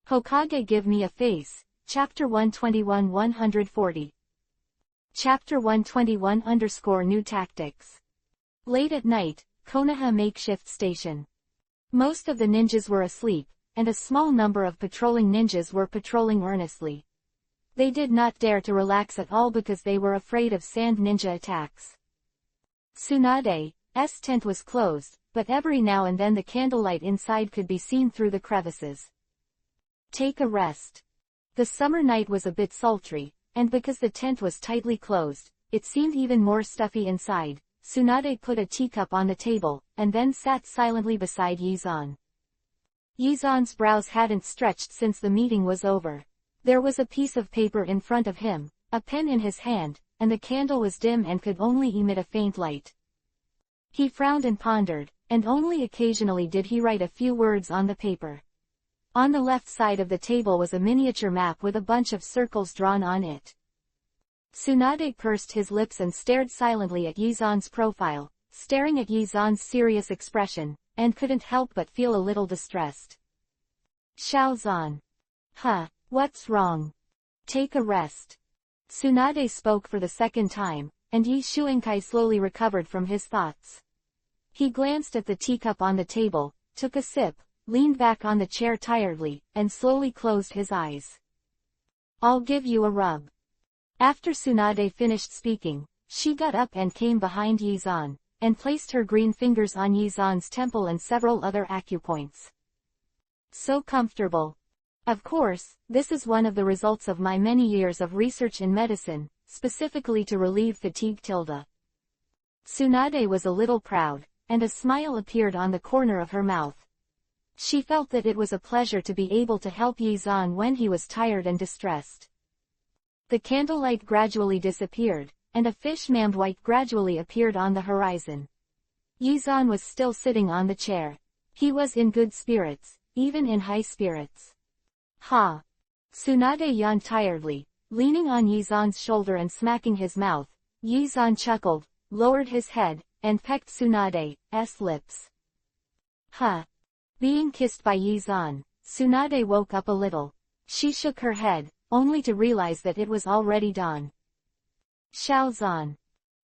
Hokage give me a face, Chapter 121-140. Chapter 121-New Tactics. Late at night, Konoha makeshift station. Most of the ninjas were asleep, and a small number of patrolling ninjas were patrolling earnestly. They did not dare to relax at all because they were afraid of sand ninja attacks. Tsunade's tent was closed, but every now and then the candlelight inside could be seen through the crevices. Take a rest. The summer night was a bit sultry, and because the tent was tightly closed, it seemed even more stuffy inside. Tsunade put a teacup on the table, and then sat silently beside Yizan. Yizan's brows hadn't stretched since the meeting was over. There was a piece of paper in front of him, a pen in his hand, and the candle was dim and could only emit a faint light. He frowned and pondered, and only occasionally did he write a few words on the paper. On the left side of the table was a miniature map with a bunch of circles drawn on it. Tsunade pursed his lips and stared silently at Yizan's profile, staring at Yizan's serious expression, and couldn't help but feel a little distressed. Shaozan. Huh, what's wrong? Take a rest. Tsunade spoke for the second time, and Yi Shuenkai slowly recovered from his thoughts. He glanced at the teacup on the table, took a sip, leaned back on the chair tiredly, and slowly closed his eyes. I'll give you a rub. After Tsunade finished speaking, she got up and came behind Yizan, and placed her green fingers on Yizan's temple and several other acupoints. So comfortable. Of course, this is one of the results of my many years of research in medicine, specifically to relieve fatigue. Tsunade was a little proud, and a smile appeared on the corner of her mouth. She felt that it was a pleasure to be able to help Yizan when he was tired and distressed. The candlelight gradually disappeared, and a fish-mammed white gradually appeared on the horizon. Yizan was still sitting on the chair. He was in good spirits, even in high spirits. Ha! Tsunade yawned tiredly, leaning on Yizan's shoulder and smacking his mouth. Yizan chuckled, lowered his head, and pecked Tsunade's lips. Huh! Being kissed by Yizan, Tsunade woke up a little. She shook her head, only to realize that it was already dawn. Shaozan.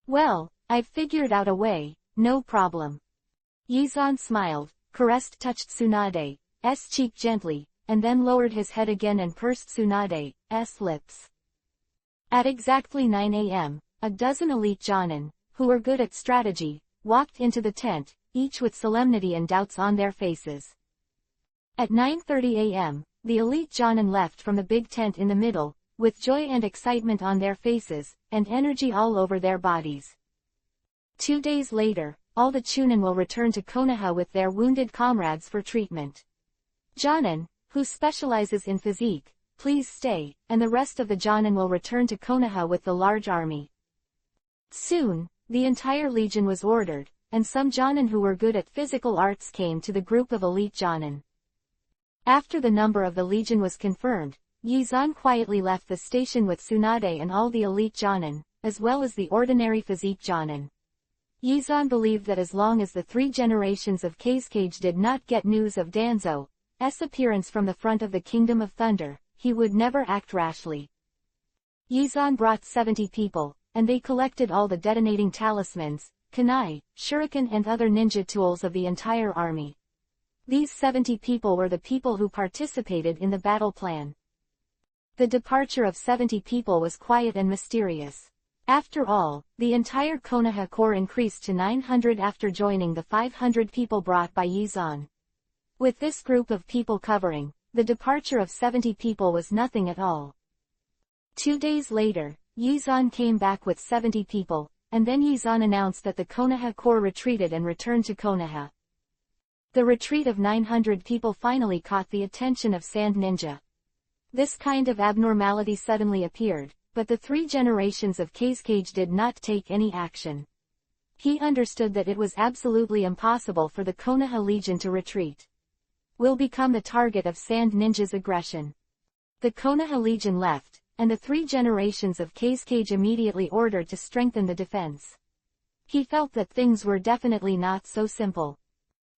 Well, I've figured out a way, no problem. Yizan smiled, touched Tsunade's cheek gently, and then lowered his head again and pursed Tsunade's lips. At exactly 9 a.m., a dozen elite Jonin, who were good at strategy, walked into the tent, each with solemnity and doubts on their faces. At 9:30 a.m., the elite Jonin left from the big tent in the middle, with joy and excitement on their faces, and energy all over their bodies. 2 days later, all the Chunin will return to Konoha with their wounded comrades for treatment. Jonin, who specializes in physique, please stay, and the rest of the Jonin will return to Konoha with the large army. Soon, the entire legion was ordered, and some Jonin who were good at physical arts came to the group of elite Jonin. After the number of the legion was confirmed, Yizan quietly left the station with Tsunade and all the elite Jonin, as well as the ordinary physique Jonin. Yizan believed that as long as the 3 generations of Kazekage did not get news of Danzo's appearance from the front of the Kingdom of Thunder, he would never act rashly. Yizan brought 70 people, and they collected all the detonating talismans, kunai, shuriken and other ninja tools of the entire army. These 70 people were the people who participated in the battle plan. The departure of 70 people was quiet and mysterious. After all, the entire Konoha Corps increased to 900 after joining the 500 people brought by Yizan. With this group of people covering, the departure of 70 people was nothing at all. 2 days later, Yizan came back with 70 people, and then Yizan announced that the Konoha Corps retreated and returned to Konoha. The retreat of 900 people finally caught the attention of Sand Ninja. This kind of abnormality suddenly appeared, but the 3 generations of Kazekage did not take any action. He understood that it was absolutely impossible for the Konoha Legion to retreat. Will become the target of Sand Ninja's aggression. The Konoha Legion left, and the 3 generations of Kazekage immediately ordered to strengthen the defense. He felt that things were definitely not so simple.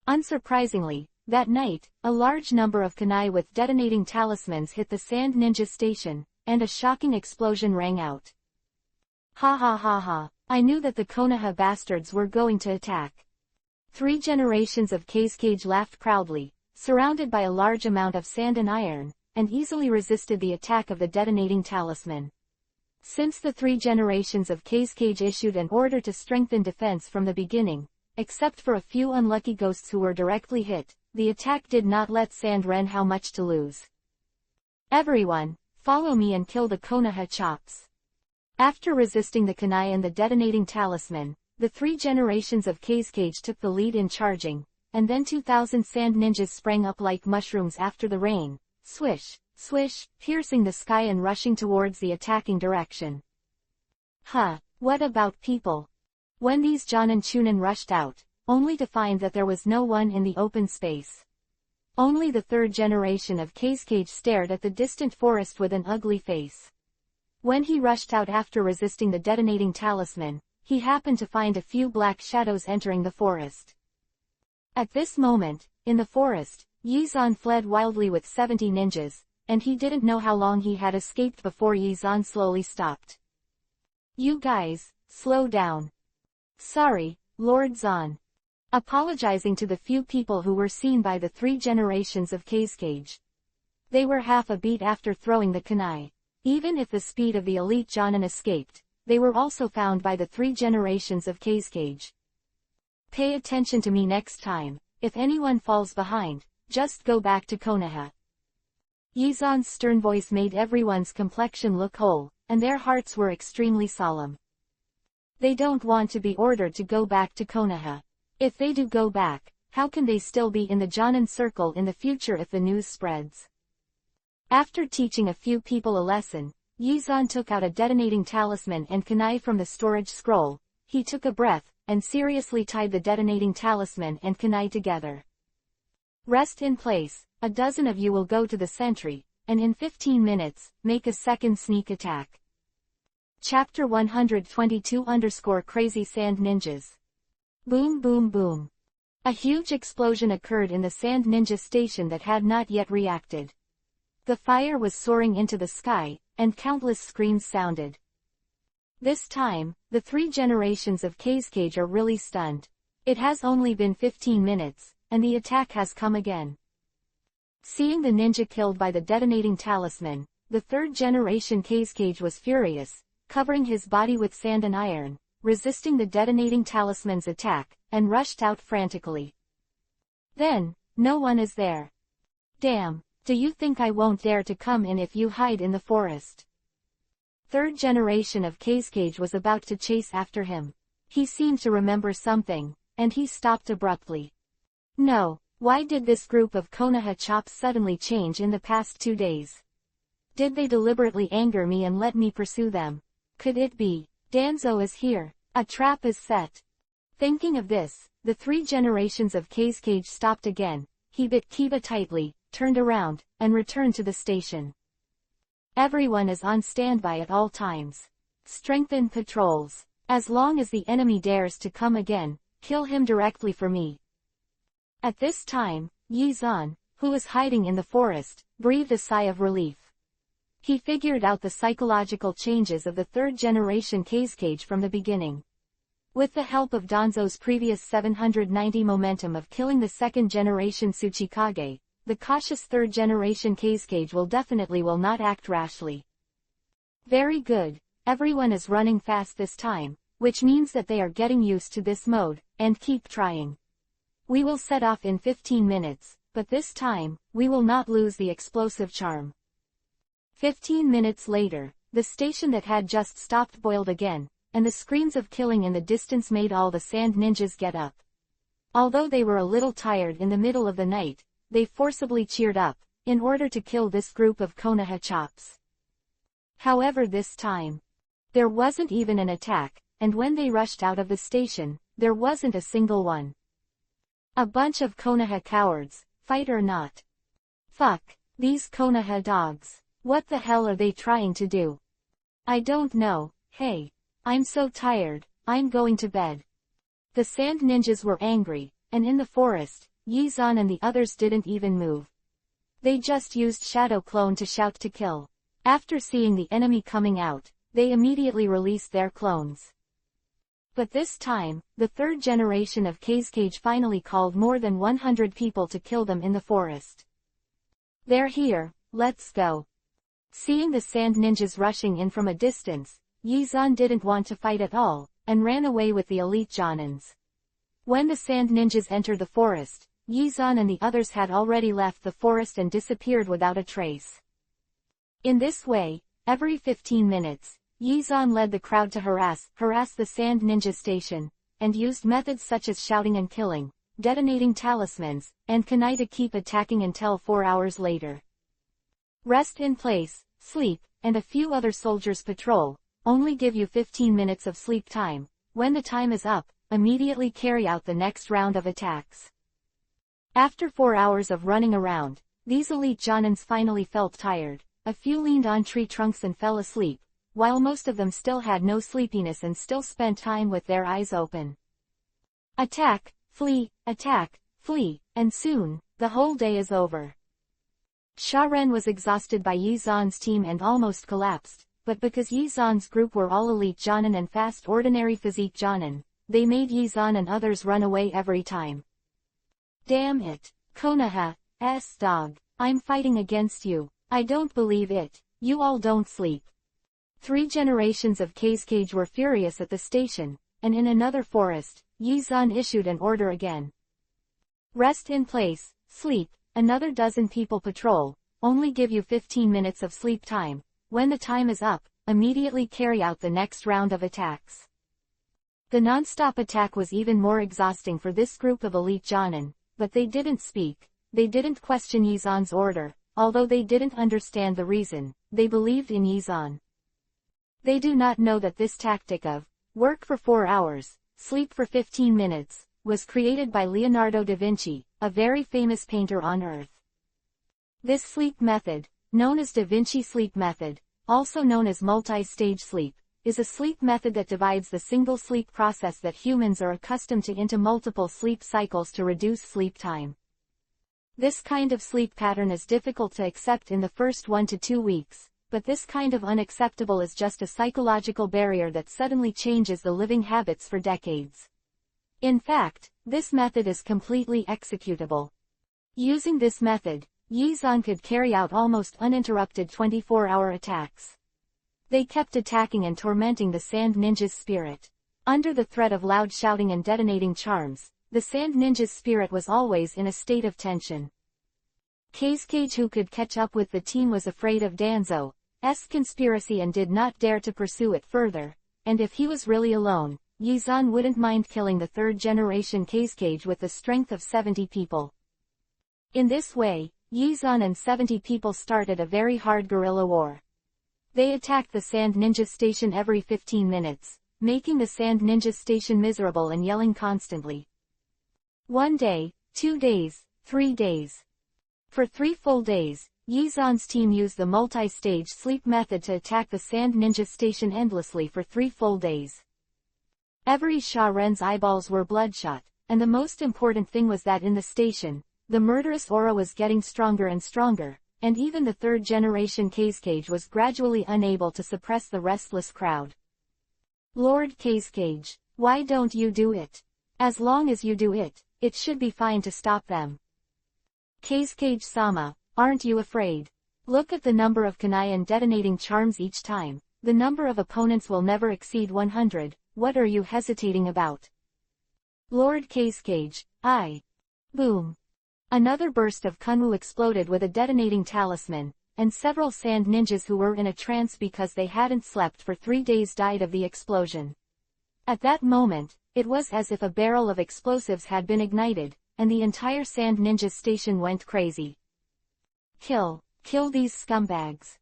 Unsurprisingly, That night, a large number of kunai with detonating talismans hit the Sand Ninja Station, and a shocking explosion rang out. Ha ha ha ha, I knew that the Konoha bastards were going to attack. 3 generations of Kage laughed proudly, surrounded by a large amount of sand and iron, and easily resisted the attack of the detonating talisman. Since the 3 generations of Kage issued an order to strengthen defense from the beginning, except for a few unlucky ghosts who were directly hit, the attack did not let Sand Ren how much to lose. Everyone, follow me and kill the Konoha chops. After resisting the kunai and the detonating talisman, the 3 generations of Kage took the lead in charging, and then 2,000 sand ninjas sprang up like mushrooms after the rain, swish, swish, piercing the sky and rushing towards the attacking direction. Huh, what about people? When these Jonin Chunin rushed out, only to find that there was no one in the open space. Only the 3rd generation of Kage stared at the distant forest with an ugly face. When he rushed out after resisting the detonating talisman, he happened to find a few black shadows entering the forest. At this moment, in the forest, Yizan fled wildly with 70 ninjas, and he didn't know how long he had escaped before Yizan slowly stopped. You guys, slow down. Sorry, Lord Zan. Apologizing to the few people who were seen by the 3 generations of Kage. They were half a beat after throwing the kunai. Even if the speed of the elite Jonin escaped, they were also found by the 3 generations of Kage. Pay attention to me next time. If anyone falls behind, just go back to Konoha. Yizan's stern voice made everyone's complexion look whole, and their hearts were extremely solemn. They don't want to be ordered to go back to Konoha. If they do go back, how can they still be in the Jonin circle in the future if the news spreads? After teaching a few people a lesson, Yizan took out a detonating talisman and kunai from the storage scroll. He took a breath, and seriously tied the detonating talisman and kunai together. Rest in place, a dozen of you will go to the sentry, and in 15 minutes, make a second sneak attack. Chapter 122-Crazy Sand Ninjas. Boom boom boom. A huge explosion occurred in the Sand Ninja Station that had not yet reacted. The fire was soaring into the sky, and countless screams sounded. This time, the 3 generations of Kage are really stunned. It has only been 15 minutes, and the attack has come again. Seeing the ninja killed by the detonating talisman, the 3rd generation Kage was furious, covering his body with sand and iron, resisting the detonating talisman's attack, and rushed out frantically. Then, no one is there. Damn, do you think I won't dare to come in if you hide in the forest? 3rd generation of Kage was about to chase after him. He seemed to remember something, and he stopped abruptly. No, why did this group of Konoha chops suddenly change in the past 2 days? Did they deliberately anger me and let me pursue them? Could it be, Danzo is here, a trap is set? Thinking of this, the 3 generations of Kage stopped again. He bit Kiba tightly, turned around, and returned to the station. Everyone is on standby at all times. Strengthen patrols. As long as the enemy dares to come again, kill him directly for me. At this time, Yizan, who was hiding in the forest, breathed a sigh of relief. He figured out the psychological changes of the 3rd generation Kage from the beginning. With the help of Danzo's previous 790 momentum of killing the 2nd generation Tsuchikage, the cautious 3rd generation Kage will not act rashly. Very good, everyone is running fast this time, which means that they are getting used to this mode, and keep trying. We will set off in 15 minutes, but this time, we will not lose the explosive charm. 15 minutes later, the station that had just stopped boiled again, and the screams of killing in the distance made all the sand ninjas get up. Although they were a little tired in the middle of the night, they forcibly cheered up, in order to kill this group of Konoha chops. However, this time, there wasn't even an attack, and when they rushed out of the station, there wasn't a single one. A bunch of Konoha cowards, fight or not. Fuck, these Konoha dogs. What the hell are they trying to do? I don't know. Hey, I'm so tired, I'm going to bed. The sand ninjas were angry, and in the forest, Yizan and the others didn't even move. They just used Shadow Clone to shout to kill. After seeing the enemy coming out, they immediately released their clones. But this time, the third generation of Kazekage finally called more than 100 people to kill them in the forest. "They're here, let's go." Seeing the sand ninjas rushing in from a distance, Yizan didn't want to fight at all, and ran away with the elite Jonins. When the sand ninjas entered the forest, Yizan and the others had already left the forest and disappeared without a trace. In this way, every 15 minutes, Yizan led the crowd to harass the sand ninja station, and used methods such as shouting and killing, detonating talismans, and kunai to keep attacking until 4 hours later. Rest in place, sleep, and a few other soldiers patrol, only give you 15 minutes of sleep time. When the time is up, immediately carry out the next round of attacks. After 4 hours of running around, these elite Jonins finally felt tired. A few leaned on tree trunks and fell asleep, while most of them still had no sleepiness and still spent time with their eyes open. Attack, flee, and soon, the whole day is over. Ren was exhausted by Yizan's team and almost collapsed, but because Yizan's group were all elite Jonin and fast ordinary physique Jonin, they made Yizan and others run away every time. "Damn it, Konoha's dog, I'm fighting against you. I don't believe it, you all don't sleep." 3 generations of Kazekage were furious at the station, and in another forest, Yizan issued an order again. "Rest in place, sleep, another dozen people patrol, only give you 15 minutes of sleep time. When the time is up, immediately carry out the next round of attacks." The non-stop attack was even more exhausting for this group of elite Jonin, but they didn't speak, they didn't question Yizan's order. Although they didn't understand the reason, they believed in Yizan. They do not know that this tactic of work for 4 hours, sleep for 15 minutes, was created by Leonardo da Vinci, a very famous painter on Earth. This sleep method, known as Da Vinci sleep method, also known as multi-stage sleep, is a sleep method that divides the single sleep process that humans are accustomed to into multiple sleep cycles to reduce sleep time. This kind of sleep pattern is difficult to accept in the first 1 to 2 weeks, but this kind of unacceptable is just a psychological barrier that suddenly changes the living habits for decades. In fact, this method is completely executable. Using this method, Yizan could carry out almost uninterrupted 24-hour attacks. They kept attacking and tormenting the sand ninja's spirit. Under the threat of loud shouting and detonating charms, the sand ninja's spirit was always in a state of tension. Kazekage, who could catch up with the team, was afraid of Danzo's conspiracy and did not dare to pursue it further, and if he was really alone, Yizan wouldn't mind killing the third-generation Kazekage with the strength of 70 people. In this way, Yizan and 70 people started a very hard guerrilla war. They attacked the sand ninja station every 15 minutes, making the sand ninja station miserable and yelling constantly. 1 day, 2 days, 3 days. For 3 full days, Yizan's team used the multi-stage sleep method to attack the sand ninja station endlessly for 3 full days. Every Ren's eyeballs were bloodshot, and the most important thing was that in the station, the murderous aura was getting stronger and stronger, and even the third-generation Kazekage was gradually unable to suppress the restless crowd. "Lord Kazekage, why don't you do it? As long as you do it, it should be fine to stop them. Kazekage-sama, aren't you afraid? Look at the number of kunai and detonating charms each time. The number of opponents will never exceed 100, what are you hesitating about? Lord Kazekage, Boom. Another burst of kunwu exploded with a detonating talisman, and several sand ninjas who were in a trance because they hadn't slept for 3 days died of the explosion. At that moment, it was as if a barrel of explosives had been ignited, and the entire sand ninja station went crazy. Kill these scumbags.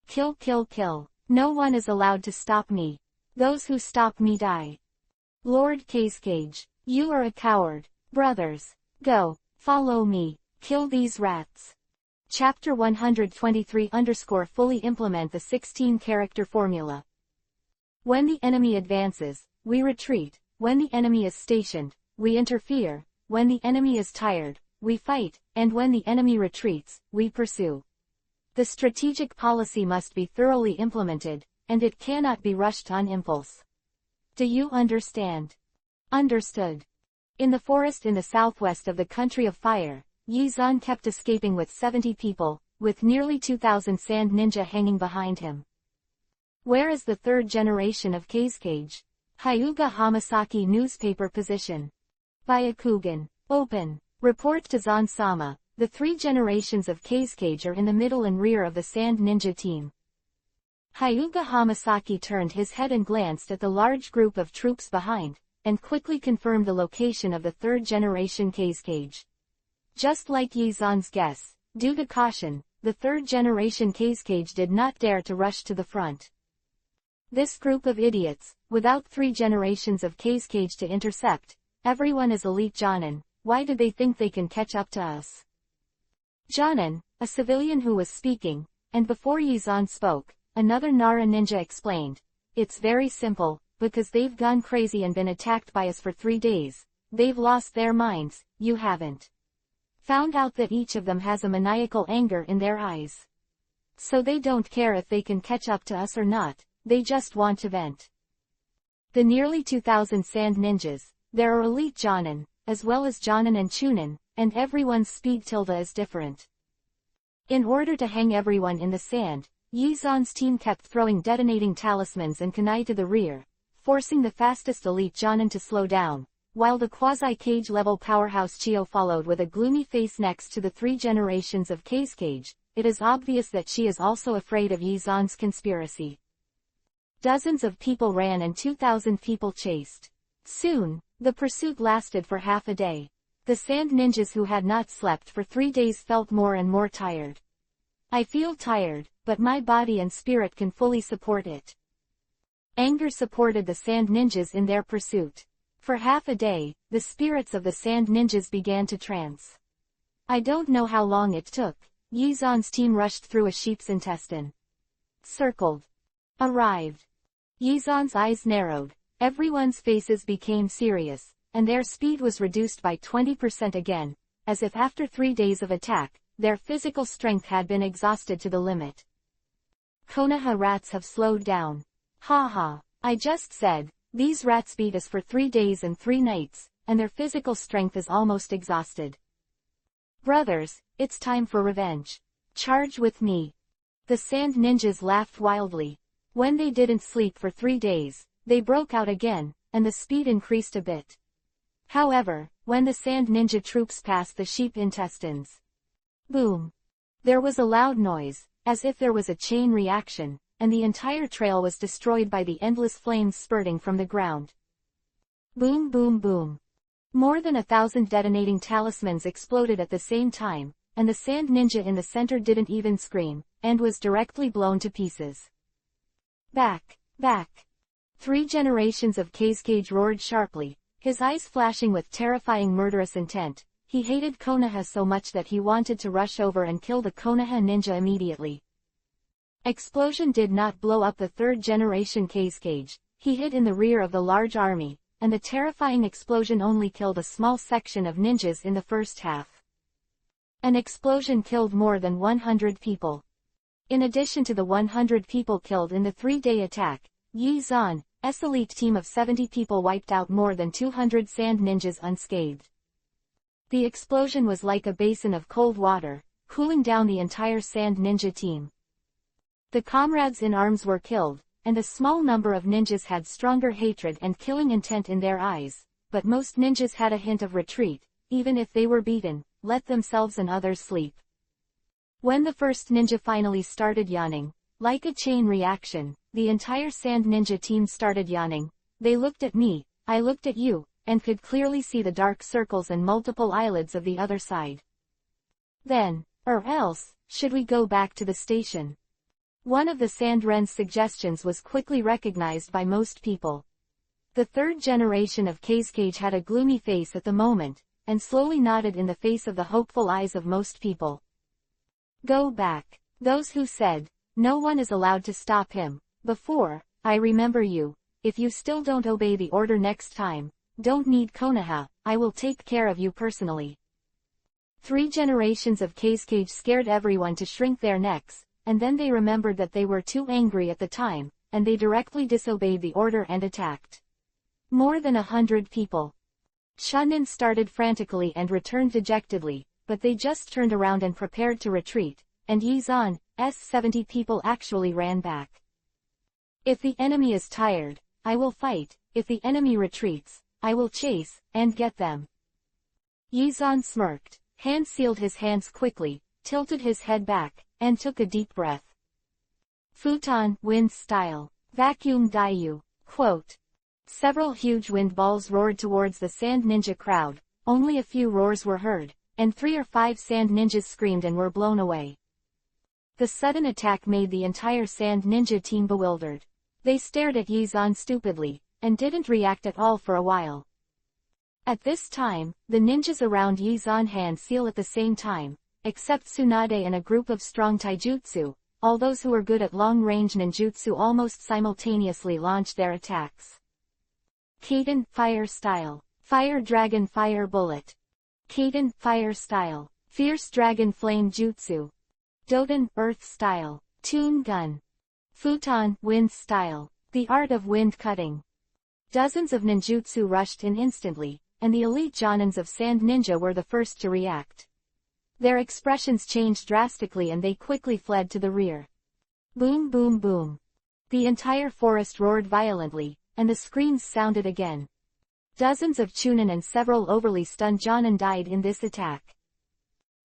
Kill. No one is allowed to stop me. Those who stop me die. Lord Kazekage, you are a coward. Brothers, go, follow me, kill these rats. Chapter 123 fully implement the 16-character formula. When the enemy advances, we retreat. When the enemy is stationed, we interfere. When the enemy is tired, we fight, and when the enemy retreats, we pursue. The strategic policy must be thoroughly implemented, and it cannot be rushed on impulse. Do you understand? Understood. In the forest in the southwest of the country of fire, Yi Zan kept escaping with 70 people, with nearly 2,000 sand ninja hanging behind him. Where is the third generation of Kazekage? Hyuga Hamasaki newspaper position. Byakugan. Open. Report to Zan-sama. The three generations of Kazekage are in the middle and rear of the sand ninja team. Hyuga Hamasaki turned his head and glanced at the large group of troops behind, and quickly confirmed the location of the third generation Kazekage. Just like Yi Zan's guess, due to caution, the third generation Kazekage did not dare to rush to the front. This group of idiots, without 3 generations of Kazekage to intercept, everyone is elite Jonin, why do they think they can catch up to us? Jonin, a civilian who was speaking, and before Yi Zan spoke, another Nara ninja explained, it's very simple, because they've gone crazy and been attacked by us for 3 days, they've lost their minds, you haven't. Found out that each of them has a maniacal anger in their eyes. So they don't care if they can catch up to us or not, they just want to vent. The nearly 2,000 sand ninjas, there are elite Jonin, as well as Jonin and Chunin, and everyone's speed tilde is different. In order to hang everyone in the sand, Yi Zan's team kept throwing detonating talismans and kunai to the rear, forcing the fastest elite Jonin to slow down, while the quasi-cage level powerhouse Chio followed with a gloomy face next to the 3 generations of Kazekage. It is obvious that she is also afraid of Yi Zan's conspiracy. Dozens of people ran and 2,000 people chased. Soon, the pursuit lasted for half a day. The sand ninjas who had not slept for 3 days felt more and more tired. I feel tired, but my body and spirit can fully support it. Anger supported the sand ninjas in their pursuit. For half a day, the spirits of the sand ninjas began to trance. I don't know how long it took. Yi Zan's team rushed through a sheep's intestine. Circled. Arrived. Yi Zan's eyes narrowed, everyone's faces became serious, and their speed was reduced by 20% again, as if after 3 days of attack, their physical strength had been exhausted to the limit. Konoha rats have slowed down. Ha, I just said, these rats beat us for 3 days and 3 nights, and their physical strength is almost exhausted. Brothers, it's time for revenge. Charge with me. The sand ninjas laughed wildly. When they didn't sleep for 3 days, they broke out again, and the speed increased a bit. However, when the sand ninja troops passed the sheep intestines, boom! There was a loud noise, as if there was a chain reaction, and the entire trail was destroyed by the endless flames spurting from the ground. Boom boom boom. More than 1,000 detonating talismans exploded at the same time, and the sand ninja in the center didn't even scream, and was directly blown to pieces. Back! 3 generations of Kazekage roared sharply, his eyes flashing with terrifying murderous intent. He hated Konoha so much that he wanted to rush over and kill the Konoha ninja immediately. Explosion did not blow up the 3rd generation Kazekage, he hid in the rear of the large army, and the terrifying explosion only killed a small section of ninjas in the first half. An explosion killed more than 100 people. In addition to the 100 people killed in the 3-day attack, Yi Zan's elite team of 70 people wiped out more than 200 sand ninjas unscathed. The explosion was like a basin of cold water, cooling down the entire sand ninja team. The comrades in arms were killed, and a small number of ninjas had stronger hatred and killing intent in their eyes, but most ninjas had a hint of retreat, even if they were beaten, let themselves and others sleep. When the first ninja finally started yawning, like a chain reaction, the entire sand ninja team started yawning. They looked at me, I looked at you, and could clearly see the dark circles and multiple eyelids of the other side. Then, or else, should we go back to the station? One of the sand wren's suggestions was quickly recognized by most people. The 3rd generation of Kazekage had a gloomy face at the moment, and slowly nodded in the face of the hopeful eyes of most people. Go back. Those who said, no one is allowed to stop him, before, I remember you. If you still don't obey the order next time, don't need Konoha, I will take care of you personally. 3 generations of Kage scared everyone to shrink their necks, and then they remembered that they were too angry at the time, and they directly disobeyed the order and attacked. More than 100 people. Shonen started frantically and returned dejectedly, but they just turned around and prepared to retreat, and Yizan's 70 people actually ran back. If the enemy is tired, I will fight. If the enemy retreats, I will chase, and get them. Yizan smirked. Han sealed his hands quickly, tilted his head back, and took a deep breath. Futon, wind style. Vacuum Daiyu. Quote. Several huge wind balls roared towards the sand ninja crowd, only a few roars were heard, and 3 or 5 sand ninjas screamed and were blown away. The sudden attack made the entire sand ninja team bewildered. They stared at Yizan stupidly, and didn't react at all for a while. At this time, the ninjas around Yizan hand seal at the same time, except Tsunade and a group of strong taijutsu. All those who were good at long-range ninjutsu almost simultaneously launched their attacks. Kaden, fire style. Fire dragon fire bullet. Kaden, fire style. Fierce dragon flame jutsu. Doden, earth style. Toon gun. Futon, wind style. The art of wind cutting. Dozens of ninjutsu rushed in instantly, and the elite jonins of Sand Ninja were the first to react. Their expressions changed drastically and they quickly fled to the rear. Boom boom boom. The entire forest roared violently, and the screams sounded again. Dozens of chunin and several overly stunned jonin died in this attack.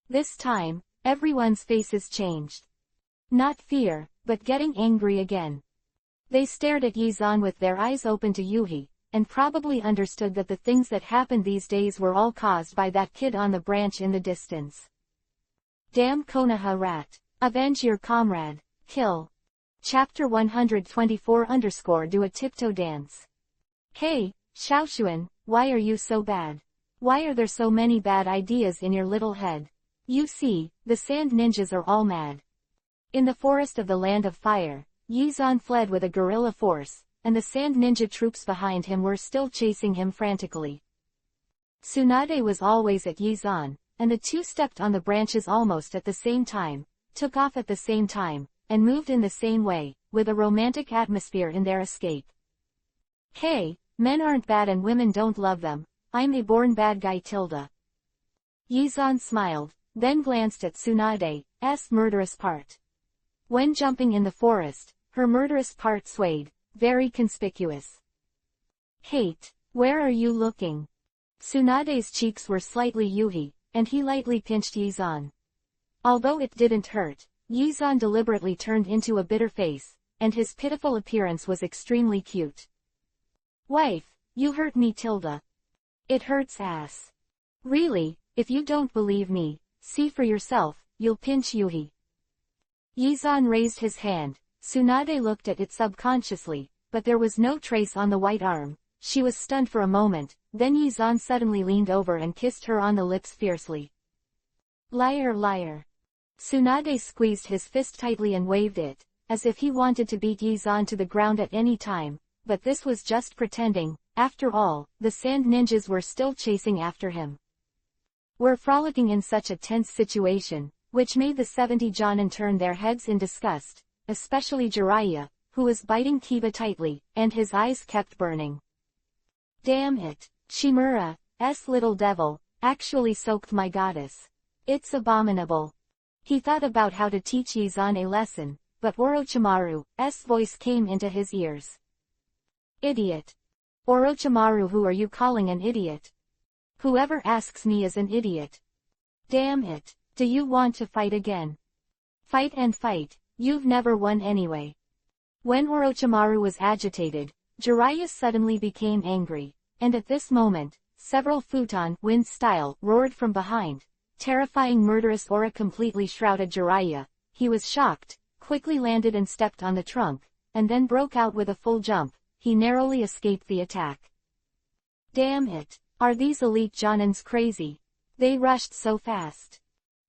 This time, everyone's faces changed. Not fear, but getting angry again. They stared at Yizan with their eyes open to Yuhi, and probably understood that the things that happened these days were all caused by that kid on the branch in the distance. Damn Konoha rat. Avenge your comrade. Kill. Chapter 124-do a tiptoe dance. Hey, Xiaoshuan, why are you so bad? Why are there so many bad ideas in your little head? You see, the sand ninjas are all mad. In the forest of the Land of Fire, Yizan fled with a guerrilla force, and the sand ninja troops behind him were still chasing him frantically. Tsunade was always at Yizan, and the two stepped on the branches almost at the same time, took off at the same time, and moved in the same way, with a romantic atmosphere in their escape. Hey, men aren't bad and women don't love them, I'm a born bad guy tilde. Yizan smiled, then glanced at Tsunade's murderous part. When jumping in the forest, her murderous part swayed, very conspicuous. Hate, where are you looking? Tsunade's cheeks were slightly Yuhi, and he lightly pinched Yizan. Although it didn't hurt, Yizan deliberately turned into a bitter face, and his pitiful appearance was extremely cute. Wife, you hurt me tilde. It hurts ass. Really, if you don't believe me, see for yourself, you'll pinch Yuhi. Yizan raised his hand. Tsunade looked at it subconsciously, but there was no trace on the white arm. She was stunned for a moment, then Yizan suddenly leaned over and kissed her on the lips fiercely. Liar liar. Tsunade squeezed his fist tightly and waved it, as if he wanted to beat Yizan to the ground at any time, but this was just pretending. After all, the sand ninjas were still chasing after him. We're frolicking in such a tense situation, which made the 70 jonin turn their heads in disgust, especially Jiraiya, who was biting Kiba tightly, and his eyes kept burning. Damn it, Shimura's little devil, actually soaked my goddess. It's abominable. He thought about how to teach Yizan a lesson, but Orochimaru's voice came into his ears. Idiot. Orochimaru, who are you calling an idiot? Whoever asks me is an idiot. Damn it, do you want to fight again? Fight and fight, you've never won anyway. When Orochimaru was agitated, Jiraiya suddenly became angry, and at this moment, several futon wind style roared from behind. Terrifying murderous aura completely shrouded Jiraiya. He was shocked, quickly landed and stepped on the trunk, and then broke out with a full jump. He narrowly escaped the attack. Damn it, are these elite jonins crazy? They rushed so fast.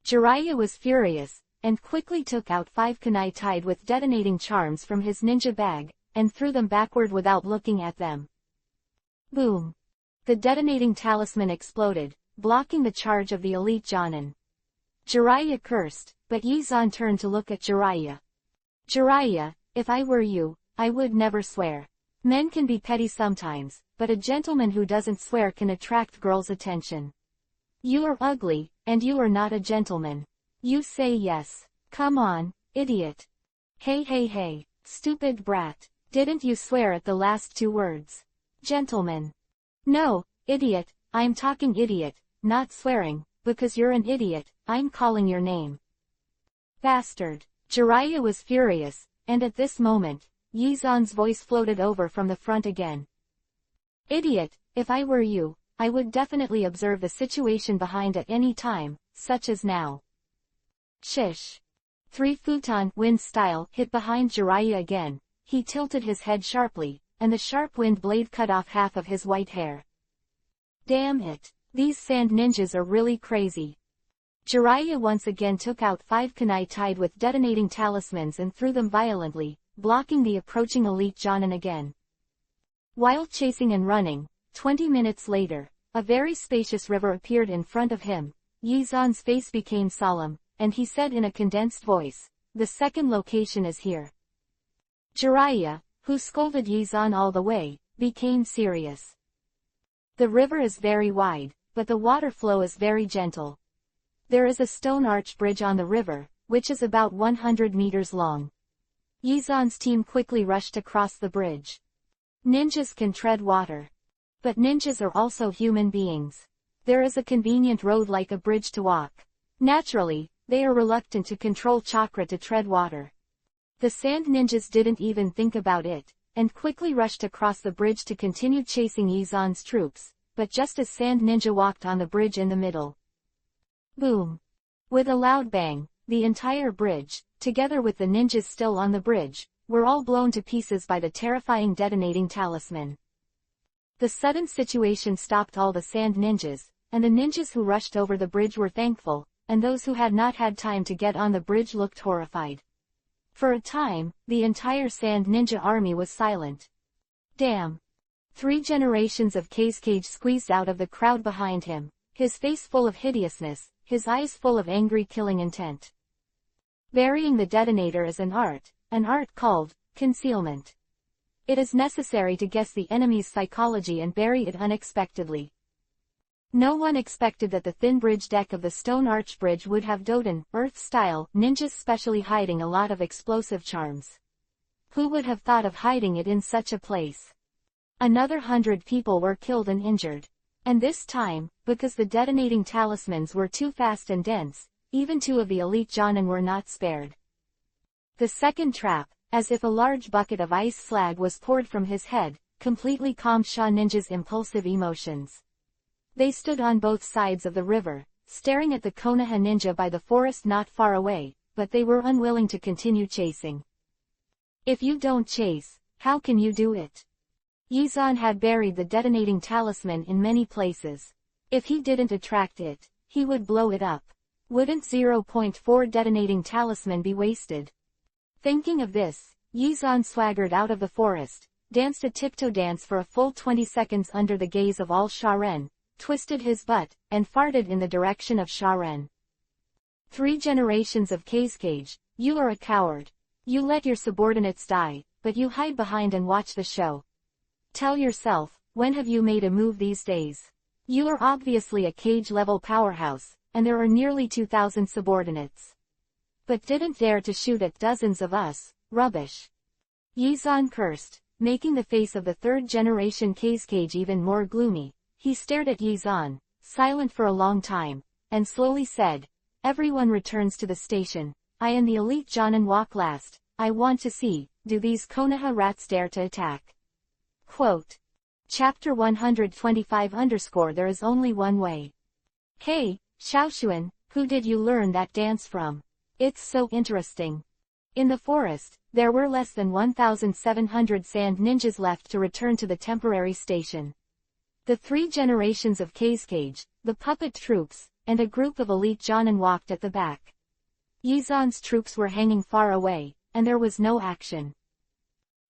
Jiraiya was furious, and quickly took out 5 kunai tied with detonating charms from his ninja bag, and threw them backward without looking at them. Boom. The detonating talisman exploded, blocking the charge of the elite Jonin. Jiraiya cursed, but Yizan turned to look at Jiraiya. Jiraiya, if I were you, I would never swear. Men can be petty sometimes, but a gentleman who doesn't swear can attract girls' attention. You are ugly, and you are not a gentleman. You say yes. Come on, idiot. Hey, stupid brat. Didn't you swear at the last two words? Gentleman. No, idiot, I'm talking idiot, not swearing, because you're an idiot, I'm calling your name. Bastard. Jiraiya was furious, and at this moment, Yizan's voice floated over from the front again. Idiot, if I were you, I would definitely observe the situation behind at any time, such as now. Shish. 3 futon wind style hit behind Jiraiya again. He tilted his head sharply, and the sharp wind blade cut off half of his white hair. Damn it, these sand ninjas are really crazy. Jiraiya once again took out 5 kunai tied with detonating talismans and threw them violently, blocking the approaching elite Jonin again. While chasing and running, 20 minutes later, a very spacious river appeared in front of him. Yizan's face became solemn, and he said in a condensed voice, "The second location is here." Jiraiya, who scolded Yizan all the way, became serious. The river is very wide, but the water flow is very gentle. There is a stone arch bridge on the river, which is about 100 meters long. Yizan's team quickly rushed across the bridge. Ninjas can tread water. But ninjas are also human beings. There is a convenient road like a bridge to walk. Naturally, they are reluctant to control chakra to tread water. The sand ninjas didn't even think about it, and quickly rushed across the bridge to continue chasing Yizan's troops, but just as Sand Ninja walked on the bridge in the middle. Boom! With a loud bang, the entire bridge, together with the ninjas still on the bridge, were all blown to pieces by the terrifying detonating talisman. The sudden situation stopped all the sand ninjas, and the ninjas who rushed over the bridge were thankful, and those who had not had time to get on the bridge looked horrified. For a time, the entire sand ninja army was silent. Damn! 3 generations of Kazekage squeezed out of the crowd behind him, his face full of hideousness, his eyes full of angry killing intent. Burying the detonator is an art called concealment. It is necessary to guess the enemy's psychology and bury it unexpectedly. No one expected that the thin bridge deck of the stone arch bridge would have Doden, Earth-style, ninjas specially hiding a lot of explosive charms. Who would have thought of hiding it in such a place? Another 100 people were killed and injured. And this time, because the detonating talismans were too fast and dense, even 2 of the elite Jonin were not spared. The second trap, as if a large bucket of ice slag was poured from his head, completely calmed Sha Ninja's impulsive emotions. They stood on both sides of the river, staring at the Konoha ninja by the forest not far away, but they were unwilling to continue chasing. If you don't chase, how can you do it? Yizan had buried the detonating talisman in many places. If he didn't attract it, he would blow it up. Wouldn't 0.4 detonating talisman be wasted? Thinking of this, Yizan swaggered out of the forest, danced a tiptoe dance for a full 20 seconds under the gaze of all Sharen, twisted his butt, and farted in the direction of Sharen. 3 generations of Kazekage, you are a coward. You let your subordinates die, but you hide behind and watch the show. Tell yourself, when have you made a move these days? You are obviously a cage-level powerhouse, and there are nearly 2,000 subordinates. But didn't dare to shoot at dozens of us, rubbish. Yizan cursed, making the face of the 3rd-generation Kazekage even more gloomy. He stared at Yizan, silent for a long time, and slowly said, "Everyone returns to the station. I and the elite Jonin walk last. I want to see, do these Konoha rats dare to attack?" Quote. Chapter 125 _ There is only one way. Hey, Xiaoshuan, who did you learn that dance from? It's so interesting. In the forest, there were less than 1,700 sand ninjas left to return to the temporary station. The 3 generations of Kazekage, the puppet troops, and a group of elite Jonin walked at the back. Yizan's troops were hanging far away, and there was no action.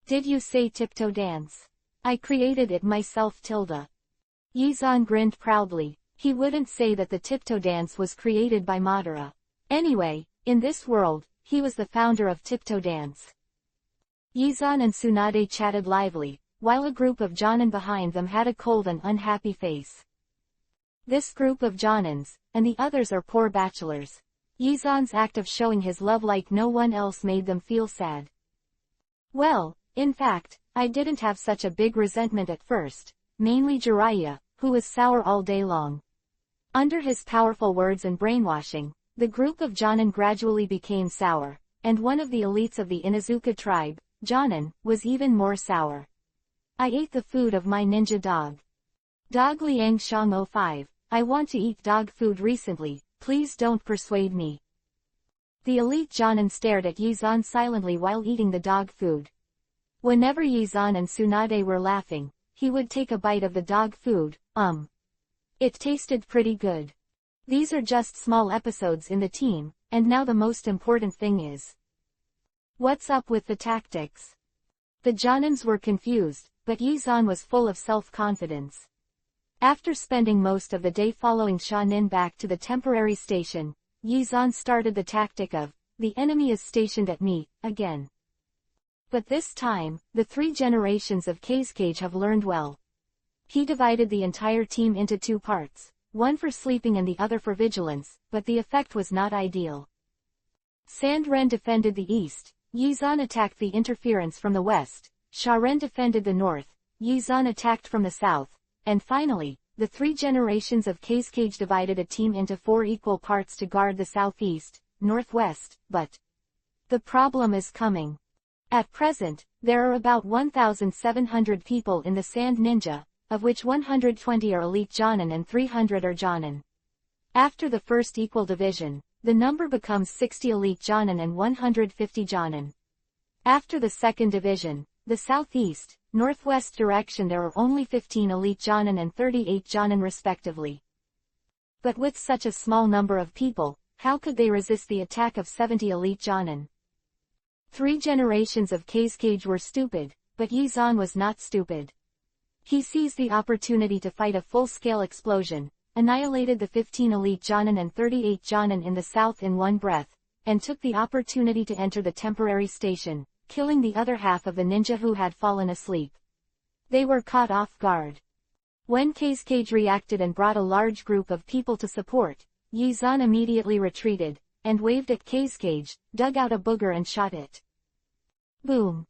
Did you say tiptoe dance? I created it myself. Yizan grinned proudly, He wouldn't say that the tiptoe dance was created by Madara. Anyway, in this world, he was the founder of tiptoe dance. Yizan and Tsunade chatted lively, while a group of jonin behind them had a cold and unhappy face. This group of jonins, and the others are poor bachelors. Yizan's act of showing his love like no one else made them feel sad. Well, in fact, I didn't have such a big resentment at first, mainly Jiraiya, who was sour all day long. Under his powerful words and brainwashing, the group of jonin gradually became sour, and one of the elites of the Inuzuka tribe, Jonin, was even more sour. I ate the food of my ninja dog. Dog Liang Shang 05, I want to eat dog food recently, please don't persuade me. The elite jonin stared at Yizan silently while eating the dog food. Whenever Yizan and Tsunade were laughing, he would take a bite of the dog food. It tasted pretty good. These are just small episodes in the team, and now the most important thing is. What's up with the tactics? The jonins were confused, but Yizan was full of self-confidence. After spending most of the day following Shanin back to the temporary station, Yizan started the tactic of, the enemy is stationed at me, again. But this time, the 3 generations of Kazekage have learned well. He divided the entire team into 2 parts, one for sleeping and the other for vigilance, but the effect was not ideal. Sandren defended the east, Yizan attacked the interference from the west, Sharen defended the north, Yizan attacked from the south, and finally, the 3 generations of Kazekage divided a team into 4 equal parts to guard the southeast, northwest, but the problem is coming. At present, there are about 1,700 people in the Sand Ninja, of which 120 are elite jonin and 300 are jonin. After the first equal division, the number becomes 60 elite jonin and 150 jonin. After the second division, the southeast, northwest direction, there are only 15 elite jonin and 38 jonin respectively. But with such a small number of people, how could they resist the attack of 70 elite jonin? 3 generations of Kazekage were stupid, but Yizan was not stupid. He seized the opportunity to fight a full-scale explosion, annihilated the 15 elite jonin and 38 jonin in the south in one breath, and took the opportunity to enter the temporary station, killing the other half of the ninja who had fallen asleep. They were caught off guard. When Kazekage reacted and brought a large group of people to support, Yizan immediately retreated, and waved at Kazekage, dug out a booger and shot it. Boom!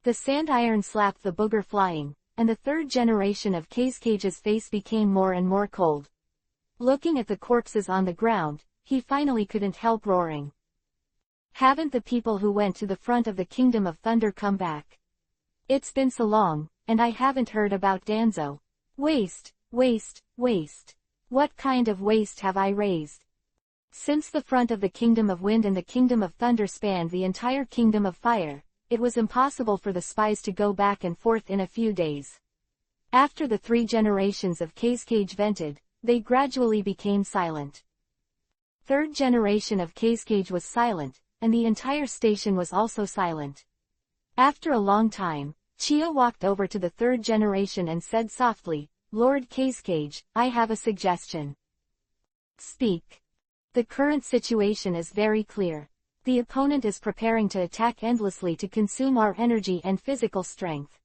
The sand iron slapped the booger flying, and the 3rd generation of Kazekage's face became more and more cold. Looking at the corpses on the ground, he finally couldn't help roaring. Haven't the people who went to the front of the Kingdom of Thunder come back? It's been so long, and I haven't heard about Danzo. Waste, waste, waste. What kind of waste have I raised? Since the front of the Kingdom of Wind and the Kingdom of Thunder spanned the entire Kingdom of Fire, it was impossible for the spies to go back and forth in a few days. After the 3 generations of Kazekage vented, they gradually became silent. 3rd generation of Kazekage was silent, and the entire station was also silent. After a long time, Chia walked over to the 3rd generation and said softly, Lord Kazekage, I have a suggestion. Speak. The current situation is very clear. The opponent is preparing to attack endlessly to consume our energy and physical strength.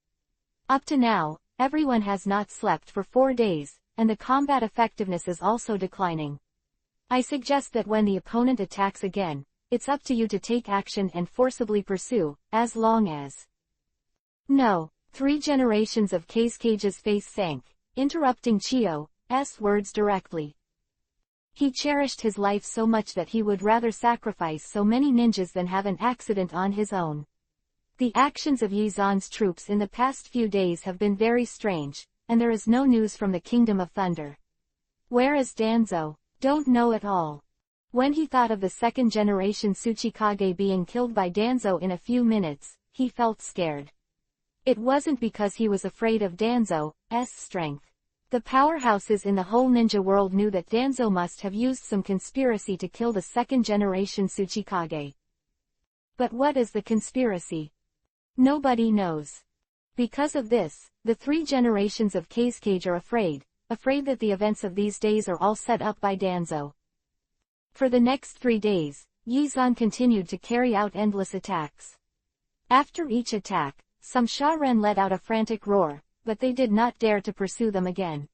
Up to now, everyone has not slept for 4 days, and the combat effectiveness is also declining. I suggest that when the opponent attacks again, it's up to you to take action and forcibly pursue, as long as. No, 3 generations of Kazekage's face sank, interrupting Chio's words directly. He cherished his life so much that he would rather sacrifice so many ninjas than have an accident on his own. The actions of Yizan's troops in the past few days have been very strange, and there is no news from the Kingdom of Thunder. Where is Danzo? Don't know at all. When he thought of the 2nd generation Tsuchikage being killed by Danzo in a few minutes, he felt scared. It wasn't because he was afraid of Danzo's strength. The powerhouses in the whole ninja world knew that Danzo must have used some conspiracy to kill the 2nd generation Tsuchikage. But what is the conspiracy? Nobody knows. Because of this, the 3 generations of Kazekage are afraid, afraid that the events of these days are all set up by Danzo. For the next 3 days, Yizan continued to carry out endless attacks. After each attack, some Sharan let out a frantic roar, but they did not dare to pursue them again.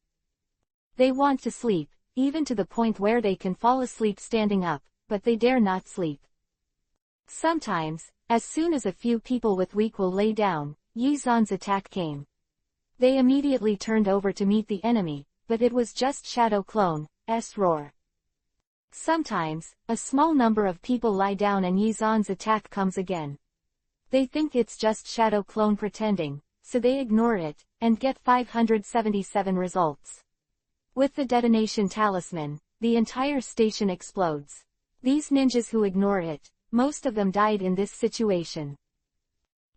They want to sleep, even to the point where they can fall asleep standing up, but they dare not sleep. Sometimes, as soon as a few people with weak will lay down, Yizan's attack came. They immediately turned over to meet the enemy, but it was just Shadow Clone's roar. Sometimes, a small number of people lie down and Yizan's attack comes again. They think it's just Shadow Clone pretending, so they ignore it, and get 577 results. With the detonation talisman, the entire station explodes. These ninjas who ignore it, most of them died in this situation.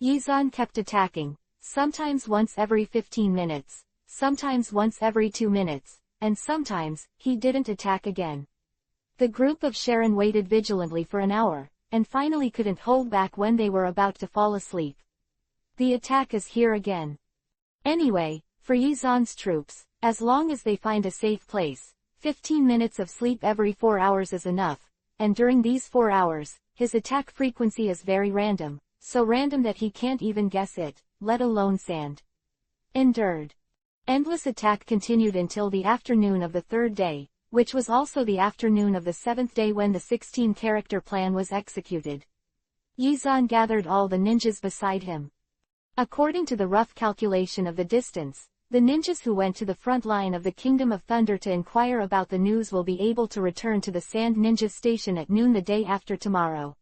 Yizan kept attacking, sometimes once every 15 minutes, sometimes once every 2 minutes, and sometimes, he didn't attack again. The group of Sharon waited vigilantly for an hour, and finally couldn't hold back when they were about to fall asleep. The attack is here again. Anyway, for Yizan's troops, as long as they find a safe place, 15 minutes of sleep every 4 hours is enough, and during these 4 hours, his attack frequency is very random, so random that he can't even guess it, let alone sand. Endured. Endless attack continued until the afternoon of the 3rd day, which was also the afternoon of the 7th day when the 16-character plan was executed. Yizan gathered all the ninjas beside him. According to the rough calculation of the distance, the ninjas who went to the front line of the Kingdom of Thunder to inquire about the news will be able to return to the Sand Ninja Station at noon the day after tomorrow.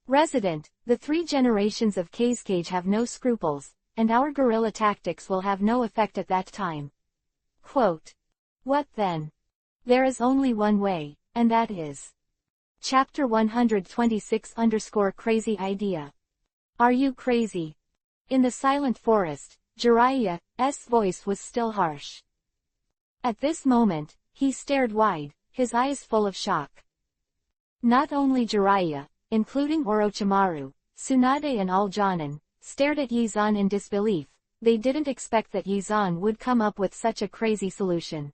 Resident, the 3 generations of Kazekage have no scruples, and our guerrilla tactics will have no effect at that time. Quote. What then? There is only one way, and that is. Chapter 126-Crazy Idea. Are you crazy? In the silent forest, Jiraiya's voice was still harsh. At this moment, he stared wide, his eyes full of shock. Not only Jiraiya, including Orochimaru, Tsunade and all Jonin, stared at Yizan in disbelief. They didn't expect that Yizan would come up with such a crazy solution.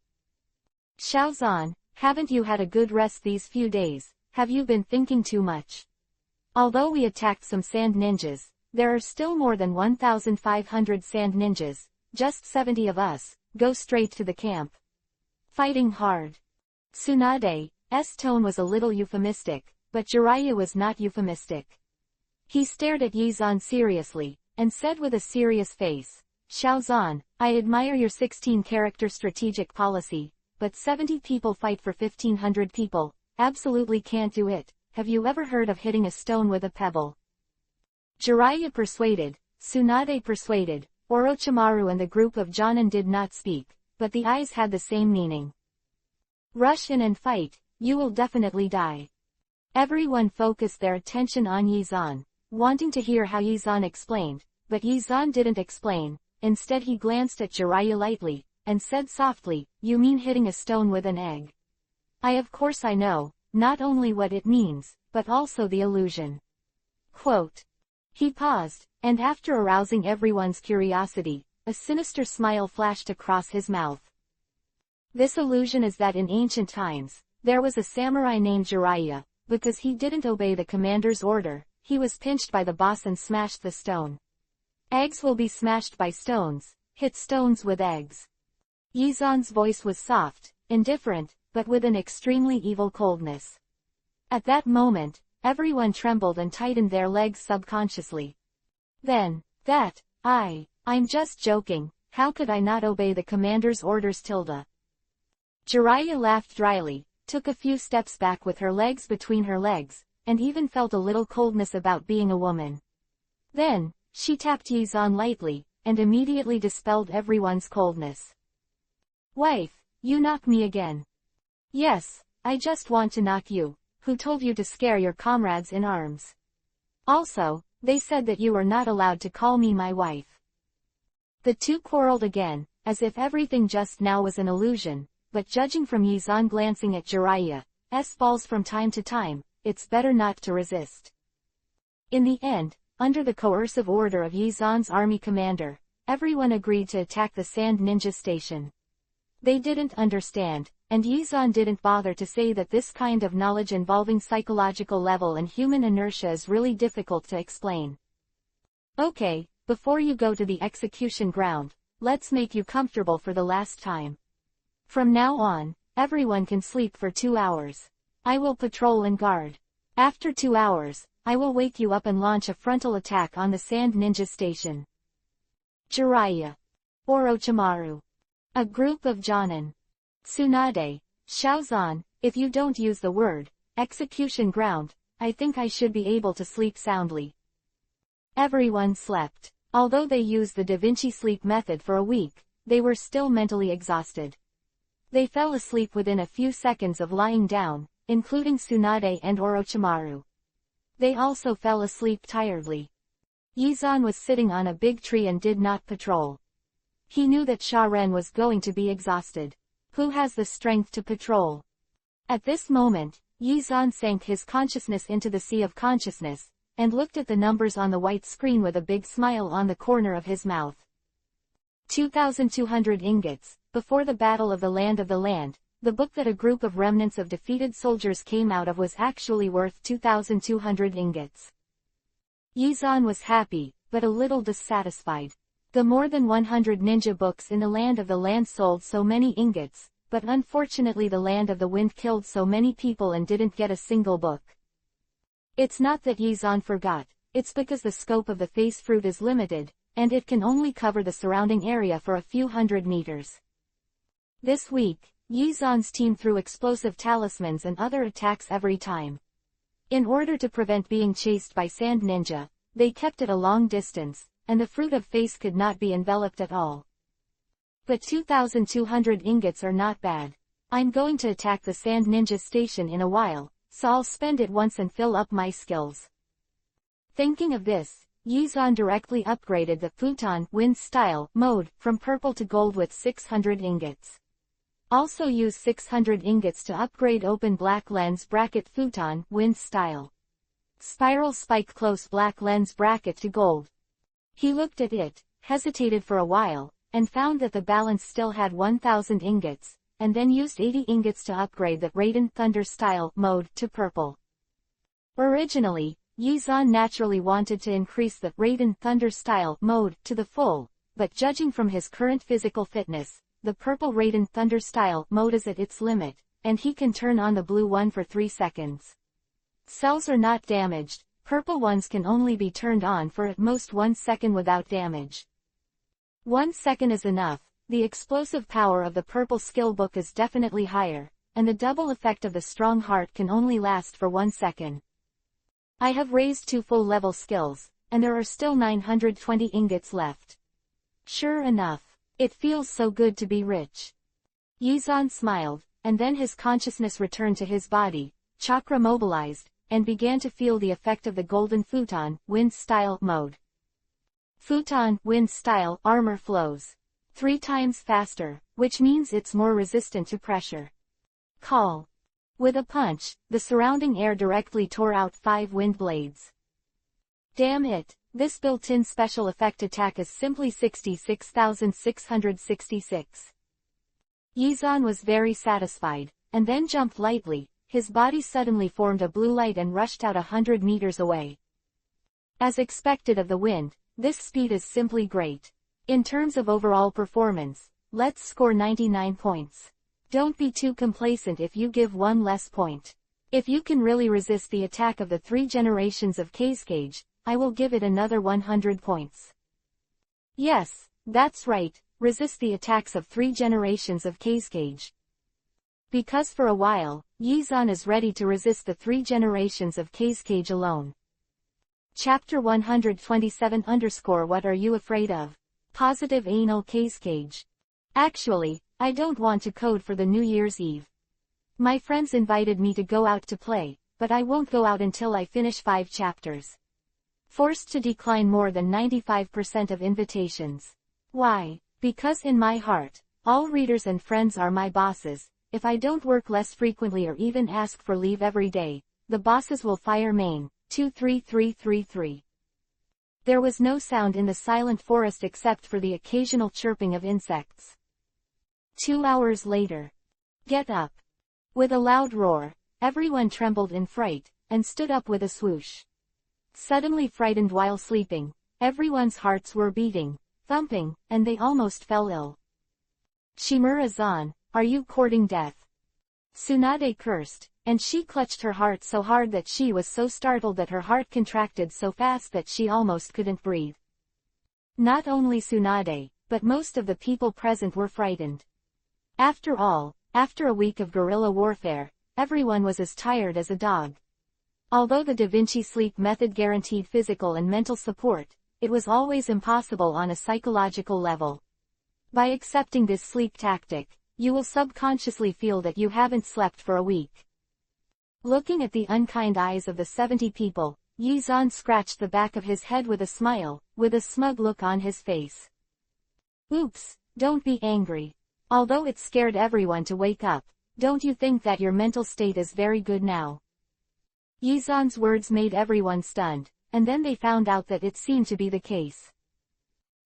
Xiaozan, haven't you had a good rest these few days? Have you been thinking too much? Although we attacked some sand ninjas, there are still more than 1,500 sand ninjas, just 70 of us, go straight to the camp. Fighting hard. Tsunade's tone was a little euphemistic, but Jiraiya was not euphemistic. He stared at Yizan seriously, and said with a serious face, Xiaozan, I admire your 16-character strategic policy, but 70 people fight for 1,500 people, absolutely can't do it. Have you ever heard of hitting a stone with a pebble? Jiraiya persuaded, Tsunade persuaded, Orochimaru and the group of Jonin did not speak, but the eyes had the same meaning. Rush in and fight, you will definitely die. Everyone focused their attention on Yizan, wanting to hear how Yizan explained, but Yizan didn't explain. Instead he glanced at Jiraiya lightly, and said softly, you mean hitting a stone with an egg. Of course I know, not only what it means, but also the illusion. Quote. He paused, and after arousing everyone's curiosity, a sinister smile flashed across his mouth. This illusion is that in ancient times, there was a samurai named Jiraiya. Because he didn't obey the commander's order, he was pinched by the boss and smashed the stone. Eggs will be smashed by stones, hit stones with eggs. Yizan's voice was soft, indifferent, but with an extremely evil coldness. At that moment, everyone trembled and tightened their legs subconsciously. Then, I'm just joking, how could I not obey the commander's orders tilde? Jiraiya laughed dryly, took a few steps back with her legs between her legs, and even felt a little coldness about being a woman. Then, she tapped Yizan lightly, and immediately dispelled everyone's coldness. Wife, you knock me again. Yes, I just want to knock you. Who told you to scare your comrades in arms? Also, they said that you were not allowed to call me my wife. The two quarreled again, as if everything just now was an illusion, but judging from Yizan glancing at Jiraiya's balls from time to time, it's better not to resist. In the end, under the coercive order of Yizan's army commander, everyone agreed to attack the Sand Ninja Station. They didn't understand, and Yizan didn't bother to say that this kind of knowledge involving psychological level and human inertia is really difficult to explain. Okay, before you go to the execution ground, let's make you comfortable for the last time. From now on, everyone can sleep for 2 hours. I will patrol and guard. After 2 hours, I will wake you up and launch a frontal attack on the Sand Ninja Station. Jiraiya. Orochimaru. A group of Jonin. Tsunade. Shaozan, if you don't use the word execution ground, I think I should be able to sleep soundly. Everyone slept. Although they used the Da Vinci sleep method for a week, they were still mentally exhausted. They fell asleep within a few seconds of lying down, including Tsunade and Orochimaru. They also fell asleep tiredly. Yizan was sitting on a big tree and did not patrol. He knew that Shaoren was going to be exhausted. Who has the strength to patrol? At this moment, Yizan sank his consciousness into the sea of consciousness, and looked at the numbers on the white screen with a big smile on the corner of his mouth. 2,200 ingots. Before the Battle of the Land, the book that a group of remnants of defeated soldiers came out of was actually worth 2,200 ingots. Yizan was happy, but a little dissatisfied. The more than 100 ninja books in the Land of the Land sold so many ingots, but unfortunately the Land of the Wind killed so many people and didn't get a single book. It's not that Yizan forgot, it's because the scope of the face fruit is limited, and it can only cover the surrounding area for a few hundred meters. This week, Yizan's team threw explosive talismans and other attacks every time. In order to prevent being chased by Sand Ninja, they kept at a long distance, and the fruit of face could not be enveloped at all. But 2,200 ingots are not bad. I'm going to attack the Sand Ninja Station in a while, so I'll spend it once and fill up my skills. Thinking of this, Yizan directly upgraded the Futon Wind Style mode from purple to gold with 600 ingots. Also use 600 ingots to upgrade Open Black Lens Bracket Futon Wind Style. Spiral Spike Close Black Lens Bracket to gold. He looked at it, hesitated for a while, and found that the balance still had 1,000 ingots, and then used 80 ingots to upgrade the Raiden Thunder Style mode to purple. Originally, Yizan naturally wanted to increase the Raiden Thunder Style mode to the full, but judging from his current physical fitness, the purple Raiden Thunder Style mode is at its limit, and he can turn on the blue one for 3 seconds. Cells are not damaged, purple ones can only be turned on for at most 1 second without damage. 1 second is enough. The explosive power of the purple skill book is definitely higher, and the double effect of the strong heart can only last for 1 second. I have raised 2 full-level skills, and there are still 920 ingots left. Sure enough, it feels so good to be rich. Yizan smiled, and then his consciousness returned to his body, chakra mobilized, and began to feel the effect of the Golden Futon Wind Style mode. Futon Wind Style armor flows 3 times faster, which means it's more resistant to pressure. Call. With a punch, the surrounding air directly tore out 5 wind blades. Damn it, this built-in special effect attack is simply 66,666. Yizan was very satisfied, and then jumped lightly. His body suddenly formed a blue light and rushed out 100 meters away. As expected of the wind, this speed is simply great. In terms of overall performance, let's score 99 points. Don't be too complacent if you give 1 less point. If you can really resist the attack of the 3 generations of Hokage, I will give it another 100 points. Yes, that's right, resist the attacks of 3 generations of Hokage. Because for a while, Yizan is ready to resist the 3 generations of Hokage alone. Chapter 127 _ What are you afraid of? Positive anal Hokage. Actually, I don't want to code for the New Year's Eve. My friends invited me to go out to play, but I won't go out until I finish 5 chapters. Forced to decline more than 95% of invitations. Why? Because in my heart, all readers and friends are my bosses. If I don't work less frequently or even ask for leave every day, the bosses will fire Maine. 23333. There was no sound in the silent forest except for the occasional chirping of insects. 2 hours later. Get up. With a loud roar, everyone trembled in fright, and stood up with a swoosh. Suddenly frightened while sleeping, everyone's hearts were beating, thumping, and they almost fell ill. Shimura-san, are you courting death? Tsunade cursed, and she clutched her heart so hard that she was so startled that her heart contracted so fast that she almost couldn't breathe. Not only Tsunade, but most of the people present were frightened. After all, after a week of guerrilla warfare, everyone was as tired as a dog. Although the Da Vinci sleep method guaranteed physical and mental support, it was always impossible on a psychological level. By accepting this sleep tactic, you will subconsciously feel that you haven't slept for a week. Looking at the unkind eyes of the 70 people, Yi-zan scratched the back of his head with a smile, with a smug look on his face. Oops, don't be angry. Although it scared everyone to wake up, don't you think that your mental state is very good now? Yi-zan's words made everyone stunned, and then they found out that it seemed to be the case.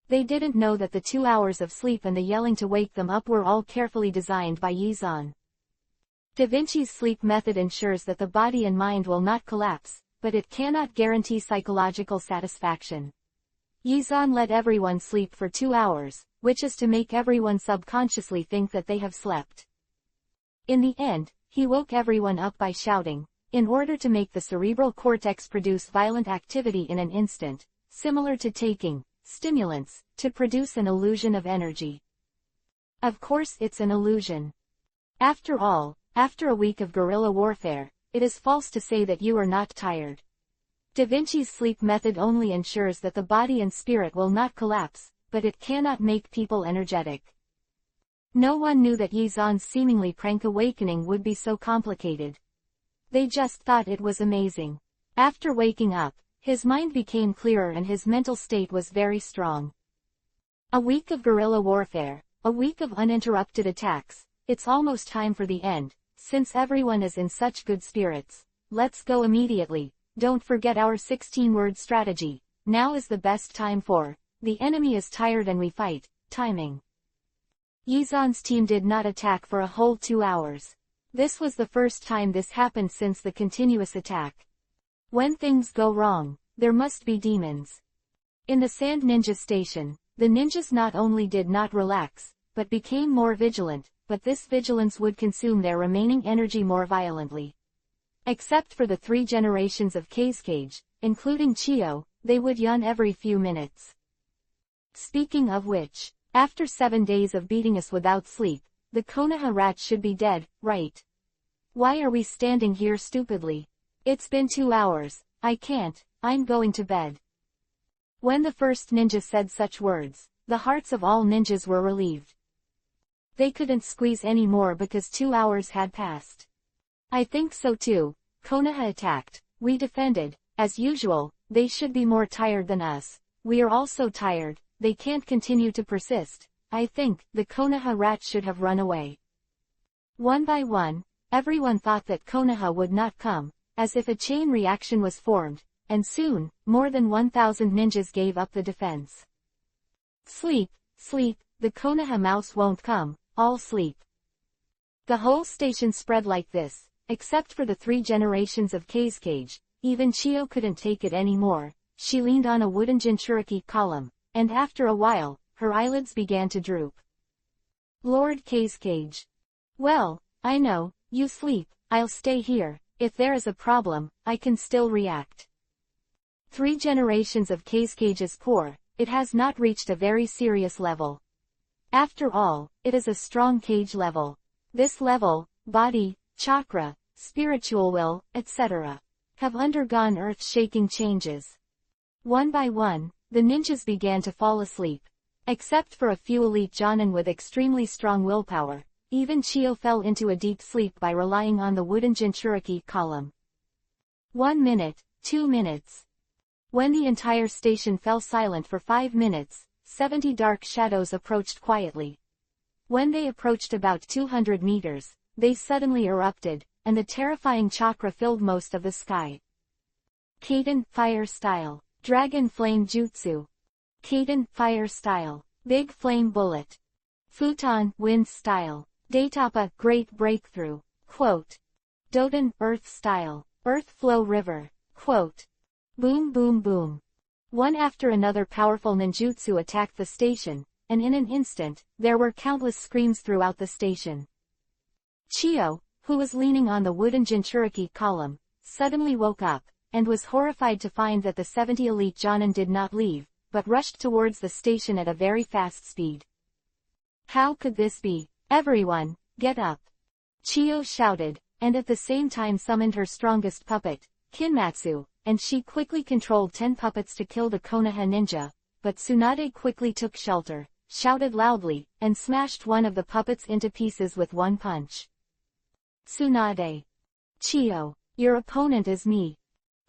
They didn't know that the 2 hours of sleep and the yelling to wake them up were all carefully designed by Yi-zan. Da Vinci's sleep method ensures that the body and mind will not collapse, but it cannot guarantee psychological satisfaction. Yi-zan let everyone sleep for 2 hours, which is to make everyone subconsciously think that they have slept. In the end, he woke everyone up by shouting, in order to make the cerebral cortex produce violent activity in an instant, similar to taking stimulants, to produce an illusion of energy. Of course it's an illusion. After all, after a week of guerrilla warfare, it is false to say that you are not tired. Da Vinci's sleep method only ensures that the body and spirit will not collapse, but it cannot make people energetic. No one knew that Yi-zan's seemingly prank awakening would be so complicated. They just thought it was amazing. After waking up, his mind became clearer and his mental state was very strong. A week of guerrilla warfare, a week of uninterrupted attacks, it's almost time for the end, since everyone is in such good spirits. Let's go immediately, don't forget our 16-word strategy, now is the best time for, the enemy is tired and we fight, timing. Yi-zan's team did not attack for a whole 2 hours. This was the first time this happened since the continuous attack. When things go wrong, there must be demons. In the Sand Ninja Station, the ninjas not only did not relax, but became more vigilant, but this vigilance would consume their remaining energy more violently. Except for the 3 generations of Kazekage, including Chio, they would yawn every few minutes. Speaking of which, after 7 days of beating us without sleep, the Konoha rat should be dead, right? Why are we standing here stupidly? It's been 2 hours, I can't, I'm going to bed. When the first ninja said such words, the hearts of all ninjas were relieved. They couldn't squeeze any more because 2 hours had passed. I think so too. Konoha attacked, we defended, as usual, they should be more tired than us. We are all so tired, they can't continue to persist. I think, the Konoha rat should have run away. One by one, everyone thought that Konoha would not come, as if a chain reaction was formed, and soon, more than 1,000 ninjas gave up the defense. Sleep, sleep, the Konoha mouse won't come, all sleep. The whole station spread like this, except for the 3 generations of Kazekage. Even Chio couldn't take it anymore. She leaned on a wooden Jinchuriki column, and after a while, her eyelids began to droop. Lord Kazekage. Well, I know, you sleep, I'll stay here. If there is a problem, I can still react. 3 generations of Kazekage is poor, it has not reached a very serious level. After all, it is a strong cage level. This level, body, chakra, spiritual will, etc., have undergone earth-shaking changes. One by one, the ninjas began to fall asleep. Except for a few elite jonin with extremely strong willpower, even Chio fell into a deep sleep by relying on the wooden Jinchuriki column. 1 minute, 2 minutes. When the entire station fell silent for 5 minutes, 70 dark shadows approached quietly. When they approached about 200 meters, they suddenly erupted, and the terrifying chakra filled most of the sky. Kaiden, fire style. Dragon flame jutsu. Kaiden, fire style. Big flame bullet. Futon wins style. Daetapa great breakthrough. Quote. Doton earth style. Earth flow river. Quote. Boom boom boom. One after another powerful ninjutsu attacked the station, and in an instant, there were countless screams throughout the station. Chiyo, who was leaning on the wooden Jinchuriki column, suddenly woke up, and was horrified to find that the 70 elite Jonin did not leave, but rushed towards the station at a very fast speed. How could this be? Everyone, get up! Chiyo shouted, and at the same time summoned her strongest puppet, Kinmatsu, and she quickly controlled 10 puppets to kill the Konoha ninja, but Tsunade quickly took shelter, shouted loudly, and smashed one of the puppets into pieces with one punch. Tsunade. Chiyo, your opponent is me.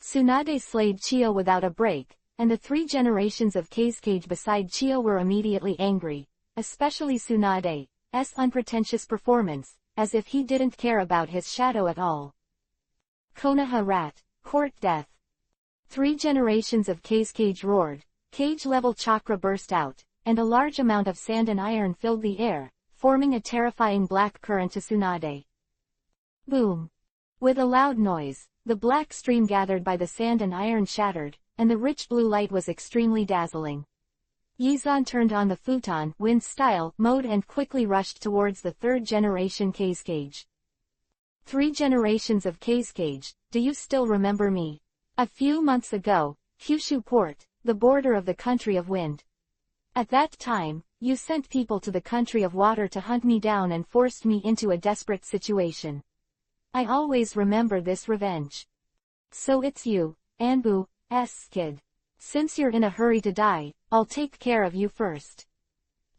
Tsunade slayed Chiyo without a break, and the 3 generations of Kage beside Chiyo were immediately angry, especially Tsunade's unpretentious performance, as if he didn't care about his shadow at all. Konoha rat, court death. 3 generations of Kage roared, cage-level chakra burst out, and a large amount of sand and iron filled the air, forming a terrifying black current to Tsunade. Boom! With a loud noise, the black stream gathered by the sand and iron shattered, and the rich blue light was extremely dazzling. Yizan turned on the futon wind style mode and quickly rushed towards the 3rd generation Kage. 3 generations of Kage, do you still remember me? A few months ago, Kyushu Port, the border of the country of wind. At that time, you sent people to the country of water to hunt me down and forced me into a desperate situation. I always remember this revenge. So it's you, Anbu's kid. Since you're in a hurry to die, I'll take care of you first.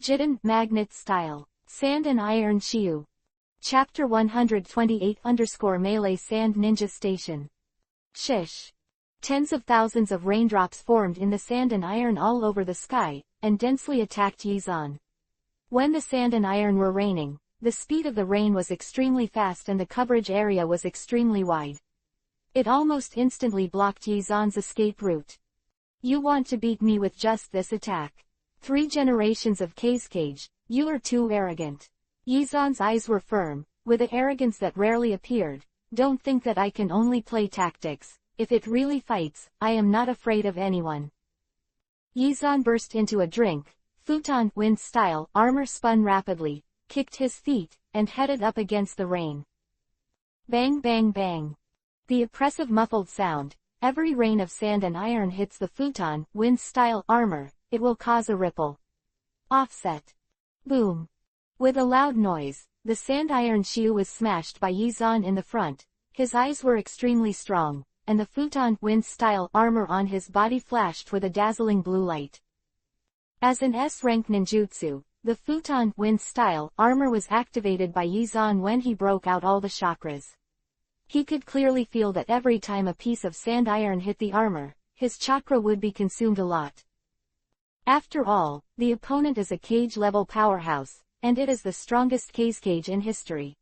Jitten magnet style. Sand and Iron Shiyu. Chapter 128-Melee Sand Ninja Station. Shish. Tens of thousands of raindrops formed in the sand and iron all over the sky, and densely attacked Yizan. When the sand and iron were raining, the speed of the rain was extremely fast and the coverage area was extremely wide. It almost instantly blocked Yizan's escape route. You want to beat me with just this attack? 3 generations of Kage, you are too arrogant. Yizan's eyes were firm, with the arrogance that rarely appeared. Don't think that I can only play tactics. If it really fights, I am not afraid of anyone. Yizan burst into a drink. Futon wind style armor spun rapidly, kicked his feet, and headed up against the rain. Bang bang bang. The oppressive muffled sound. Every rain of sand and iron hits the futon wind style armor, it will cause a ripple. Offset. Boom. With a loud noise, the sand iron Shiyu was smashed by Yizan in the front. His eyes were extremely strong, and the futon wind style armor on his body flashed with a dazzling blue light. As an S-rank ninjutsu, the futon wind style armor was activated by Yizan when he broke out all the chakras. He could clearly feel that every time a piece of sand iron hit the armor, his chakra would be consumed a lot. After all, the opponent is a Kage-level powerhouse, and it is the strongest Kage in history.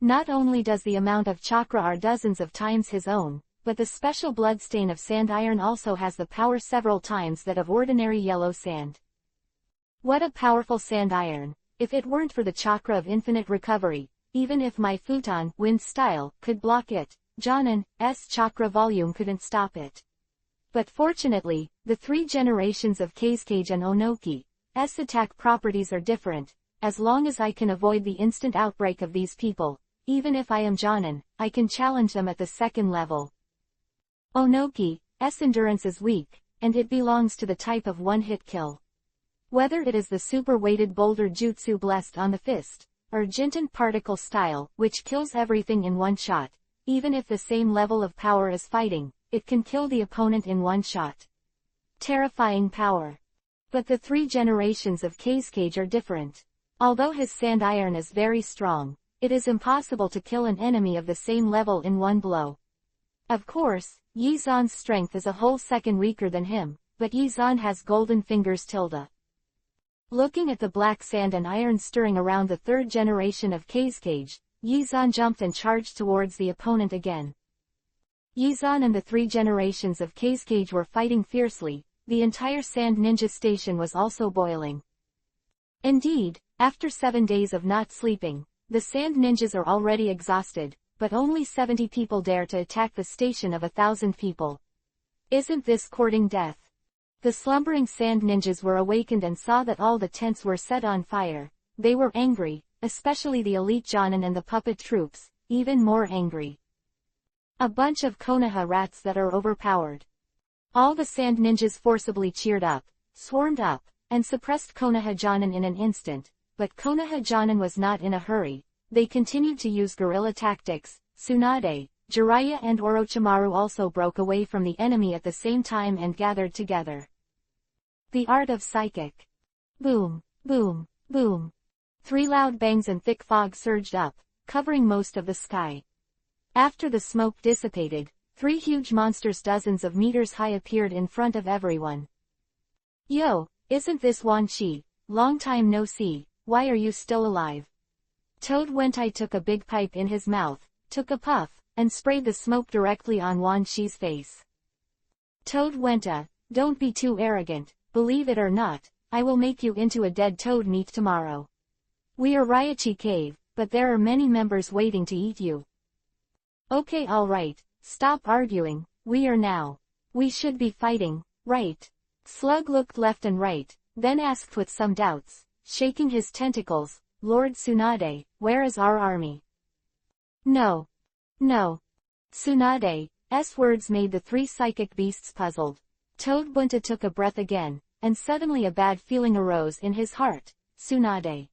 Not only does the amount of chakra are dozens of times his own, but the special bloodstain of sand iron also has the power several times that of ordinary yellow sand. What a powerful sand iron! If it weren't for the chakra of infinite recovery, even if my futon wind style could block it, Jonin's chakra volume couldn't stop it. But fortunately, the 3 generations of Kage and Onoki's attack properties are different. As long as I can avoid the instant outbreak of these people, even if I am Jonin, I can challenge them at the 2nd level. Onoki's endurance is weak, and it belongs to the type of one-hit kill. Whether it is the super-weighted boulder jutsu blessed on the fist, or Jinten particle style, which kills everything in one shot, even if the same level of power is fighting, it can kill the opponent in one shot. Terrifying power. But the 3 generations of Kage are different. Although his sand iron is very strong, it is impossible to kill an enemy of the same level in one blow. Of course, Yizan's strength is a whole second weaker than him, but Yizan has golden fingers tilde. Looking at the black sand and iron stirring around the 3rd generation of Kage, Yizan jumped and charged towards the opponent again. Yizan and the 3 generations of Kage were fighting fiercely. The entire sand ninja station was also boiling. Indeed, after 7 days of not sleeping, the sand ninjas are already exhausted, but only 70 people dare to attack the station of 1,000 people. Isn't this courting death? The slumbering sand ninjas were awakened and saw that all the tents were set on fire. They were angry, especially the elite Jonin and the puppet troops, even more angry. A bunch of Konoha rats that are overpowered. All the sand ninjas forcibly cheered up, swarmed up, and suppressed Konoha Jonin in an instant, but Konoha Jonin was not in a hurry. They continued to use guerrilla tactics. Tsunade, Jiraiya and Orochimaru also broke away from the enemy at the same time and gathered together. The art of psychic. Boom, boom, boom. 3 loud bangs and thick fog surged up, covering most of the sky. After the smoke dissipated, 3 huge monsters dozens of meters high appeared in front of everyone. Yo, isn't this Wan Chi? Long time no see, why are you still alive? Toad Wentai took a big pipe in his mouth, took a puff, and sprayed the smoke directly on Wan Chi's face. Toad Wenta, don't be too arrogant, believe it or not, I will make you into a dead toad meat tomorrow. We are Raichi Cave, but there are many members waiting to eat you. Okay, alright, stop arguing, we are now. We should be fighting, right? Slug looked left and right, then asked with some doubts, shaking his tentacles, Lord Tsunade, where is our army? No. No. Tsunade's words made the 3 psychic beasts puzzled. Toad Bunta took a breath again, and suddenly a bad feeling arose in his heart. Tsunade.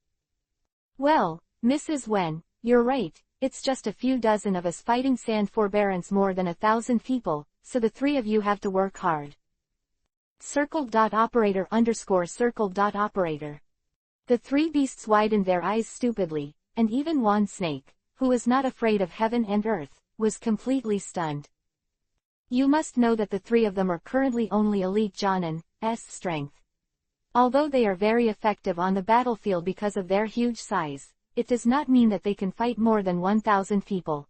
Well, Mrs. Wen, you're right, it's just a few dozen of us fighting sand forbearance more than 1,000 people, so the 3 of you have to work hard. Circle.operator_circle.operator. The 3 beasts widened their eyes stupidly, and even Wan Snake, who was not afraid of heaven and earth, was completely stunned. You must know that the 3 of them are currently only elite Jonin's strength. Although they are very effective on the battlefield because of their huge size, it does not mean that they can fight more than 1,000 people.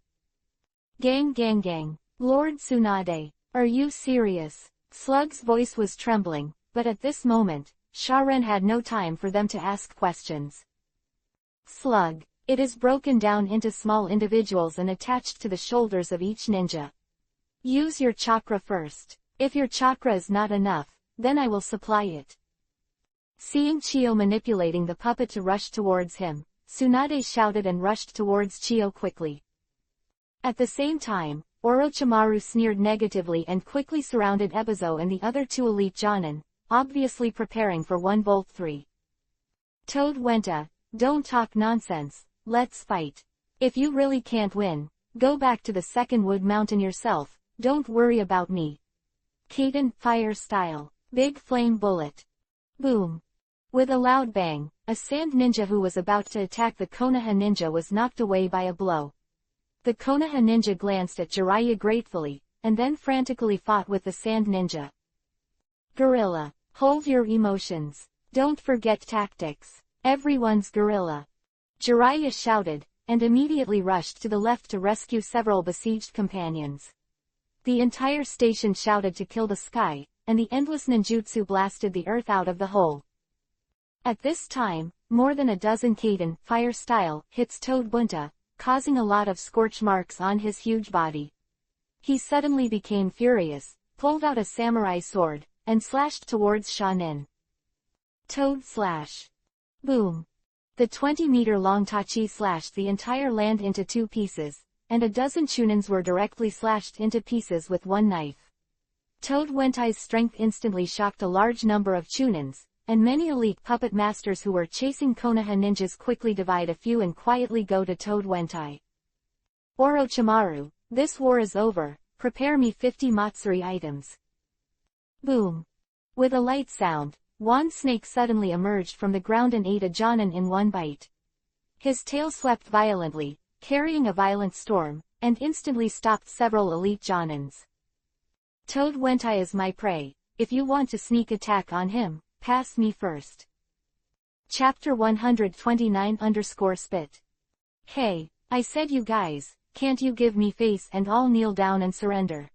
Gang. Lord Tsunade, are you serious? Slug's voice was trembling, but at this moment, Sharan had no time for them to ask questions. Slug. It is broken down into small individuals and attached to the shoulders of each ninja. Use your chakra first. If your chakra is not enough, then I will supply it. Seeing Chio manipulating the puppet to rush towards him, Tsunade shouted and rushed towards Chio quickly. At the same time, Orochimaru sneered negatively and quickly surrounded Ebizo and the other 2 elite Jonin, obviously preparing for 1 Volt 3. Toad Wenta, don't talk nonsense, let's fight. If you really can't win, go back to the 2nd Wood Mountain yourself, don't worry about me. Kaden, fire style, big flame bullet. Boom. With a loud bang, a sand ninja who was about to attack the Konoha ninja was knocked away by a blow. The Konoha ninja glanced at Jiraiya gratefully, and then frantically fought with the sand ninja. Gorilla, hold your emotions. Don't forget tactics. Everyone's gorilla. Jiraiya shouted, and immediately rushed to the left to rescue several besieged companions. The entire station shouted to kill the sky, and the endless ninjutsu blasted the earth out of the hole. At this time, more than a dozen Kaden fire style hits Toad Bunta, causing a lot of scorch marks on his huge body. He suddenly became furious, pulled out a samurai sword, and slashed towards Shanin. Toad slash. Boom. The 20-meter-long Tachi slashed the entire land into 2 pieces, and a dozen Chunins were directly slashed into pieces with 1 knife. Toad Wentai's strength instantly shocked a large number of Chunins, and many elite puppet masters who were chasing Konoha ninjas quickly divide a few and quietly go to Toad Wentai. Orochimaru, this war is over, prepare me 50 Matsuri items. Boom. With a light sound, Wan Snake suddenly emerged from the ground and ate a Jonin in 1 bite. His tail swept violently, carrying a violent storm, and instantly stopped several elite Jonins. Toad Wentai is my prey. If you want to sneak attack on him, pass me first. Chapter 129-spit. Hey, I said you guys, can't you give me face and I'll kneel down and surrender.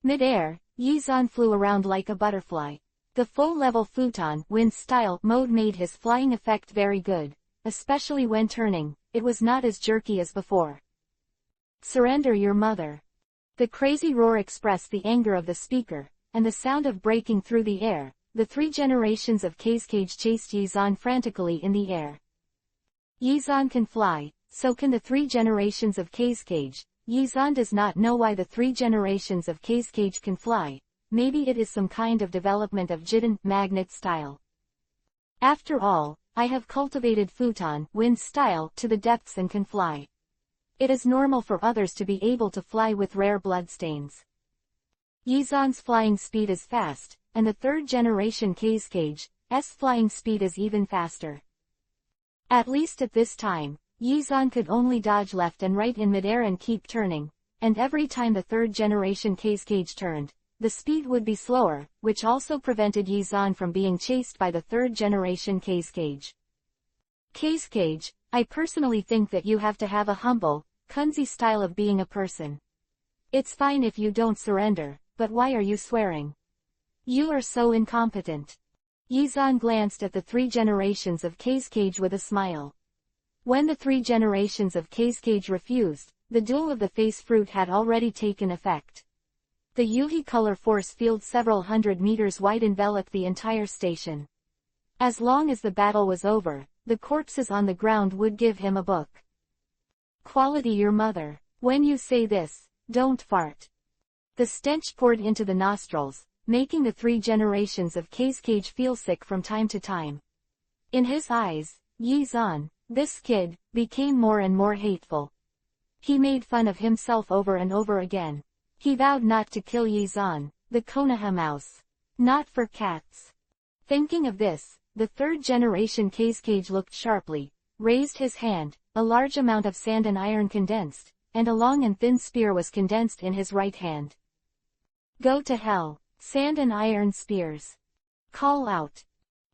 Mid-air, Yi Zan flew around like a butterfly. The full-level futon wind style mode made his flying effect very good, especially when turning. It was not as jerky as before. Surrender your mother. The crazy roar expressed the anger of the speaker, and the sound of breaking through the air. The 3 generations of Kage chased Yizan frantically in the air. Yizan can fly, so can the 3 generations of Kage. Yizan does not know why the 3 generations of Kage can fly. Maybe it is some kind of development of Jiden magnet style. After all, I have cultivated futon wind style to the depths and can fly. It is normal for others to be able to fly with rare bloodstains. Yizan's flying speed is fast, and the 3rd generation Kage's flying speed is even faster. At least at this time, Yizan could only dodge left and right in midair and keep turning, and every time the 3rd generation Kage turned, the speed would be slower, which also prevented Yizan from being chased by the 3rd generation Kage. Kage, I personally think that you have to have a humble, clumsy style of being a person. It's fine if you don't surrender, but why are you swearing? You are so incompetent. Yizan glanced at the 3 generations of Kage with a smile. When the 3 generations of Kage refused, the duel of the face fruit had already taken effect. The Yuhi color force field several hundred meters wide enveloped the entire station. As long as the battle was over, the corpses on the ground would give him a book. Quality your mother. When you say this, don't fart. The stench poured into the nostrils, making the 3 generations of Kage feel sick from time to time. In his eyes, Yizan, this kid, became more and more hateful. He made fun of himself over and over again. He vowed not to kill Yizan, the Konoha mouse. Not for cats. Thinking of this, the 3rd generation Kage looked sharply, raised his hand, a large amount of sand and iron condensed, and a long and thin spear was condensed in his right hand. Go to hell, sand and iron spears. Call out.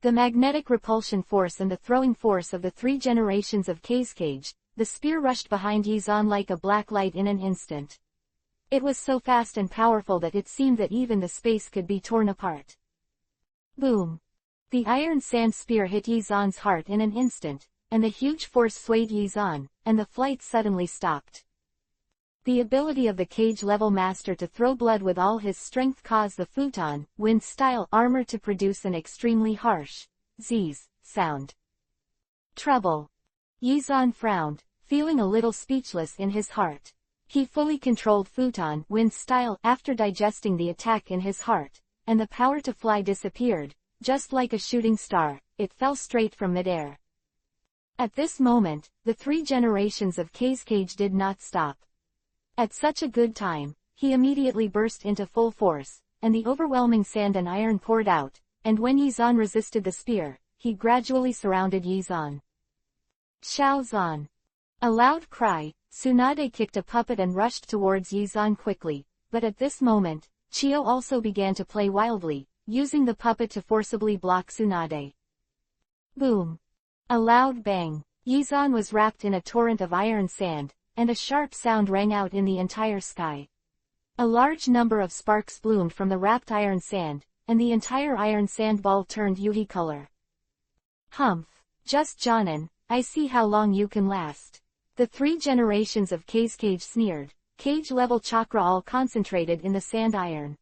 The magnetic repulsion force and the throwing force of the 3 generations of Kage, the spear rushed behind Yizan like a black light in an instant. It was so fast and powerful that it seemed that even the space could be torn apart. Boom! The iron sand spear hit Yizan's heart in an instant, and the huge force swayed Yizan, and the flight suddenly stopped. The ability of the Kage-level master to throw blood with all his strength caused the futon wind-style armor to produce an extremely harsh Z's sound. Trouble. Yizan frowned, feeling a little speechless in his heart. He fully controlled futon wind style after digesting the attack in his heart, and the power to fly disappeared. Just like a shooting star, it fell straight from midair. At this moment, the 3 generations of Kage did not stop. At such a good time, he immediately burst into full force, and the overwhelming sand and iron poured out, and when Yizan resisted the spear, he gradually surrounded Yizan. Shaozan. A loud cry, Tsunade kicked a puppet and rushed towards Yizan quickly, but at this moment, Chio also began to play wildly, using the puppet to forcibly block Tsunade. Boom! A loud bang. Yizan was wrapped in a torrent of iron sand, and a sharp sound rang out in the entire sky. A large number of sparks bloomed from the wrapped iron sand, and the entire iron sand ball turned Yuhi color. Humph! Just Jonin, I see how long you can last. The 3 generations of Kage sneered, Kage-level chakra all concentrated in the sand iron.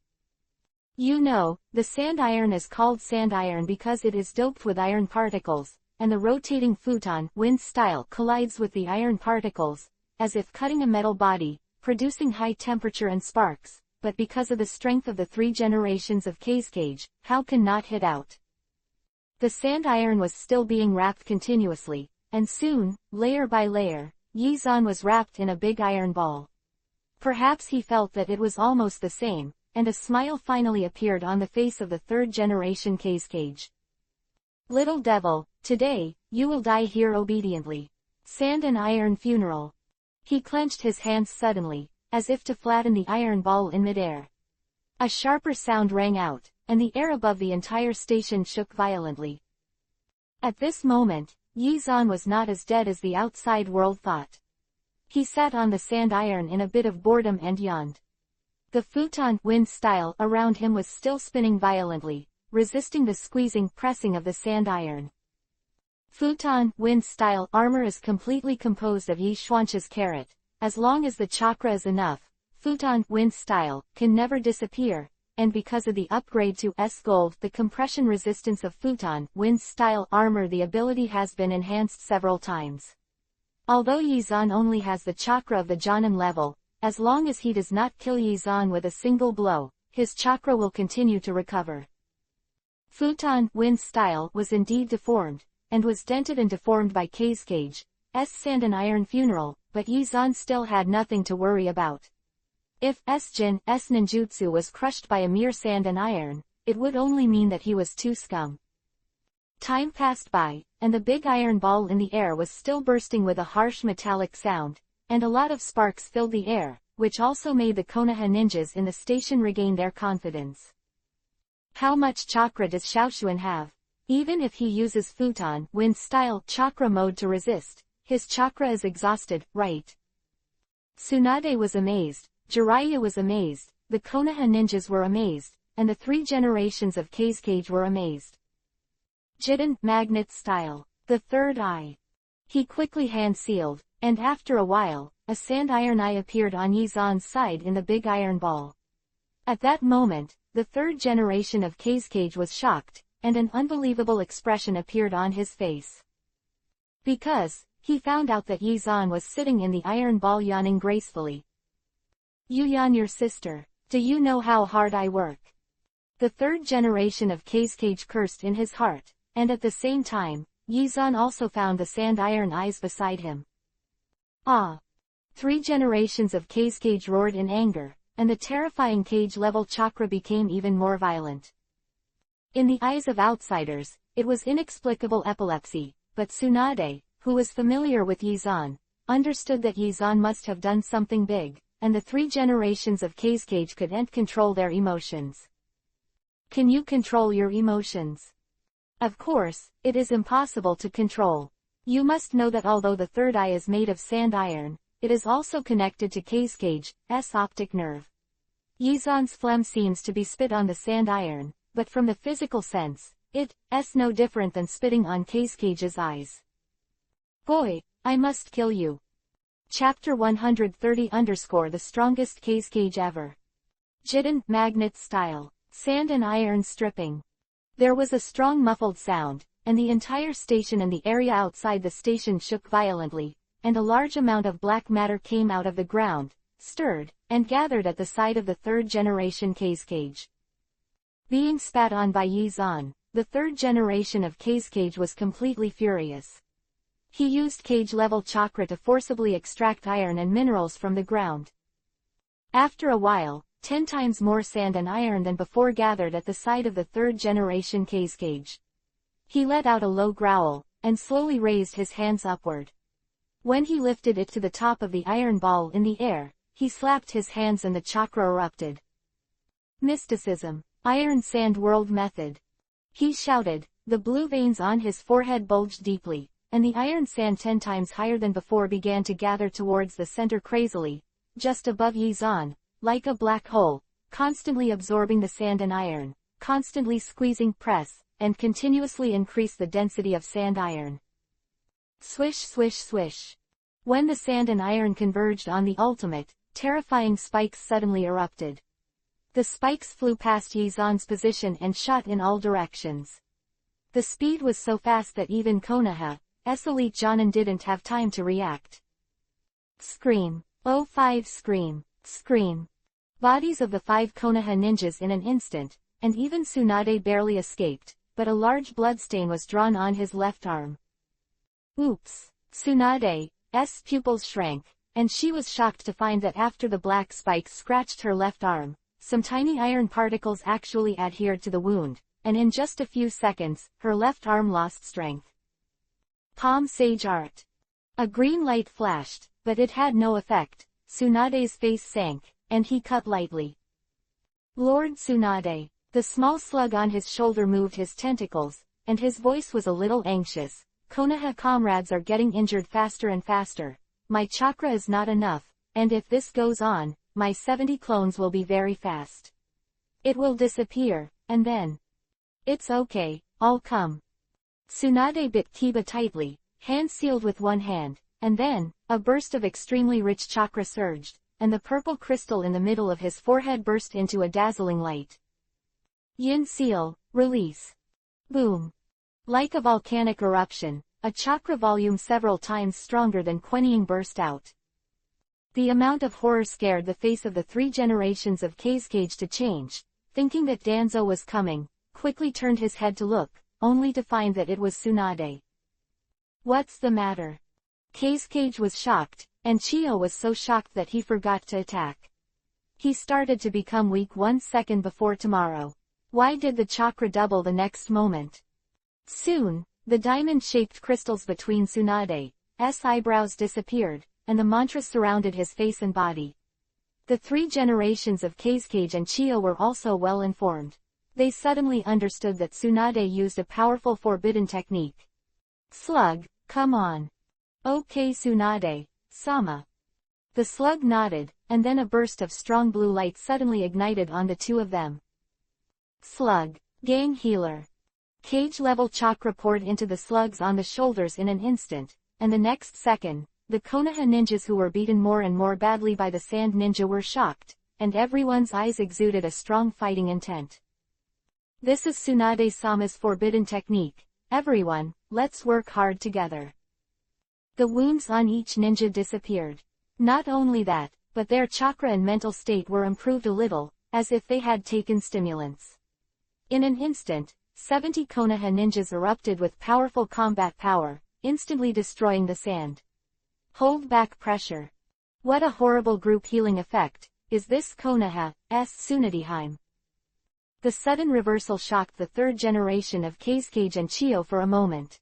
You know, the sand iron is called sand iron because it is doped with iron particles, and the rotating futon wind style collides with the iron particles, as if cutting a metal body, producing high temperature and sparks, but because of the strength of the 3 generations of Kage, how can not hit out? The sand iron was still being wrapped continuously, and soon, layer by layer, Yizan was wrapped in a big iron ball. Perhaps he felt that it was almost the same, and a smile finally appeared on the face of the 3rd generation Kage. Little devil, today, you will die here obediently. Sand and iron funeral. He clenched his hands suddenly, as if to flatten the iron ball in midair. A sharper sound rang out, and the air above the entire station shook violently. At this moment, Yizan was not as dead as the outside world thought. He sat on the sand iron in a bit of boredom and yawned. The futon wind style around him was still spinning violently, resisting the squeezing pressing of the sand iron. Futon wind-style armor is completely composed of Yi Xuanche's carrot. As long as the chakra is enough, Futon wind-style can never disappear, and because of the upgrade to S-Gold, the compression resistance of Futon wind-style armor, the ability has been enhanced several times. Although Yizan only has the chakra of the Jonin level, as long as he does not kill Yizan with a single blow, his chakra will continue to recover. Futon wind-style was indeed deformed, and was dented and deformed by Kage's sand and iron funeral, but Yizan still had nothing to worry about. If Jin ninjutsu was crushed by a mere sand and iron, it would only mean that he was too scum. Time passed by, and the big iron ball in the air was still bursting with a harsh metallic sound, and a lot of sparks filled the air, which also made the Konoha ninjas in the station regain their confidence. How much chakra does Xiaoshuan have? Even if he uses Futon wind-style chakra mode to resist, his chakra is exhausted, right? Tsunade was amazed, Jiraiya was amazed, the Konoha ninjas were amazed, and the 3 generations of Kage were amazed. Jiden magnet style, the third eye. He quickly hand-sealed, and after a while, a sand iron eye appeared on Yizan's side in the big iron ball. At that moment, the 3rd generation of Kage was shocked, and an unbelievable expression appeared on his face. Because, he found out that Yizan was sitting in the iron ball yawning gracefully. You yawn, your sister. Do you know how hard I work? The 3rd generation of Kage cursed in his heart, and at the same time, Yizan also found the sand iron eyes beside him. Ah! 3 generations of Kage roared in anger, and the terrifying Kage-level chakra became even more violent. In the eyes of outsiders, it was inexplicable epilepsy, but Tsunade, who was familiar with Yizan, understood that Yizan must have done something big, and the 3 generations of Kage couldn't control their emotions. Can you control your emotions? Of course, it is impossible to control. You must know that although the 3rd eye is made of sand iron, it is also connected to Kage's optic nerve. Yizan's phlegm seems to be spit on the sand iron, but from the physical sense, it's no different than spitting on Kage's eyes. Boy, I must kill you. Chapter 130 _ the strongest Kage ever. Jiden magnet style, sand and iron stripping. There was a strong muffled sound, and the entire station and the area outside the station shook violently, and a large amount of black matter came out of the ground, stirred, and gathered at the side of the 3rd generation Kage. Being spat on by Yizan, the 3rd generation of Kage was completely furious. He used Kage-level chakra to forcibly extract iron and minerals from the ground. After a while, 10 times more sand and iron than before gathered at the side of the 3rd generation Kage. He let out a low growl, and slowly raised his hands upward. When he lifted it to the top of the iron ball in the air, he slapped his hands and the chakra erupted. Mysticism, Iron Sand World Method. He shouted, the blue veins on his forehead bulged deeply, and the iron sand 10 times higher than before began to gather towards the center crazily, just above Yizan, like a black hole, constantly absorbing the sand and iron, constantly squeezing press, and continuously increase the density of sand iron. Swish swish swish. When the sand and iron converged on the ultimate, terrifying spikes suddenly erupted. The spikes flew past Yizan's position and shot in all directions. The speed was so fast that even Konoha's elite Jonin didn't have time to react. Scream. Oh 5 scream. Scream. Bodies of the 5 Konoha ninjas in an instant, and even Tsunade barely escaped, but a large bloodstain was drawn on his left arm. Oops. Tsunade's pupils shrank, and she was shocked to find that after the black spikes scratched her left arm, some tiny iron particles actually adhered to the wound, and in just a few seconds, her left arm lost strength. Palm Sage Art. A green light flashed, but it had no effect. Tsunade's face sank, and he cut lightly. Lord Tsunade. The small slug on his shoulder moved his tentacles, and his voice was a little anxious. Konoha comrades are getting injured faster and faster. My chakra is not enough, and if this goes on, my 70 clones will be very fast. It will disappear, and then It's okay, I'll come. Tsunade bit Kiba tightly, hand sealed with one hand, and then, a burst of extremely rich chakra surged, and the purple crystal in the middle of his forehead burst into a dazzling light. Yin seal, release. Boom. Like a volcanic eruption, a chakra volume several times stronger than Quenying burst out. The amount of horror scared the face of the 3 generations of Kazekage to change, thinking that Danzo was coming, quickly turned his head to look, only to find that it was Tsunade. What's the matter? Kazekage was shocked, and Chiyo was so shocked that he forgot to attack. He started to become weak 1 second before tomorrow. Why did the chakra double the next moment? Soon, the diamond-shaped crystals between Tsunade's eyebrows disappeared, and the mantra surrounded his face and body. The 3 generations of Kazekage and Chiyo were also well informed. They suddenly understood that Tsunade used a powerful forbidden technique. Slug, come on. Okay Tsunade, sama. The slug nodded, and then a burst of strong blue light suddenly ignited on the 2 of them. Slug, gang healer. Cage-level chakra poured into the slugs on the shoulders in an instant, and the next second, the Konoha ninjas who were beaten more and more badly by the sand ninja were shocked, and everyone's eyes exuded a strong fighting intent. This is Tsunade-sama's forbidden technique. Everyone, let's work hard together. The wounds on each ninja disappeared. Not only that, but their chakra and mental state were improved a little, as if they had taken stimulants. In an instant, 70 Konoha ninjas erupted with powerful combat power, instantly destroying the sand. Hold back pressure. What a horrible group healing effect, is this Konoha's Tsunadeheim. The sudden reversal shocked the 3rd generation of Kazekage and Chiyo for a moment.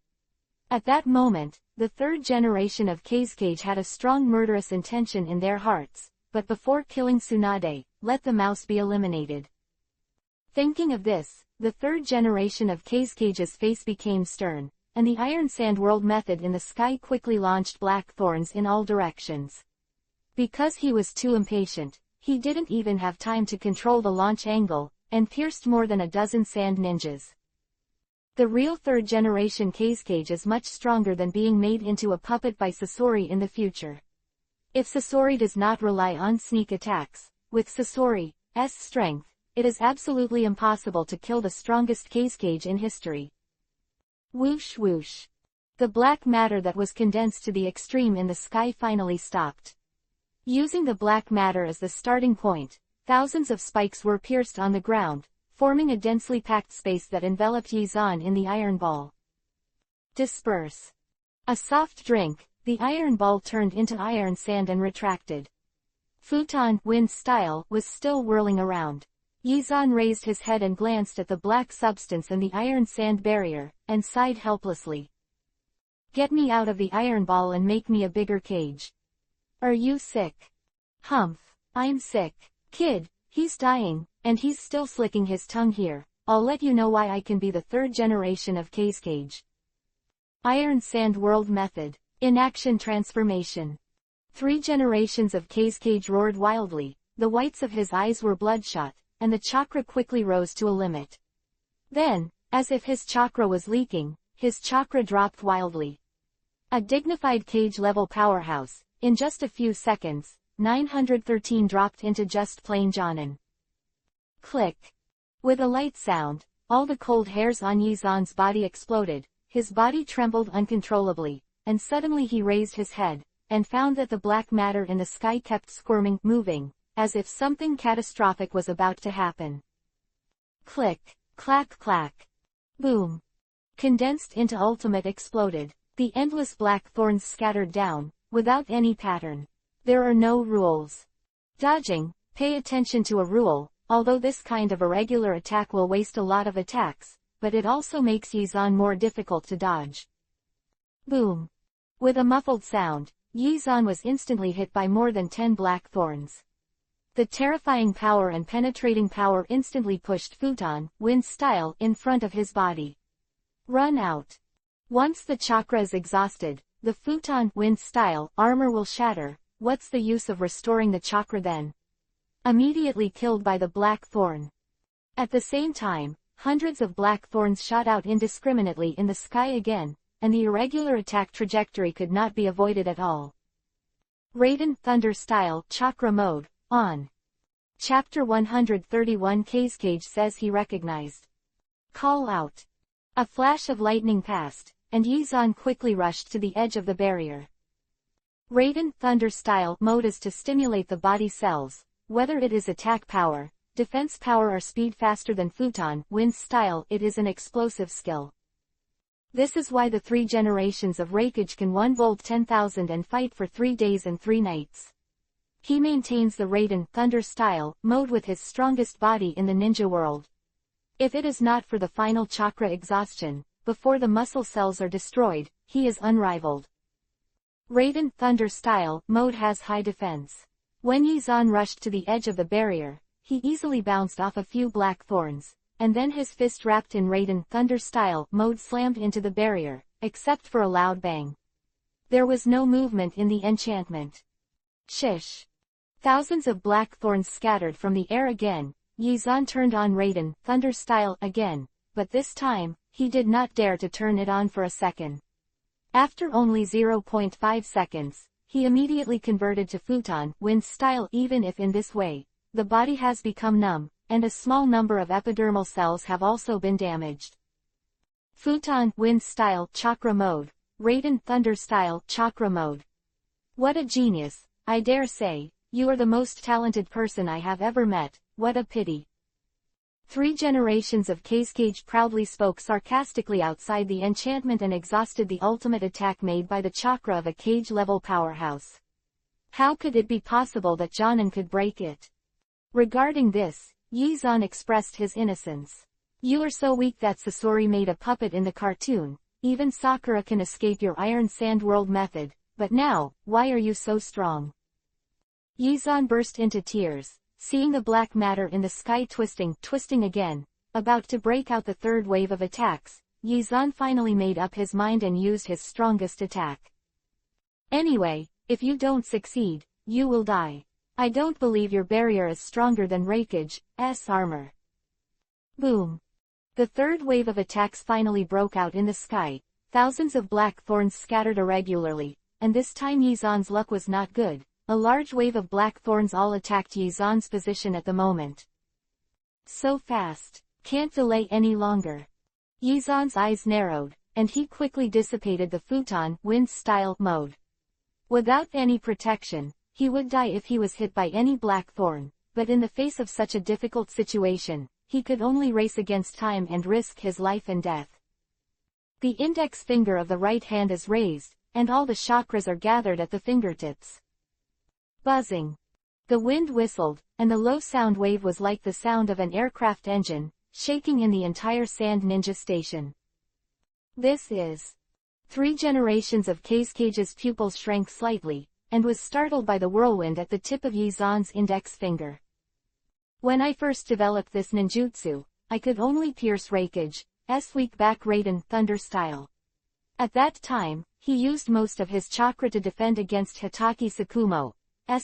At that moment, the 3rd generation of Kazekage had a strong murderous intention in their hearts, but before killing Tsunade, let the mouse be eliminated. Thinking of this, the 3rd generation of Kazekage's face became stern, and the Iron Sand World method in the sky quickly launched black thorns in all directions. Because he was too impatient, he didn't even have time to control the launch angle, and pierced more than a dozen sand ninjas. The real 3rd generation Kazekage is much stronger than being made into a puppet by Sasori in the future. If Sasori does not rely on sneak attacks, with Sasori's strength, it is absolutely impossible to kill the strongest Kazekage in history. Whoosh whoosh. The black matter that was condensed to the extreme in the sky finally stopped. Using the black matter as the starting point, thousands of spikes were pierced on the ground, forming a densely packed space that enveloped Yizan in the iron ball. Disperse. A soft drink, the iron ball turned into iron sand and retracted. Futon, wind style, was still whirling around. Yizan raised his head and glanced at the black substance and the iron sand barrier, and sighed helplessly. Get me out of the iron ball and make me a bigger cage. Are you sick? Humph, I'm sick. Kid, he's dying, and he's still slicking his tongue here. I'll let you know why I can be the 3rd generation of Kazekage. Iron Sand World Method. In-action transformation. 3 generations of Kazekage roared wildly, the whites of his eyes were bloodshot, and the chakra quickly rose to a limit. Then, as if his chakra was leaking, his chakra dropped wildly. A dignified cage-level powerhouse, in just a few seconds, 913 dropped into just plain Jonin. Click. With a light sound, all the cold hairs on Yizan's body exploded, his body trembled uncontrollably, and suddenly he raised his head, and found that the black matter in the sky kept squirming, moving, as if something catastrophic was about to happen. Click, clack clack. Boom. Condensed into ultimate exploded. The endless black thorns scattered down, without any pattern. There are no rules. Dodging, pay attention to a rule, although this kind of irregular attack will waste a lot of attacks, but it also makes Yizan more difficult to dodge. Boom. With a muffled sound, Yizan was instantly hit by more than 10 black thorns. The terrifying power and penetrating power instantly pushed Futon, wind style, in front of his body. Run out. Once the chakra is exhausted, the Futon, wind style, armor will shatter. What's the use of restoring the chakra then? Immediately killed by the black thorn. At the same time, hundreds of black thorns shot out indiscriminately in the sky again, and the irregular attack trajectory could not be avoided at all. Raiden Thunder Style Chakra Mode, on. Chapter 131 Kazekage says he recognized. Call out. A flash of lightning passed, and Yizan quickly rushed to the edge of the barrier. Raiden Thunder Style Mode is to stimulate the body cells, whether it is attack power, defense power or speed faster than Futon Wind Style. It is an explosive skill. This is why the 3 generations of Hokage can 1 volt 10,000 and fight for 3 days and 3 nights. He maintains the Raiden Thunder Style Mode with his strongest body in the ninja world. If it is not for the final chakra exhaustion, before the muscle cells are destroyed, he is unrivaled. Raiden Thunder Style Mode has high defense. When Yizan rushed to the edge of the barrier, he easily bounced off a few black thorns, and then his fist wrapped in Raiden Thunder Style Mode slammed into the barrier, except for a loud bang. There was no movement in the enchantment. Shish. Thousands of black thorns scattered from the air again. Yizan turned on Raiden Thunder Style again, but this time, he did not dare to turn it on for a second. After only 0.5 seconds, he immediately converted to Futon Wind Style. Even if in this way, the body has become numb, and a small number of epidermal cells have also been damaged. Futon Wind Style Chakra Mode, Raiden Thunder Style Chakra Mode. What a genius, I dare say, you are the most talented person I have ever met, what a pity. 3 generations of Kazekage proudly spoke sarcastically outside the enchantment and exhausted the ultimate attack made by the chakra of a cage-level powerhouse. How could it be possible that Jonin could break it? Regarding this, Yizan expressed his innocence. You are so weak that Sasori made a puppet in the cartoon, even Sakura can escape your Iron Sand World method, but now, why are you so strong? Yizan burst into tears, seeing the black matter in the sky twisting again, about to break out the 3rd wave of attacks. Yizan finally made up his mind and used his strongest attack. Anyway, if you don't succeed, you will die. I don't believe your barrier is stronger than Hokage's armor. Boom. The 3rd wave of attacks finally broke out in the sky. Thousands of black thorns scattered irregularly, and this time Yizan's luck was not good. A large wave of black thorns all attacked Yizan's position at the moment. So fast. Can't delay any longer. Yizan's eyes narrowed, and he quickly dissipated the Futon Wind Style Mode. Without any protection, he would die if he was hit by any black thorn, but in the face of such a difficult situation, he could only race against time and risk his life and death. The index finger of the right hand is raised, and all the chakras are gathered at the fingertips. Buzzing. The wind whistled, and the low sound wave was like the sound of an aircraft engine, shaking in the entire Sand Ninja Station. This is. 3 generations of Kazekage's pupils shrank slightly, and was startled by the whirlwind at the tip of Yizan's index finger. When I first developed this ninjutsu, I could only pierce Hokage's weak back Raiden Thunder Style. At that time, he used most of his chakra to defend against Hitaki Sakumo's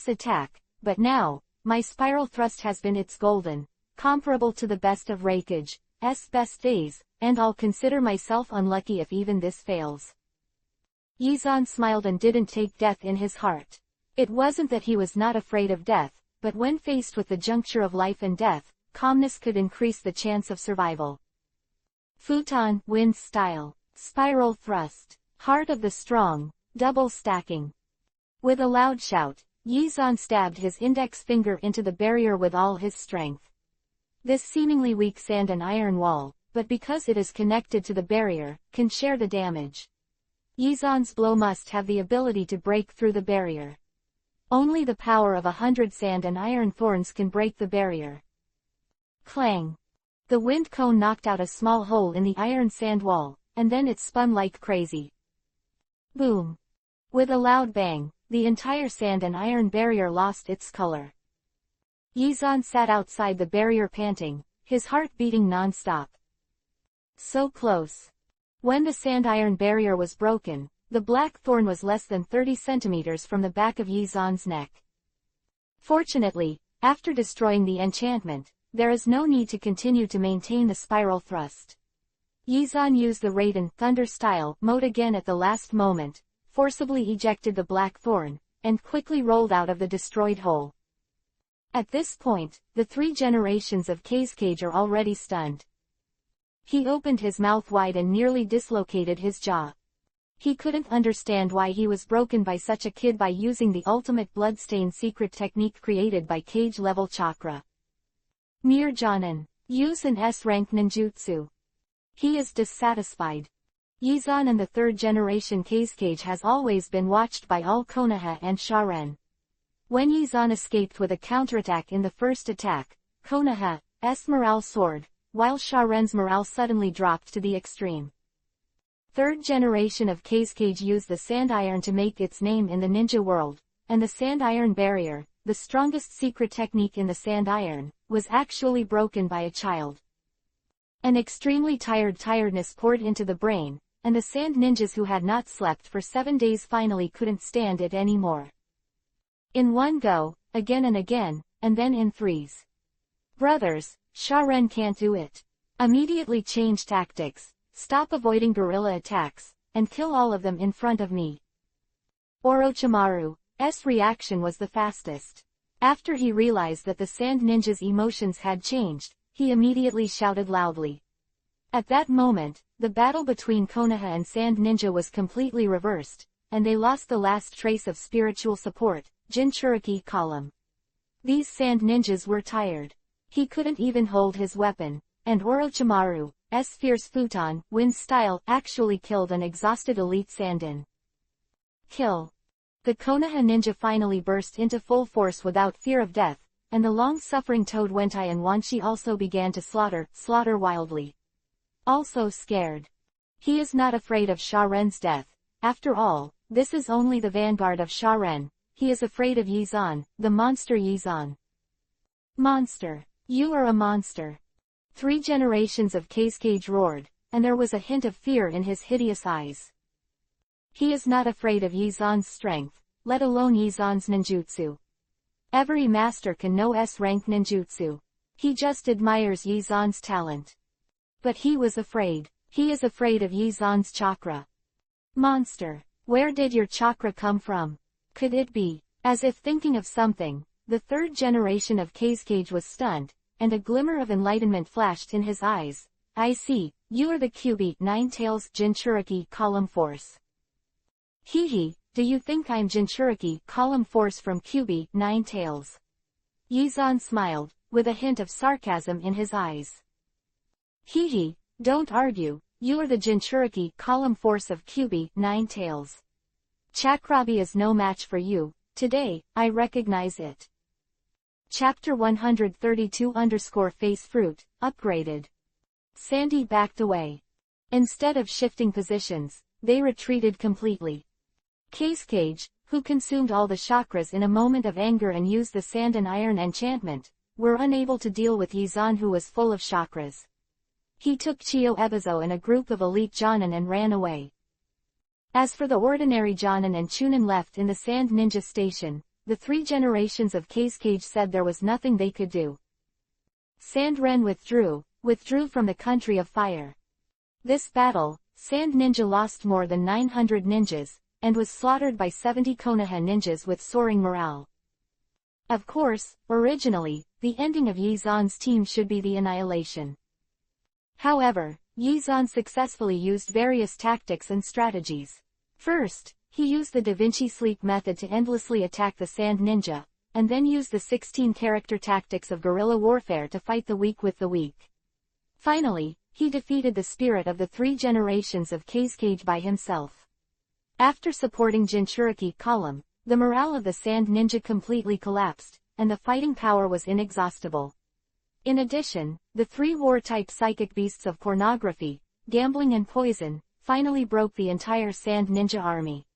attack, but now, my spiral thrust has been its golden, comparable to the best of Hokage's best days, and I'll consider myself unlucky if even this fails. Yizan smiled and didn't take death in his heart. It wasn't that he was not afraid of death, but when faced with the juncture of life and death, calmness could increase the chance of survival. Futon Wind Style, Spiral Thrust, Heart of the Strong, Double Stacking. With a loud shout, Yizan stabbed his index finger into the barrier with all his strength. This seemingly weak sand and iron wall, but because it is connected to the barrier, can share the damage. Yizan's blow must have the ability to break through the barrier. Only the power of 100 sand and iron thorns can break the barrier. Clang. The wind cone knocked out a small hole in the iron sand wall, and then it spun like crazy. Boom. With a loud bang, the entire sand and iron barrier lost its color. Yizan sat outside the barrier panting, his heart beating non-stop. So close. When the sand-iron barrier was broken, the black thorn was less than 30 centimeters from the back of Yizan's neck. Fortunately, after destroying the enchantment, there is no need to continue to maintain the spiral thrust. Yizan used the Raiden Thunder style mode again at the last moment, forcibly ejected the black thorn, and quickly rolled out of the destroyed hole. At this point, the 3 generations of Kazekage are already stunned. He opened his mouth wide and nearly dislocated his jaw. He couldn't understand why he was broken by such a kid by using the ultimate bloodstain secret technique created by Kage-level chakra. Mere Jonin. Use an S-rank ninjutsu. He is dissatisfied. Yizan and the 3rd generation Kazekage has always been watched by all Konoha and Sharen. When Yizan escaped with a counterattack in the first attack, Konoha's morale soared, while Sharen's morale suddenly dropped to the extreme. 3rd generation of Kazekage used the sand iron to make its name in the ninja world, and the sand iron barrier, the strongest secret technique in the sand iron, was actually broken by a child. An extremely tiredness poured into the brain, and the sand ninjas who had not slept for 7 days finally couldn't stand it anymore. In one go, again and again, and then in threes. Brothers, Sharen can't do it. Immediately change tactics, stop avoiding guerrilla attacks, and kill all of them in front of me. Orochimaru's reaction was the fastest. After he realized that the sand ninja's emotions had changed, he immediately shouted loudly. At that moment, the battle between Konoha and Sand Ninja was completely reversed, and they lost the last trace of spiritual support, Jinchuriki column. These Sand Ninjas were tired. He couldn't even hold his weapon, and Orochimaru's fierce futon wind style actually killed an exhausted elite Sandin. Kill. The Konoha ninja finally burst into full force without fear of death, and the long-suffering Toad Wentai and Wanshi also began to slaughter wildly. Also scared. He is not afraid of Sharen's death. After all, this is only the vanguard of Sharen. He is afraid of Yizan, the monster Yizan. Monster. You are a monster. 3 generations of Kazekage roared, and there was a hint of fear in his hideous eyes. He is not afraid of Yizan's strength, let alone Yizan's ninjutsu. Every master can know S-rank ninjutsu. He just admires Yizan's talent. But he was afraid. He is afraid of Yizan's chakra. Monster. Where did your chakra come from? Could it be? As if thinking of something, the 3rd generation of Kazekage was stunned, and a glimmer of enlightenment flashed in his eyes. I see, you are the QB 9 Tails Jinchuriki column force. Hee, do you think I'm Jinchuriki column force from QB 9 Tails? Yizan smiled, with a hint of sarcasm in his eyes. Hee, don't argue, you are the Jinchuriki column force of QB 9 Tails. Chakrabi is no match for you, today, I recognize it. Chapter 132_Face Fruit, upgraded. Sandy backed away. Instead of shifting positions, they retreated completely. Kazekage, who consumed all the chakras in a moment of anger and used the sand and iron enchantment, were unable to deal with Yizan who was full of chakras. He took Chio Ebizo and a group of elite Jonin and ran away. As for the ordinary Jonin and Chunin left in the Sand Ninja Station, the 3 generations of Kazekage said there was nothing they could do. Sand Ren withdrew from the country of fire. This battle, Sand Ninja lost more than 900 ninjas, and was slaughtered by 70 Konoha ninjas with soaring morale. Of course, originally, the ending of Yizan's team should be the annihilation. However, Yizan successfully used various tactics and strategies. First, he used the Da Vinci sleep method to endlessly attack the Sand Ninja, and then used the 16-character tactics of guerrilla warfare to fight the weak with the weak. Finally, he defeated the spirit of the 3 generations of Kazekage by himself. After supporting Jinchuriki column, the morale of the Sand Ninja completely collapsed, and the fighting power was inexhaustible. In addition, the 3 war-type psychic beasts of pornography, gambling and poison, finally broke the entire Sand Ninja army.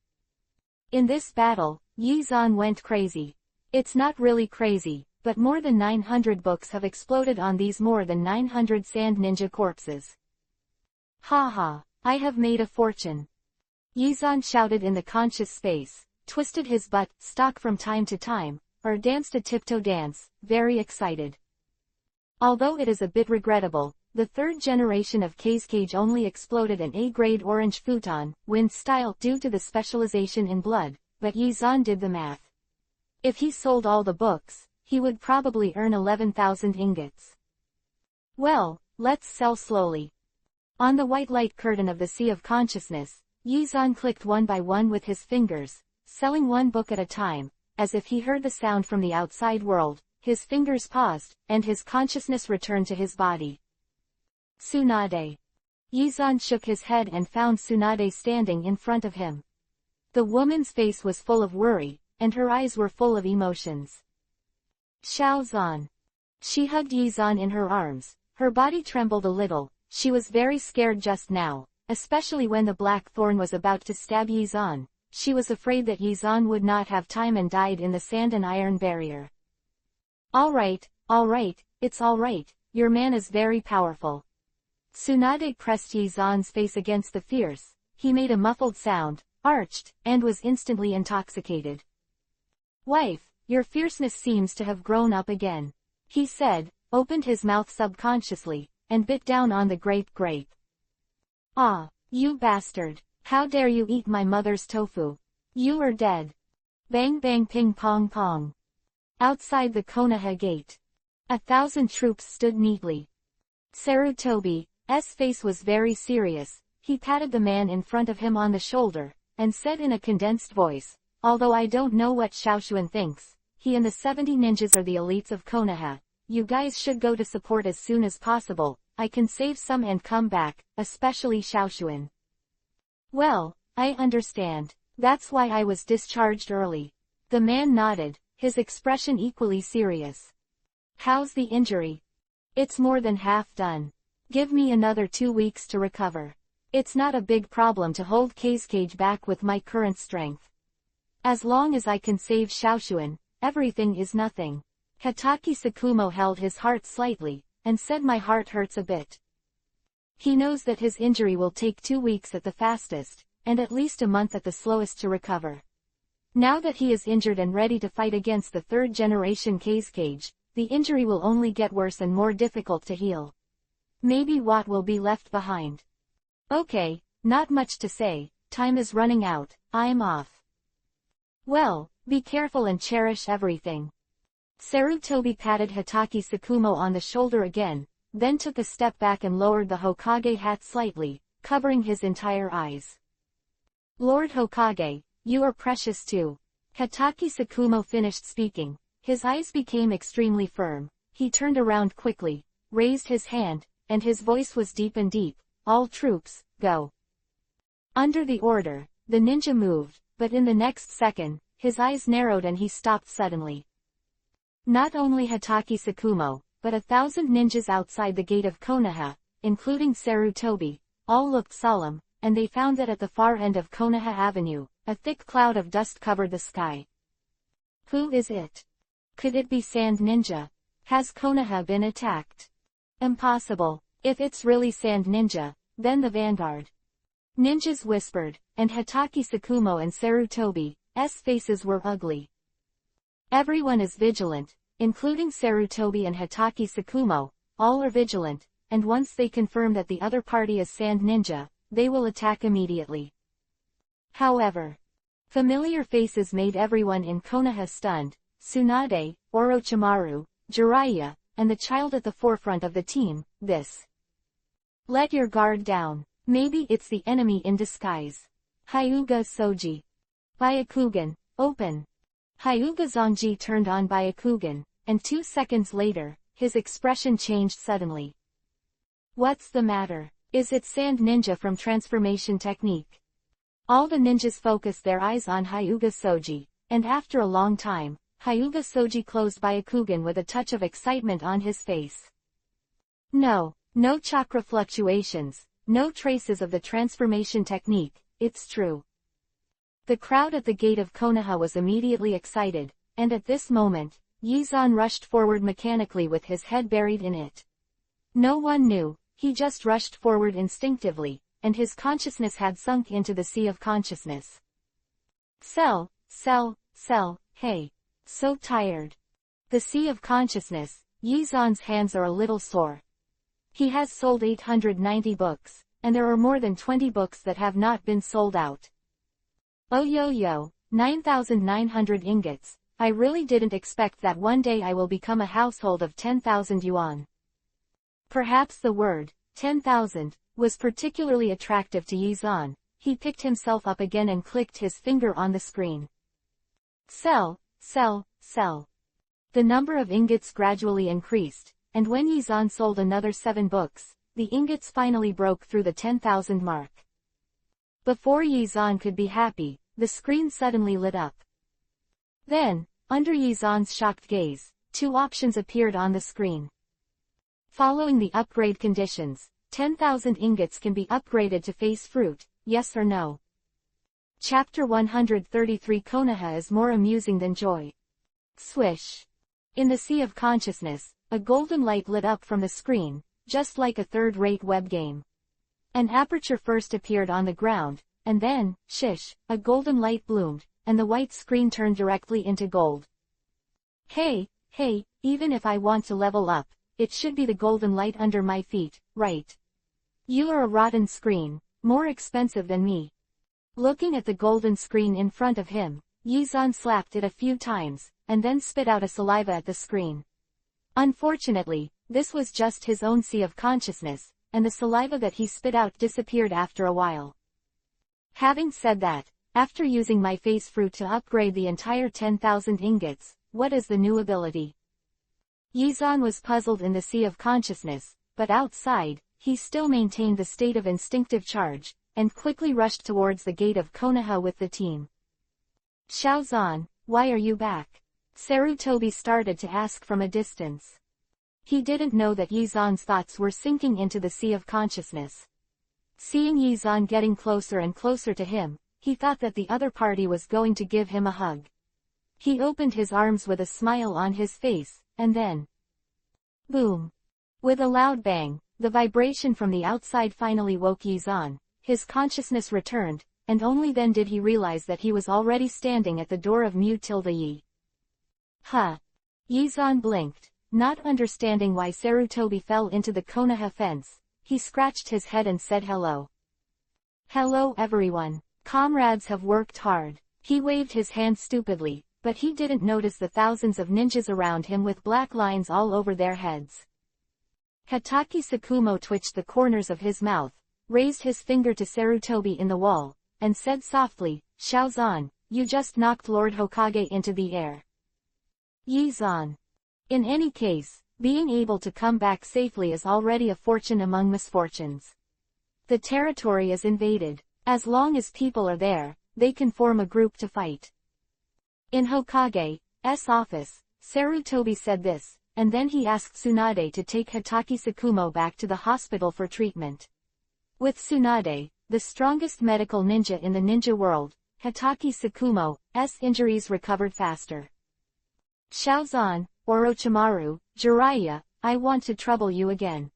In this battle, Yizan went crazy. It's not really crazy, but more than 900 books have exploded on these more than 900 Sand Ninja corpses. Haha, I have made a fortune. Yizan shouted in the conscious space, twisted his butt stock from time to time, or danced a tiptoe dance, very excited. Although it is a bit regrettable, the third generation of Cage only exploded an A-grade orange futon, wind style, due to the specialization in blood, but Yizan did the math. If he sold all the books, he would probably earn 11,000 ingots. Well, let's sell slowly. On the white light curtain of the Sea of Consciousness, Yizan clicked one by one with his fingers, selling one book at a time, as if he heard the sound from the outside world. His fingers paused, and his consciousness returned to his body. Tsunade. Yizan shook his head and found Tsunade standing in front of him. The woman's face was full of worry, and her eyes were full of emotions. Xiaozan. She hugged Yizan in her arms. Her body trembled a little. She was very scared just now, especially when the black thorn was about to stab Yizan. She was afraid that Yizan would not have time and died in the sand and iron barrier. All right, it's all right, your man is very powerful. Tsunade pressed Yizan's face against the fierce. He made a muffled sound, arched, and was instantly intoxicated. Wife, your fierceness seems to have grown up again, he said, opened his mouth subconsciously, and bit down on the grape. Ah, you bastard, how dare you eat my mother's tofu? You are dead. Bang bang ping pong pong. Outside the Konoha gate, 1,000 troops stood neatly. Sarutobi's face was very serious. He patted the man in front of him on the shoulder, and said in a condensed voice, although I don't know what Xiaoshuan thinks, he and the 70 ninjas are the elites of Konoha. You guys should go to support as soon as possible. I can save some and come back, especially Xiaoshuan. Well, I understand. That's why I was discharged early. The man nodded, his expression equally serious. How's the injury? It's more than half done. Give me another 2 weeks to recover. It's not a big problem to hold Cage back with my current strength. As long as I can save Xiaoshuan, everything is nothing. Hatake Sakumo held his heart slightly, and said my heart hurts a bit. He knows that his injury will take 2 weeks at the fastest, and at least a month at the slowest to recover. Now that he is injured and ready to fight against the third generation Cage, the injury will only get worse and more difficult to heal. Maybe what will be left behind. Okay, not much to say, time is running out, I'm off. Well, be careful and cherish everything. Sarutobi patted Hatake Sakumo on the shoulder again, then took a step back and lowered the Hokage hat slightly, covering his entire eyes. Lord Hokage, you are precious too. Hatake Sakumo finished speaking. His eyes became extremely firm. He turned around quickly, raised his hand, and his voice was deep and deep. All troops, go. Under the order, the ninja moved, but in the next second, his eyes narrowed and he stopped suddenly. Not only Hatake Sakumo, but 1,000 ninjas outside the gate of Konoha, including Sarutobi, all looked solemn, and they found that at the far end of Konoha Avenue, a thick cloud of dust covered the sky. Who is it? Could it be Sand Ninja? Has Konoha been attacked? Impossible. If it's really Sand Ninja, then the vanguard. Ninjas whispered, and Hatake Sakumo and Sarutobi's faces were ugly. Everyone is vigilant, including Sarutobi and Hatake Sakumo, all are vigilant, and once they confirm that the other party is Sand Ninja, they will attack immediately. However, familiar faces made everyone in Konoha stunned. Tsunade, Orochimaru, Jiraiya, and the child at the forefront of the team. This. Let your guard down. Maybe it's the enemy in disguise. Hyuga Soji. Byakugan, open. Hyuga Zonji turned on Byakugan, and 2 seconds later, his expression changed suddenly. What's the matter? Is it Sand Ninja from Transformation Technique? All the ninjas focused their eyes on Hyuga Soji, and after a long time, Hyuga Soji closed Byakugan with a touch of excitement on his face. No chakra fluctuations, no traces of the transformation technique, it's true. The crowd at the gate of Konoha was immediately excited, and at this moment, Yizan rushed forward mechanically with his head buried in it. No one knew, he just rushed forward instinctively, and his consciousness had sunk into the sea of consciousness. Sell, hey. So tired. The sea of consciousness, Yizan's hands are a little sore. He has sold 890 books, and there are more than 20 books that have not been sold out. Oh yo, 9,900 ingots. I really didn't expect that one day I will become a household of 10,000 yuan. Perhaps the word, 10,000, was particularly attractive to Yizan. He picked himself up again and clicked his finger on the screen. Sell, sell, sell. The number of ingots gradually increased, and when Yizan sold another 7 books, the ingots finally broke through the 10,000 mark. Before Yizan could be happy, the screen suddenly lit up. Then, under Yizan's shocked gaze, 2 options appeared on the screen. Following the upgrade conditions, 10,000 ingots can be upgraded to face fruit, yes or no. Chapter 133 Konoha is more amusing than joy. Swish. In the sea of consciousness, a golden light lit up from the screen, just like a third-rate web game. An aperture first appeared on the ground, and then, shish, a golden light bloomed, and the white screen turned directly into gold. Hey, even if I want to level up, it should be the golden light under my feet, right? You are a rotten screen, more expensive than me. Looking at the golden screen in front of him, Yizan slapped it a few times, and then spit out a saliva at the screen. Unfortunately, this was just his own sea of consciousness, and the saliva that he spit out disappeared after a while. Having said that, after using my face fruit to upgrade the entire 10,000 ingots, what is the new ability? Yizan was puzzled in the sea of consciousness, but outside, he still maintained the state of instinctive charge, and quickly rushed towards the gate of Konoha with the team. Xiaozan, why are you back? Sarutobi started to ask from a distance. He didn't know that Yizan's thoughts were sinking into the sea of consciousness. Seeing Yizan getting closer and closer to him, he thought that the other party was going to give him a hug. He opened his arms with a smile on his face, and then... boom! With a loud bang, the vibration from the outside finally woke Yizan. His consciousness returned, and only then did he realize that he was already standing at the door of Mu-Yi. Huh! Yizan blinked, not understanding why Sarutobi fell into the Konoha fence. He scratched his head and said hello. Hello everyone. Comrades have worked hard. He waved his hand stupidly, but he didn't notice the thousands of ninjas around him with black lines all over their heads. Hatake Sakumo twitched the corners of his mouth, raised his finger to Sarutobi in the wall, and said softly, Xiaozan, you just knocked Lord Hokage into the air. Yizan. In any case, being able to come back safely is already a fortune among misfortunes. The territory is invaded. As long as people are there, they can form a group to fight. In Hokage's office, Sarutobi said this, and then he asked Tsunade to take Hatake Sakumo back to the hospital for treatment. With Tsunade, the strongest medical ninja in the ninja world, Hatake Sakumo's injuries recovered faster. Xiaozan, Orochimaru, Jiraiya, I want to trouble you again.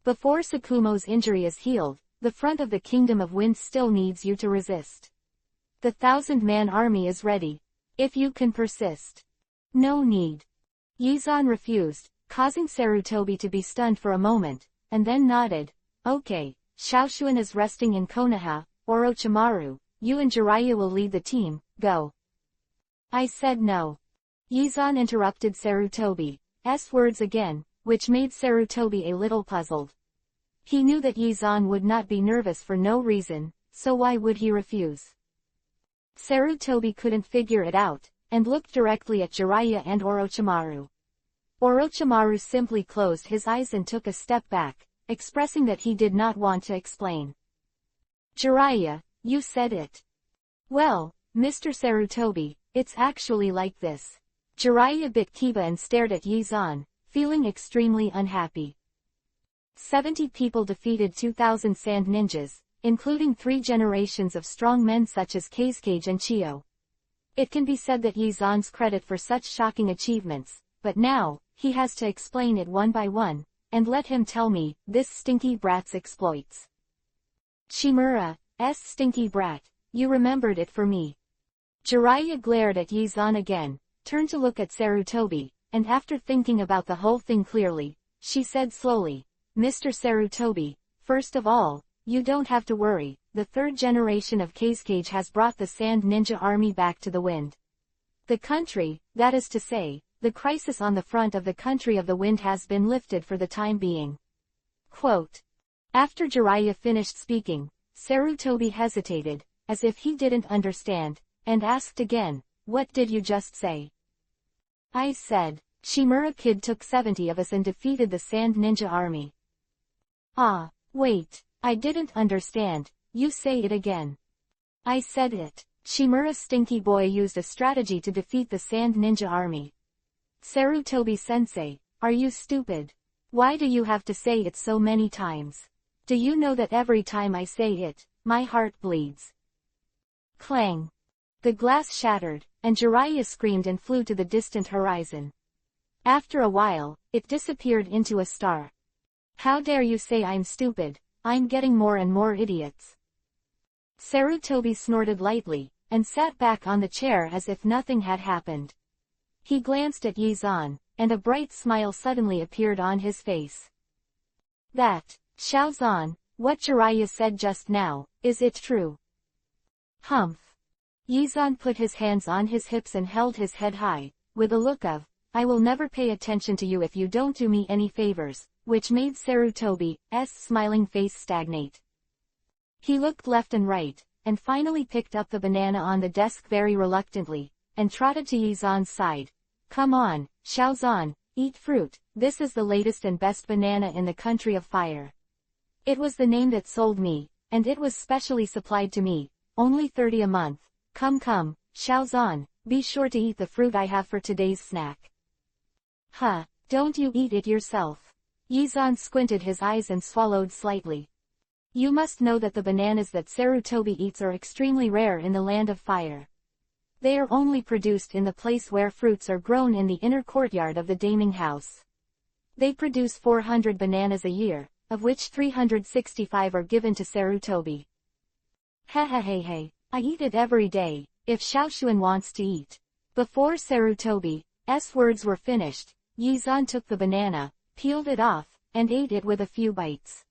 Before Sakumo's injury is healed, the front of the Kingdom of Wind still needs you to resist. The 1,000-man army is ready. If you can persist. No need. Yizan refused, causing Sarutobi to be stunned for a moment, and then nodded. Okay, Xiaoshuan is resting in Konoha, Orochimaru, you and Jiraiya will lead the team, go. I said no. Yizan interrupted Sarutobi's words again, which made Sarutobi a little puzzled. He knew that Yizan would not be nervous for no reason, so why would he refuse? Sarutobi couldn't figure it out, and looked directly at Jiraiya and Orochimaru. Orochimaru simply closed his eyes and took a step back, expressing that he did not want to explain. Jiraiya, you said it. Well, Mr. Sarutobi, it's actually like this. Jiraiya bit Kiba and stared at Yizan, feeling extremely unhappy. 70 people defeated 2,000 sand ninjas, including 3 generations of strong men such as Kazekage and Chio. It can be said that Yizan's credit for such shocking achievements, but now, he has to explain it one by one, and let him tell me, this stinky brat's exploits. Chimura's stinky brat, you remembered it for me. Jiraiya glared at Yizan again, turned to look at Sarutobi, and after thinking about the whole thing clearly, she said slowly, "Mr. Sarutobi, first of all, you don't have to worry, the third generation of Kazekage has brought the Sand Ninja Army back to the wind. The country, that is to say, the crisis on the front of the country of the wind has been lifted for the time being." Quote. After Jiraiya finished speaking, Sarutobi hesitated, as if he didn't understand, and asked again, "What did you just say?" "I said, Shimura Kid took 70 of us and defeated the Sand Ninja Army." "Ah, wait, I didn't understand, you say it again." "I said it. Shimura Stinky Boy used a strategy to defeat the Sand Ninja Army." "Sarutobi-sensei, are you stupid? Why do you have to say it so many times? Do you know that every time I say it, my heart bleeds?" Clang. The glass shattered, and Jiraiya screamed and flew to the distant horizon. After a while, it disappeared into a star. "How dare you say I'm stupid? I'm getting more and more idiots." Sarutobi snorted lightly, and sat back on the chair as if nothing had happened. He glanced at Yizan, and a bright smile suddenly appeared on his face. "That, Xiaozan, what Jiraiya said just now, is it true?" "Humph." Yizan put his hands on his hips and held his head high, with a look of, "I will never pay attention to you if you don't do me any favors," which made Sarutobi's smiling face stagnate. He looked left and right, and finally picked up the banana on the desk very reluctantly, and trotted to Yizan's side. "Come on, Xiaozan, eat fruit, this is the latest and best banana in the country of fire. It was the name that sold me, and it was specially supplied to me, only 30 a month. Come, Xiaozan, be sure to eat the fruit I have for today's snack." "Huh, don't you eat it yourself." Yizan squinted his eyes and swallowed slightly. "You must know that the bananas that Sarutobi eats are extremely rare in the land of fire. They are only produced in the place where fruits are grown in the inner courtyard of the Daming House. They produce 400 bananas a year, of which 365 are given to Sarutobi. Hey, I eat it every day, if Xiaoshuan wants to eat." Before Sarutobi's words were finished, Yizan took the banana, peeled it off, and ate it with a few bites.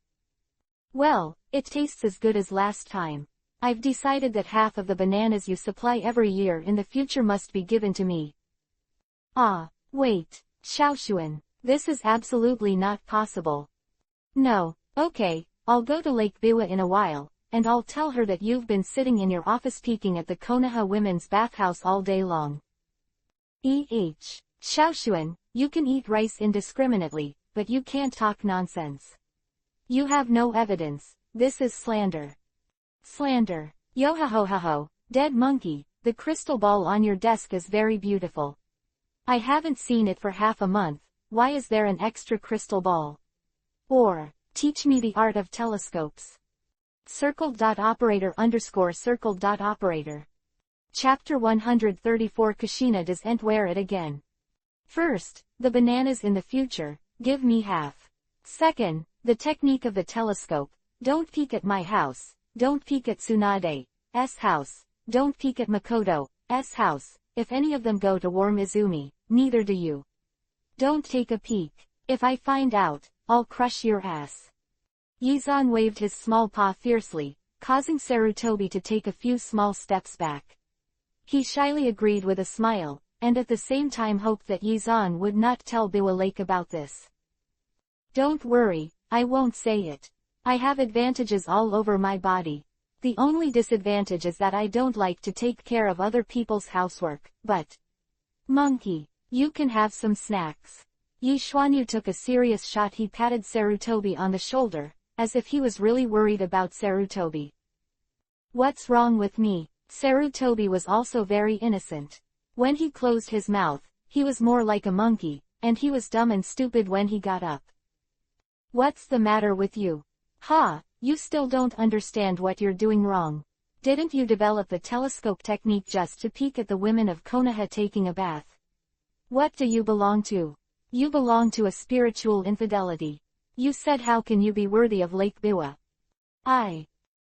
"Well, it tastes as good as last time. I've decided that half of the bananas you supply every year in the future must be given to me." "Ah, wait, Xiaoshuan, this is absolutely not possible." "No, okay, I'll go to Lake Biwa in a while, and I'll tell her that you've been sitting in your office peeking at the Konoha women's bathhouse all day long." Xiaoshuan, you can eat rice indiscriminately, but you can't talk nonsense. You have no evidence, this is slander." "Slander. Yo-ho-ho-ho-ho, dead monkey, the crystal ball on your desk is very beautiful. I haven't seen it for half a month, why is there an extra crystal ball? Or, teach me the art of telescopes." Circled.operator_circled.operator. Chapter 134 Kushina doesn't wear it again. First, the bananas in the future, give me half. Second, the technique of the telescope, don't peek at my house, don't peek at Tsunade's house, don't peek at Makoto's house, if any of them go to War Mizumi, neither do you. Don't take a peek. If I find out, I'll crush your ass. Yizan waved his small paw fiercely, causing Sarutobi to take a few small steps back. He shyly agreed with a smile, and at the same time hoped that Yizan would not tell Biwa Lake about this. "Don't worry, I won't say it. I have advantages all over my body. The only disadvantage is that I don't like to take care of other people's housework, but... Monkey, you can have some snacks." Yi Xuanyu took a serious shot. He patted Sarutobi on the shoulder, as if he was really worried about Sarutobi. "What's wrong with me?" Sarutobi was also very innocent. When he closed his mouth, he was more like a monkey, and he was dumb and stupid when he got up. "What's the matter with you? Ha, you still don't understand what you're doing wrong. Didn't you develop the telescope technique just to peek at the women of Konoha taking a bath? What do you belong to? You belong to a spiritual infidelity. You said how can you be worthy of Lake Biwa?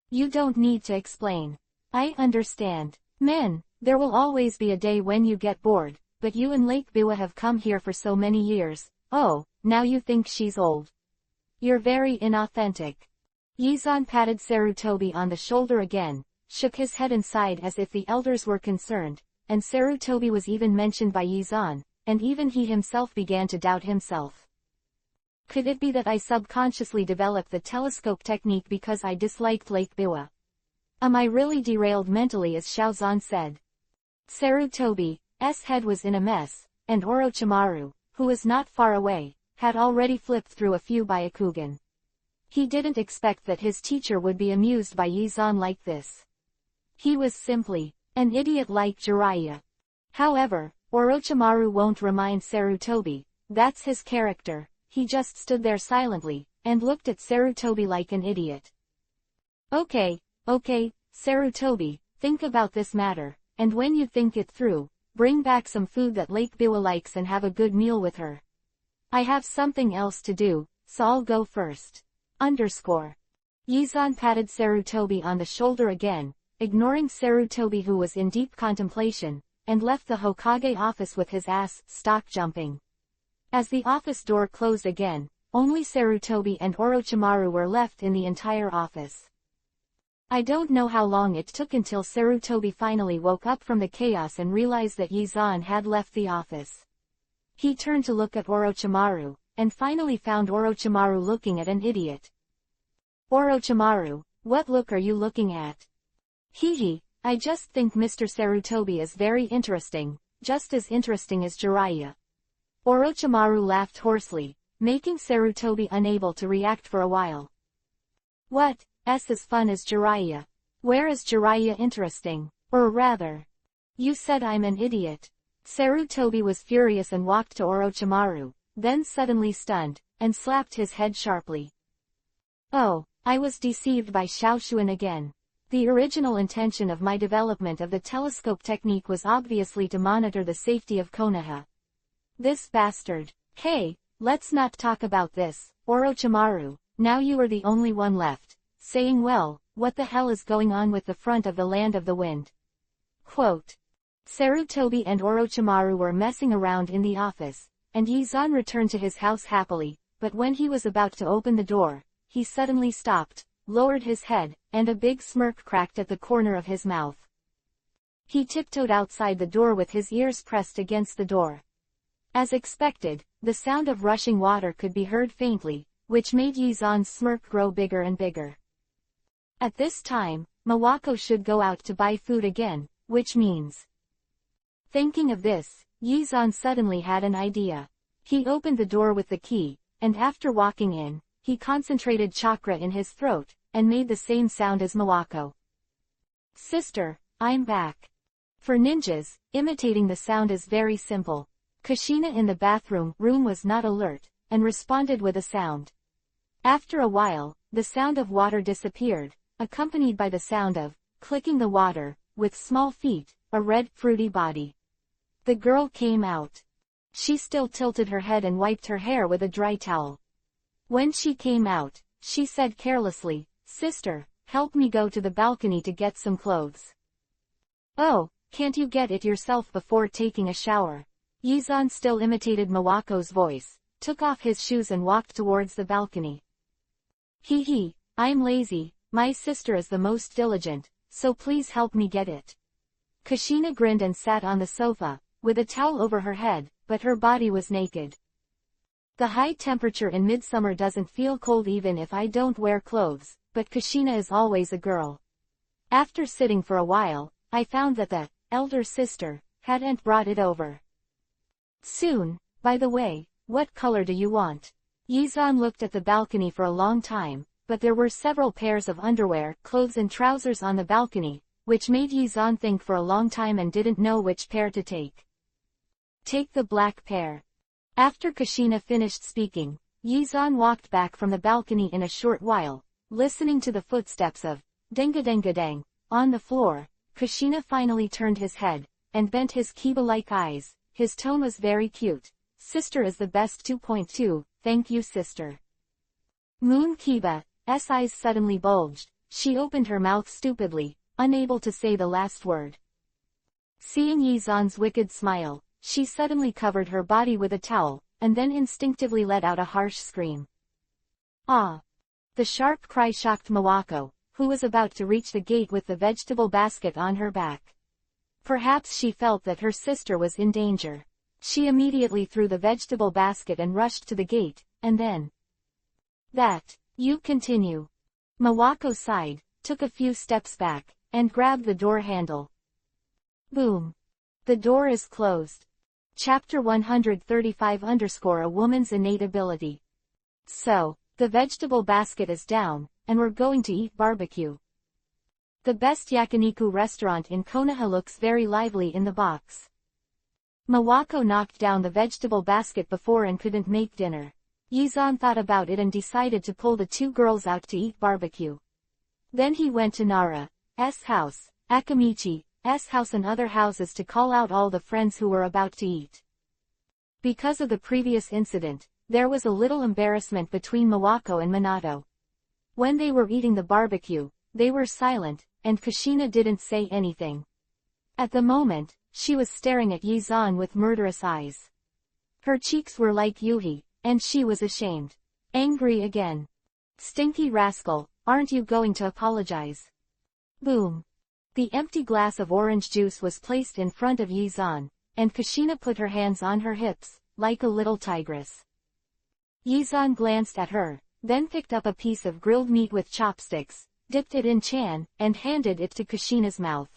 You don't need to explain. I understand. Men, there will always be a day when you get bored, but you and Lake Biwa have come here for so many years. Oh, now you think she's old. You're very inauthentic. Yizan patted Sarutobi on the shoulder again, shook his head and sighed as if the elders were concerned, and Sarutobi was even mentioned by Yizan, and even he himself began to doubt himself. Could it be that I subconsciously developed the telescope technique because I disliked Lake Biwa? Am I really derailed mentally, as Xiaozan said? Sarutobi's head was in a mess, and Orochimaru, who was not far away, had already flipped through a few Byakugan. He didn't expect that his teacher would be amused by Yizan like this. He was simply an idiot like Jiraiya. However, Orochimaru won't remind Sarutobi, that's his character. He just stood there silently, and looked at Sarutobi like an idiot. Okay, Sarutobi, think about this matter, and when you think it through, bring back some food that Lake Biwa likes and have a good meal with her. I have something else to do, so I'll go first. Yizan patted Sarutobi on the shoulder again, ignoring Sarutobi, who was in deep contemplation, and left the Hokage office with his ass stock jumping. As the office door closed again, only Sarutobi and Orochimaru were left in the entire office. I don't know how long it took until Sarutobi finally woke up from the chaos and realized that Yizan had left the office. He turned to look at Orochimaru, and finally found Orochimaru looking at an idiot. Orochimaru, what look are you looking at? Hee, I just think Mr. Sarutobi is very interesting, just as interesting as Jiraiya. Orochimaru laughed hoarsely, making Sarutobi unable to react for a while. What's as fun as Jiraiya? Where is Jiraiya interesting? Or rather, you said I'm an idiot. Sarutobi was furious and walked to Orochimaru, then suddenly stunned, and slapped his head sharply. Oh, I was deceived by Xiaoshuan again. The original intention of my development of the telescope technique was obviously to monitor the safety of Konoha. This bastard. Hey, let's not talk about this, Orochimaru, now you are the only one left, saying well, what the hell is going on with the front of the Land of the Wind? Quote. Sarutobi and Orochimaru were messing around in the office, and Yizan returned to his house happily, but when he was about to open the door, he suddenly stopped, lowered his head, and a big smirk cracked at the corner of his mouth. He tiptoed outside the door with his ears pressed against the door. As expected, the sound of rushing water could be heard faintly, which made Yizan's smirk grow bigger and bigger. At this time, Mawako should go out to buy food again, which means... Thinking of this, Yizan suddenly had an idea. He opened the door with the key, and after walking in, he concentrated chakra in his throat, and made the same sound as Mawako. Sister, I'm back. For ninjas, imitating the sound is very simple. Kushina in the bathroom room was not alert, and responded with a sound. After a while, the sound of water disappeared, accompanied by the sound of clicking the water, with small feet, a red, fruity body. The girl came out. She still tilted her head and wiped her hair with a dry towel. When she came out, she said carelessly, Sister, help me go to the balcony to get some clothes. Oh, can't you get it yourself before taking a shower? Yizan still imitated Mawako's voice, took off his shoes and walked towards the balcony. Hee, I'm lazy, my sister is the most diligent, so please help me get it. Kushina grinned and sat on the sofa, with a towel over her head, but her body was naked. The high temperature in midsummer doesn't feel cold even if I don't wear clothes, but Kushina is always a girl. After sitting for a while, I found that the elder sister hadn't brought it over. Soon, by the way, what color do you want? Yizan looked at the balcony for a long time, but there were several pairs of underwear, clothes and trousers on the balcony, which made Yizan think for a long time and didn't know which pair to take. Take the black pair. After Kushina finished speaking, Yizan walked back from the balcony in a short while, listening to the footsteps of dang-a-dang-a-dang on the floor. Kushina finally turned his head, and bent his Kiba-like eyes. His tone was very cute. Sister is the best 2.2, thank you sister. Moon Kiba's eyes suddenly bulged. She opened her mouth stupidly, unable to say the last word. Seeing Yizan's wicked smile, she suddenly covered her body with a towel, and then instinctively let out a harsh scream. Ah! The sharp cry shocked Mawako, who was about to reach the gate with the vegetable basket on her back. Perhaps she felt that her sister was in danger. She immediately threw the vegetable basket and rushed to the gate, and then... That, you continue. Mawako sighed, took a few steps back, and grabbed the door handle. Boom. The door is closed. Chapter 135 _ A Woman's Innate Ability. So, the vegetable basket is down, and we're going to eat barbecue. The best yakiniku restaurant in Konoha looks very lively in the box. Mawako knocked down the vegetable basket before and couldn't make dinner. Yizan thought about it and decided to pull the two girls out to eat barbecue. Then he went to Nara's house, Akamichi's house and other houses to call out all the friends who were about to eat. Because of the previous incident, there was a little embarrassment between Mawako and Minato. When they were eating the barbecue, they were silent, and Kushina didn't say anything. At the moment, she was staring at Yizan with murderous eyes. Her cheeks were like Yuhi, and she was ashamed. Angry again. Stinky rascal, aren't you going to apologize? Boom. The empty glass of orange juice was placed in front of Yizan, and Kushina put her hands on her hips, like a little tigress. Yizan glanced at her, then picked up a piece of grilled meat with chopsticks, dipped it in chan, and handed it to Kushina's mouth.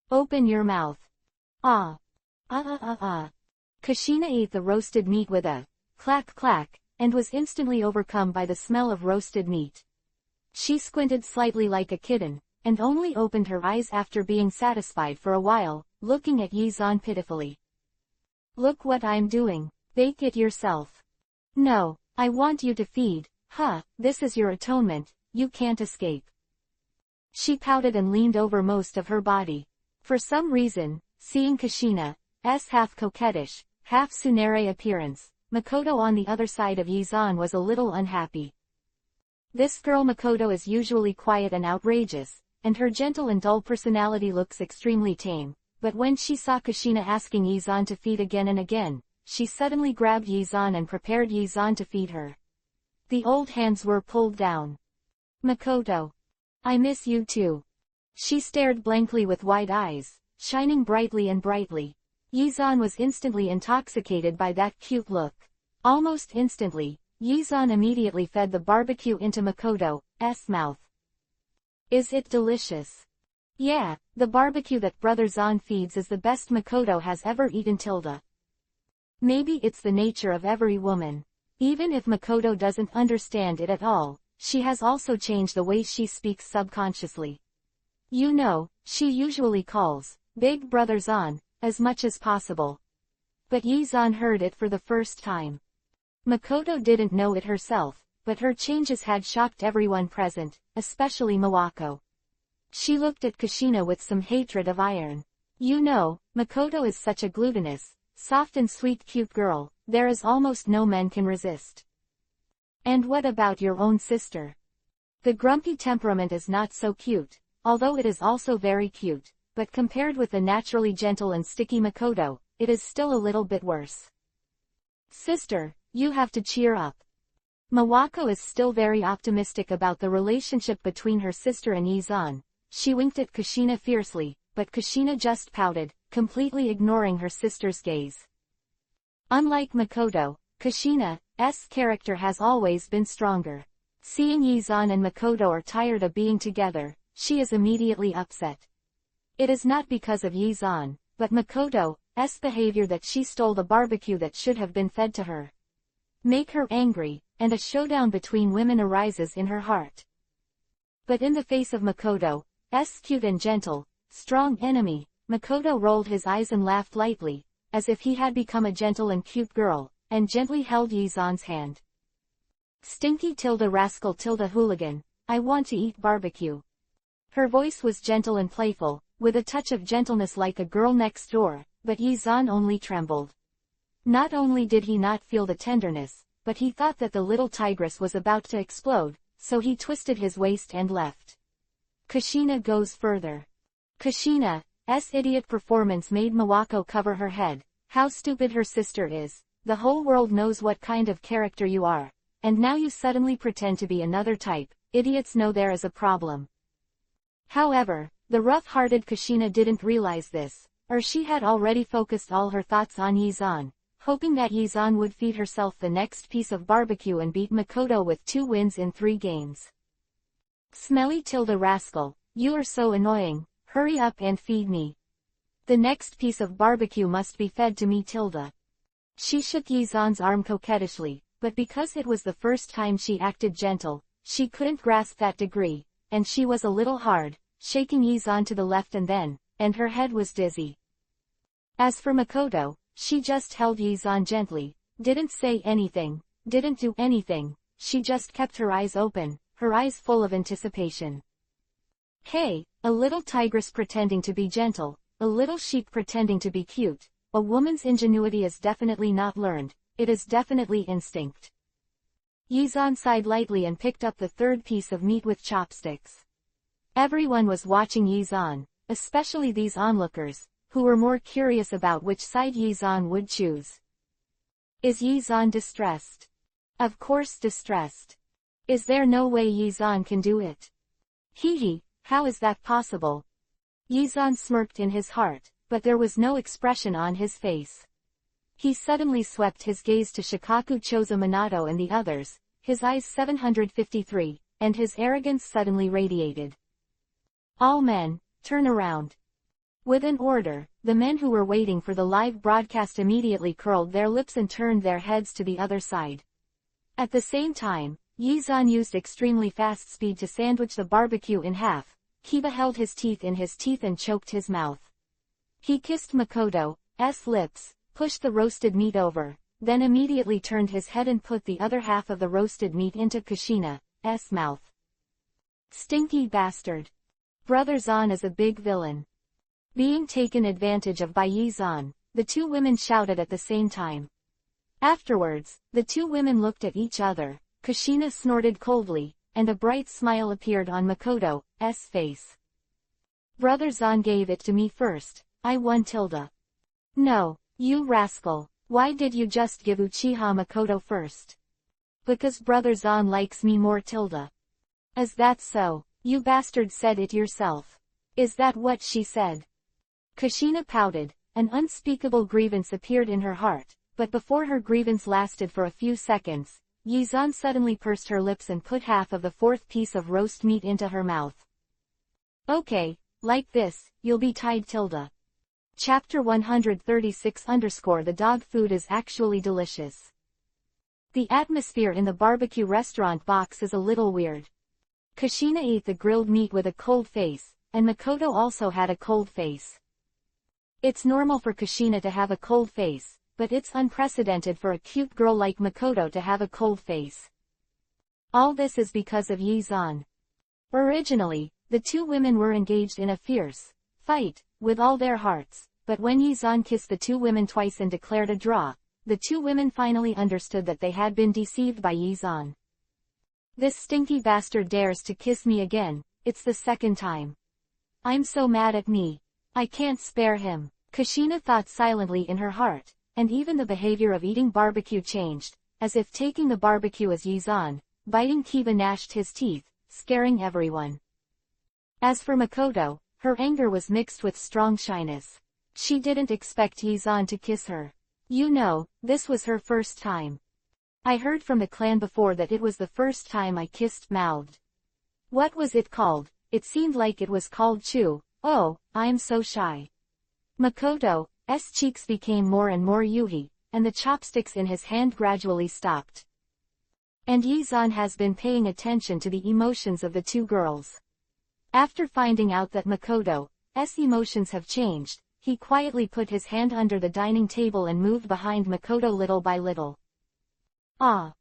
Open your mouth. Ah. Kushina ate the roasted meat with a clack clack, and was instantly overcome by the smell of roasted meat. She squinted slightly like a kitten, and only opened her eyes after being satisfied for a while, looking at Yizan pitifully. Look what I'm doing, bake it yourself. No, I want you to feed, this is your atonement, you can't escape. She pouted and leaned over most of her body. For some reason, seeing Kushina's half coquettish, half tsundere appearance, Makoto on the other side of Yizan was a little unhappy. This girl Makoto is usually quiet and outrageous, and her gentle and dull personality looks extremely tame, but when she saw Kushina asking Yizan to feed again and again, she suddenly grabbed Yizan and prepared Yizan to feed her. The old hands were pulled down. Makoto. I miss you too. She stared blankly with wide eyes, shining brightly and brightly. Yizan was instantly intoxicated by that cute look. Almost instantly, Yizan immediately fed the barbecue into Makoto's mouth. Is it delicious? Yeah, the barbecue that Brother Zan feeds is the best Makoto has ever eaten. Maybe it's the nature of every woman. Even if Makoto doesn't understand it at all, she has also changed the way she speaks subconsciously. You know, she usually calls Big Brother Zan as much as possible. But Yizan heard it for the first time. Makoto didn't know it herself, but her changes had shocked everyone present, especially Mawako. She looked at Kushina with some hatred of iron. You know, Makoto is such a glutinous, soft and sweet cute girl, there is almost no men can resist. And what about your own sister? The grumpy temperament is not so cute, although it is also very cute, but compared with the naturally gentle and sticky Makoto, it is still a little bit worse. Sister, you have to cheer up. Mawako is still very optimistic about the relationship between her sister and Yizan. She winked at Kushina fiercely, but Kushina just pouted, completely ignoring her sister's gaze. Unlike Makoto, Kushina's character has always been stronger. Seeing Yizan and Makoto are tired of being together, she is immediately upset. It is not because of Yizan, but Makoto's behavior that she stole the barbecue that should have been fed to her. Make her angry, and a showdown between women arises in her heart. But in the face of Makoto's cute and gentle, strong enemy, Makoto rolled his eyes and laughed lightly, as if he had become a gentle and cute girl, and gently held Yizan's hand. Stinky rascal hooligan, I want to eat barbecue. Her voice was gentle and playful, with a touch of gentleness like a girl next door, but Yizan only trembled. Not only did he not feel the tenderness, but he thought that the little tigress was about to explode, so he twisted his waist and left. Kushina goes further. Kushina's idiot performance made Mawako cover her head, How stupid her sister is. The whole world knows what kind of character you are. And now you suddenly pretend to be another type. Idiots know there is a problem. However, the rough-hearted Kushina didn't realize this, or she had already focused all her thoughts on Yizan, hoping that Yizan would feed herself the next piece of barbecue and beat Makoto with 2 wins in 3 games. Smelly Tilda rascal, you are so annoying, hurry up and feed me. The next piece of barbecue must be fed to me Tilda. She shook Yizan's arm coquettishly, but because it was the first time she acted gentle, she couldn't grasp that degree, and she was a little hard, shaking Yizan to the left and her head was dizzy. As for Makoto, she just held Yizan gently, didn't say anything, didn't do anything, she just kept her eyes open, her eyes full of anticipation. Hey, a little tigress pretending to be gentle, a little sheep pretending to be cute. A woman's ingenuity is definitely not learned, it is definitely instinct. Yizan sighed lightly and picked up the 3rd piece of meat with chopsticks. Everyone was watching Yizan, especially these onlookers, who were more curious about which side Yizan would choose. Is Yizan distressed? Of course distressed. Is there no way Yizan can do it? Hee, how is that possible? Yizan smirked in his heart, but there was no expression on his face. He suddenly swept his gaze to Shikaku Chozo Minato and the others, his eyes 753, and his arrogance suddenly radiated. All men, turn around. With an order, the men who were waiting for the live broadcast immediately curled their lips and turned their heads to the other side. At the same time, Yizan used extremely fast speed to sandwich the barbecue in half. Kiba held his teeth in his teeth and choked his mouth. He kissed Makoto's lips, pushed the roasted meat over, then immediately turned his head and put the other half of the roasted meat into Kushina's mouth. Stinky bastard. Brother Zan is a big villain. Being taken advantage of by Yizan, the 2 women shouted at the same time. Afterwards, the 2 women looked at each other, Kushina snorted coldly, and a bright smile appeared on Makoto's face. Brother Zan gave it to me first, I won Tilda. No, you rascal, why did you just give Uchiha Makoto first? Because Brother Zan likes me more Tilda. Is that so? You bastard said it yourself. Is that what she said? Kushina pouted, an unspeakable grievance appeared in her heart, but before her grievance lasted for a few seconds, Yizan suddenly pursed her lips and put half of the 4th piece of roast meat into her mouth. Okay, like this, you'll be tied Tilda. Chapter 136 _ The dog food is actually delicious. The atmosphere in the barbecue restaurant box is a little weird. Kushina ate the grilled meat with a cold face, and Makoto also had a cold face. It's normal for Kushina to have a cold face, but it's unprecedented for a cute girl like Makoto to have a cold face. All this is because of Yizan. Originally, the 2 women were engaged in a fierce fight, with all their hearts, but when Yizan kissed the 2 women twice and declared a draw, the 2 women finally understood that they had been deceived by Yizan. This stinky bastard dares to kiss me again, it's the 2nd time. I'm so mad at me. I can't spare him. Kushina thought silently in her heart, and even the behavior of eating barbecue changed, as if taking the barbecue as Yizan, biting Kiba gnashed his teeth, scaring everyone. As for Makoto, her anger was mixed with strong shyness. She didn't expect Yizan to kiss her. You know, this was her first time. I heard from the clan before that it was the first time I kissed mouthed. What was it called? It seemed like it was called chew. Oh, I'm so shy. Makoto's cheeks became more and more yuhi, and the chopsticks in his hand gradually stopped. And Yizan has been paying attention to the emotions of the 2 girls. After finding out that Makoto's emotions have changed, he quietly put his hand under the dining table and moved behind Makoto little by little. Ah!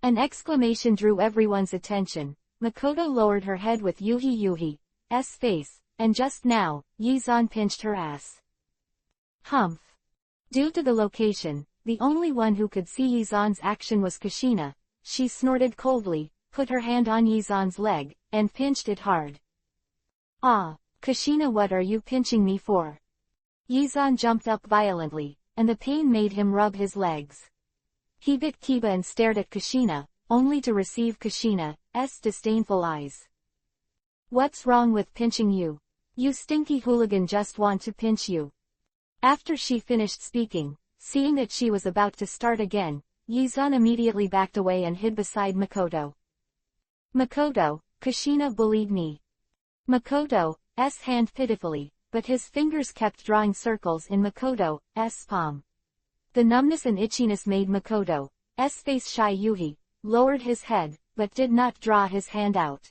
An exclamation drew everyone's attention. Makoto lowered her head with Yuhi's face, and just now, Yizan pinched her ass. Humph! Due to the location, the only one who could see Yizan's action was Kushina. She snorted coldly, put her hand on Yizan's leg, and pinched it hard. Ah! Kushina, what are you pinching me for? Yizan jumped up violently, and the pain made him rub his legs. He bit Kiba and stared at Kushina, only to receive Kushina's disdainful eyes. "What's wrong with pinching you? You stinky hooligan, just want to pinch you." After she finished speaking, seeing that she was about to start again, Yizan immediately backed away and hid beside Makoto. "Makoto, Kushina bullied me." Makoto's hand pitifully, but his fingers kept drawing circles in Makoto's palm. The numbness and itchiness made Makoto's face shy. Yuhi lowered his head, but did not draw his hand out.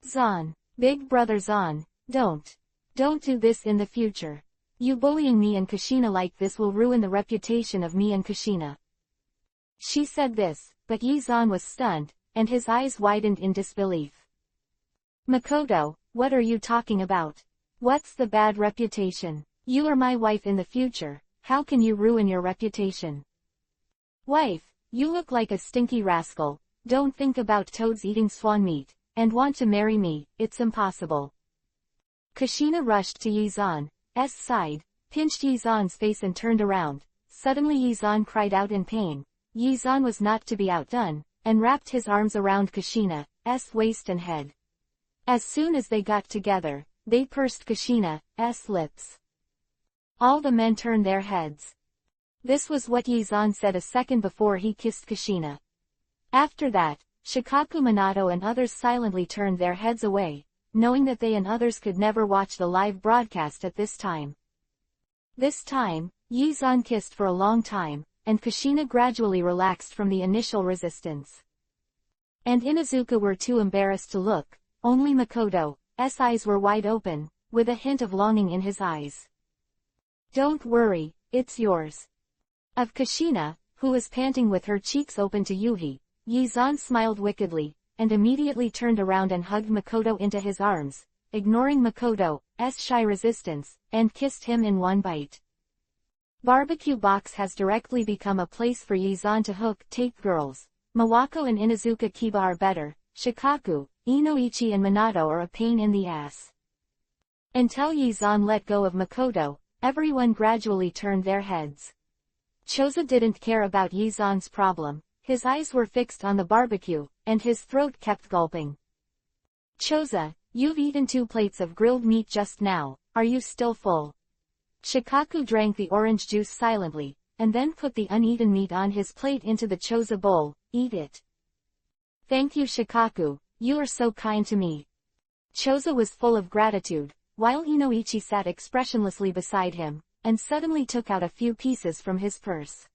"Zan, big brother Zan, don't do this in the future. You bullying me and Kushina like this will ruin the reputation of me and Kushina." She said this, but Yizan was stunned, and his eyes widened in disbelief. "Makoto, what are you talking about? What's the bad reputation? You are my wife in the future, how can you ruin your reputation?" "Wife, you look like a stinky rascal, don't think about toads eating swan meat, and want to marry me, it's impossible." Kushina rushed to Yizan's side, pinched Yizan's face and turned around. Suddenly Yizan cried out in pain. Yizan was not to be outdone, and wrapped his arms around Kushina's waist and head. As soon as they got together, they pursed Kushina's lips. All the men turned their heads. This was what Yizan said a second before he kissed Kushina. After that, Shikaku Minato and others silently turned their heads away, knowing that they and others could never watch the live broadcast at this time. This time, Yizan kissed for a long time, and Kushina gradually relaxed from the initial resistance. And Inuzuka were too embarrassed to look, only Makoto's eyes were wide open, with a hint of longing in his eyes. "Don't worry, it's yours." Of Kushina, who was panting with her cheeks open to Yuhi, Yizan smiled wickedly, and immediately turned around and hugged Makoto into his arms, ignoring Makoto's shy resistance, and kissed him in one bite. Barbecue Box has directly become a place for Yizan to take girls. Mawako and Inuzuka Kiba are better, Shikaku, Inoichi and Minato are a pain in the ass. Until Yizan let go of Makoto, everyone gradually turned their heads. Choza didn't care about Yizan's problem, his eyes were fixed on the barbecue, and his throat kept gulping. "Choza, you've eaten 2 plates of grilled meat just now, are you still full?" Shikaku drank the orange juice silently, and then put the uneaten meat on his plate into the Choza bowl. "Eat it." "Thank you Shikaku, you are so kind to me." Choza was full of gratitude, while Inoichi sat expressionlessly beside him, and suddenly took out a few pieces from his purse.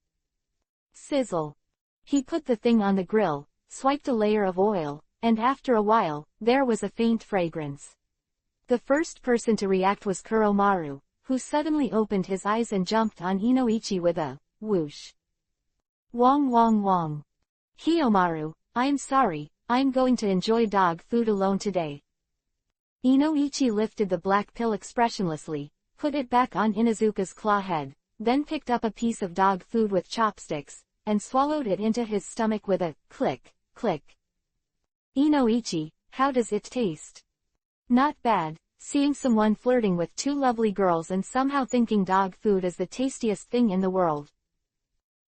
Sizzle. He put the thing on the grill, swiped a layer of oil, and after a while, there was a faint fragrance. The first person to react was Kuromaru, who suddenly opened his eyes and jumped on Inoichi with a whoosh. "Wong wong wong. Hiyomaru, I'm sorry, I'm going to enjoy dog food alone today." Inoichi lifted the black pill expressionlessly, put it back on Inuzuka's claw head, then picked up a piece of dog food with chopsticks, and swallowed it into his stomach with a click, click. "Inoichi, how does it taste?" "Not bad." Seeing someone flirting with 2 lovely girls and somehow thinking dog food is the tastiest thing in the world.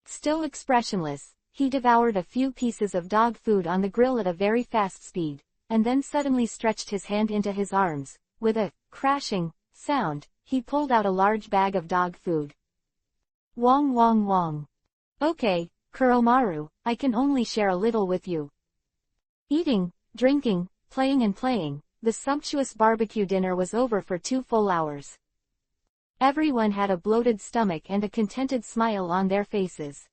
Still expressionless, he devoured a few pieces of dog food on the grill at a very fast speed, and then suddenly stretched his hand into his arms. With a crashing sound, he pulled out a large bag of dog food. "Wong wong wong. Okay, Kuromaru, I can only share a little with you." Eating, drinking, playing and playing, the sumptuous barbecue dinner was over for 2 full hours. Everyone had a bloated stomach and a contented smile on their faces.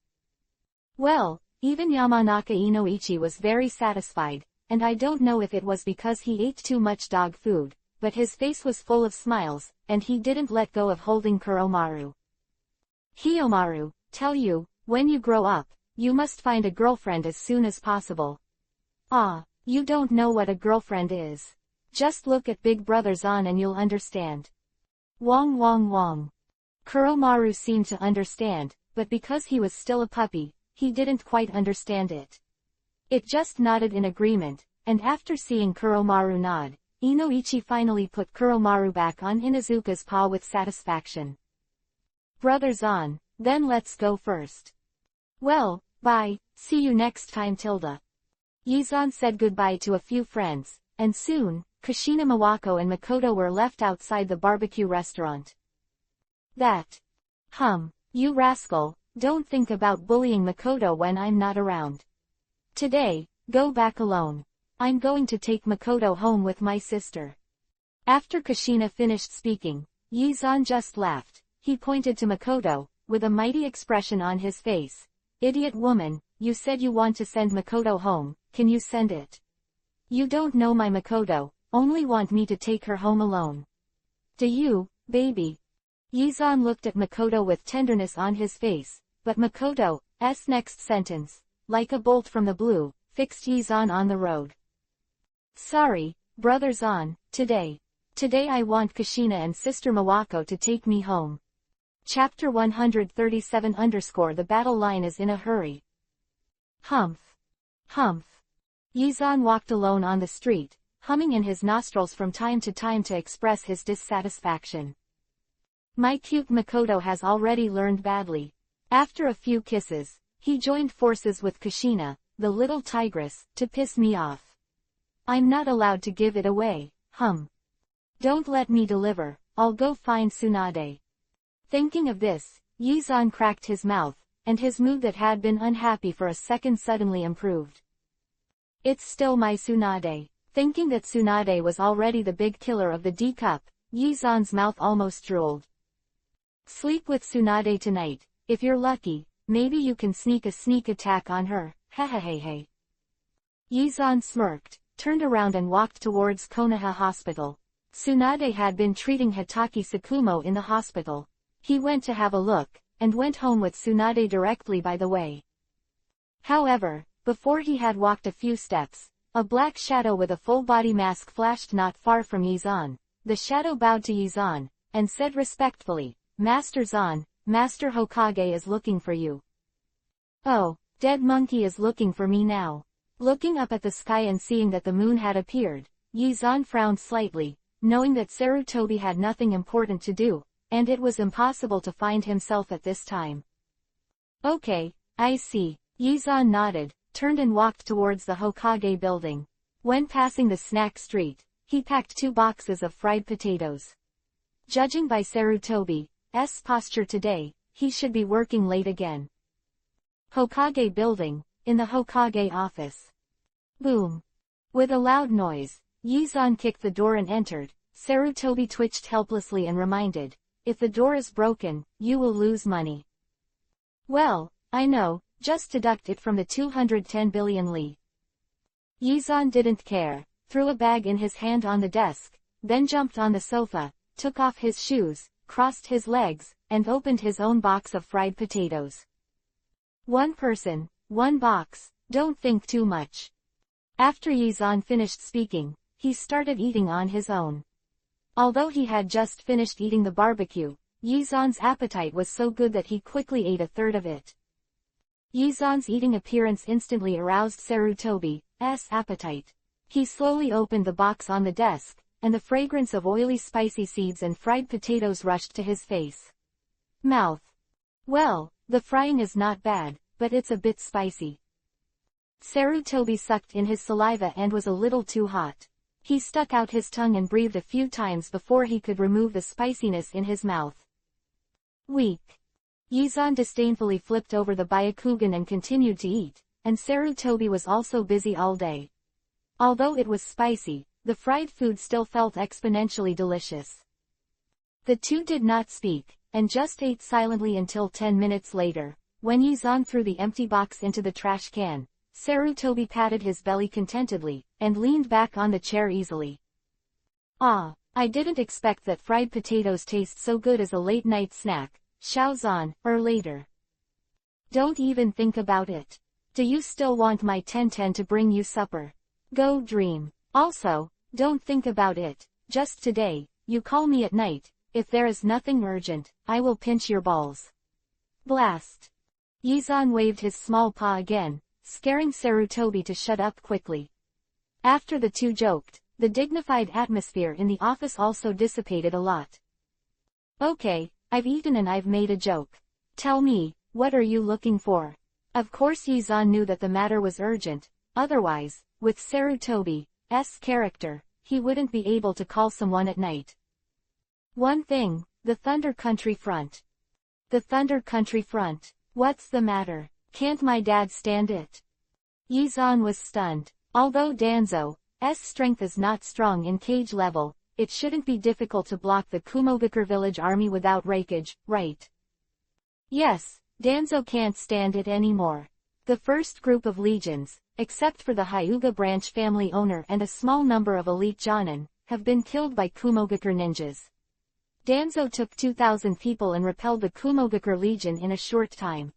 Well, even Yamanaka Inoichi was very satisfied, and I don't know if it was because he ate too much dog food, but his face was full of smiles, and he didn't let go of holding Kuromaru. "Hiyomaru, tell you, when you grow up, you must find a girlfriend as soon as possible." "Ah, you don't know what a girlfriend is. Just look at Big Brother Zan and you'll understand." Wong wong wong. Kuromaru seemed to understand, but because he was still a puppy, he didn't quite understand it. It just nodded in agreement, and after seeing Kuromaru nod, Inoichi finally put Kuromaru back on Inuzuka's paw with satisfaction. Brothers on, then let's go first. Well, bye, see you next time Tilda. Yizan said goodbye to a few friends, and soon, Kushina Mawako and Makoto were left outside the barbecue restaurant. You rascal, don't think about bullying Makoto when I'm not around. Today, go back alone. I'm going to take Makoto home with my sister. After Kushina finished speaking, Yizan just laughed. He pointed to Makoto, with a mighty expression on his face. Idiot woman, you said you want to send Makoto home, can you send it? You don't know my Makoto, only want me to take her home alone. Do you, baby? Yizan looked at Makoto with tenderness on his face, but Makoto's next sentence, like a bolt from the blue, fixed Yizan on the road. Sorry, brothers on, today I want Kushina and sister Mawako to take me home. Chapter 137 _ The battle line is in a hurry. Humph. Yizan walked alone on the street, humming in his nostrils from time to time to express his dissatisfaction. My cute Makoto has already learned badly. After a few kisses, he joined forces with Kushina, the little tigress, to piss me off. I'm not allowed to give it away, Don't let me deliver, I'll go find Tsunade. Thinking of this, Yizan cracked his mouth, and his mood that had been unhappy for a second suddenly improved. It's still my Tsunade. Thinking that Tsunade was already the big killer of the D-Cup, Yizan's mouth almost drooled. Sleep with Tsunade tonight, if you're lucky, maybe you can sneak a sneak attack on her, hehehehe. Yizan smirked, turned around and walked towards Konoha Hospital. Tsunade had been treating Hitaki Tsukumo in the hospital. He went to have a look, and went home with Tsunade directly by the way. However, before he had walked a few steps, a black shadow with a full-body mask flashed not far from Yizan. The shadow bowed to Yizan, and said respectfully, Master Zan, Master Hokage is looking for you. Oh, dead monkey is looking for me now. Looking up at the sky and seeing that the moon had appeared, Yizan frowned slightly, knowing that Sarutobi had nothing important to do, and it was impossible to find himself at this time. Okay, I see. Yizan nodded, turned and walked towards the Hokage building. When passing the snack street, he packed 2 boxes of fried potatoes. Judging by Sarutobi's posture today, he should be working late again. Hokage building, in the Hokage office. Boom. With a loud noise, Yizan kicked the door and entered. Sarutobi twitched helplessly and reminded, if the door is broken, you will lose money. Well, I know, just deduct it from the 210 billion li. Yizan didn't care, threw a bag in his hand on the desk, then jumped on the sofa, took off his shoes, crossed his legs, and opened his own box of fried potatoes. One person, one box, don't think too much. After Yizan finished speaking, he started eating on his own. Although he had just finished eating the barbecue, Yizan's appetite was so good that he quickly ate a third of it. Yizan's eating appearance instantly aroused Sarutobi's appetite. He slowly opened the box on the desk, and the fragrance of oily spicy seeds and fried potatoes rushed to his face. Mouth. Well, the frying is not bad, but it's a bit spicy. Sarutobi sucked in his saliva and was a little too hot. He stuck out his tongue and breathed a few times before he could remove the spiciness in his mouth. Weak. Yizan disdainfully flipped over the Byakugan and continued to eat, and Sarutobi was also busy all day. Although it was spicy, the fried food still felt exponentially delicious. The two did not speak, and just ate silently until 10 minutes later, when Yizan threw the empty box into the trash can. Sarutobi patted his belly contentedly, and leaned back on the chair easily. Ah, I didn't expect that fried potatoes taste so good as a late-night snack, Shaozan, or later. Don't even think about it. Do you still want my Tenten to bring you supper? Go dream. Also, don't think about it, just today, you call me at night, if there is nothing urgent, I will pinch your balls. Blast. Yizan waved his small paw again, scaring Sarutobi to shut up quickly. After the two joked, the dignified atmosphere in the office also dissipated a lot. Okay, I've eaten and I've made a joke. Tell me, what are you looking for? Of course Yizan knew that the matter was urgent, otherwise, with Sarutobi's character, he wouldn't be able to call someone at night. One thing, the Thunder Country Front. The Thunder Country Front. What's the matter? Can't my dad stand it? Yizan was stunned. Although Danzo's strength is not strong in cage level, it shouldn't be difficult to block the Kumogakure village army without rakeage, right? Yes, Danzo can't stand it anymore. The first group of legions, except for the Hyuga branch family owner and a small number of elite Jonin, have been killed by Kumogakure ninjas. Danzo took 2,000 people and repelled the Kumogakure Legion in a short time.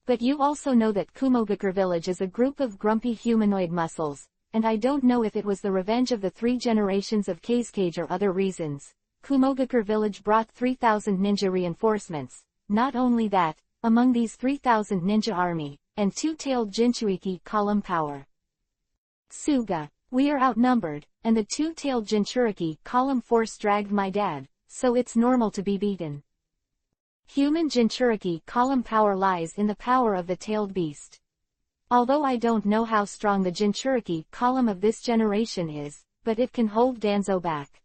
But you also know that Kumogakure village is a group of grumpy humanoid muscles, and I don't know if it was the revenge of the 3 generations of Kazekage or other reasons. Kumogakure village brought 3,000 ninja reinforcements. Not only that, among these 3,000 ninja army, and 2-tailed Jinchuiki column power. Suga, we are outnumbered, and the 2-tailed Jinchuriki column force dragged my dad, so it's normal to be beaten. Human Jinchuriki column power lies in the power of the tailed beast. Although I don't know how strong the Jinchuriki column of this generation is, but it can hold Danzo back.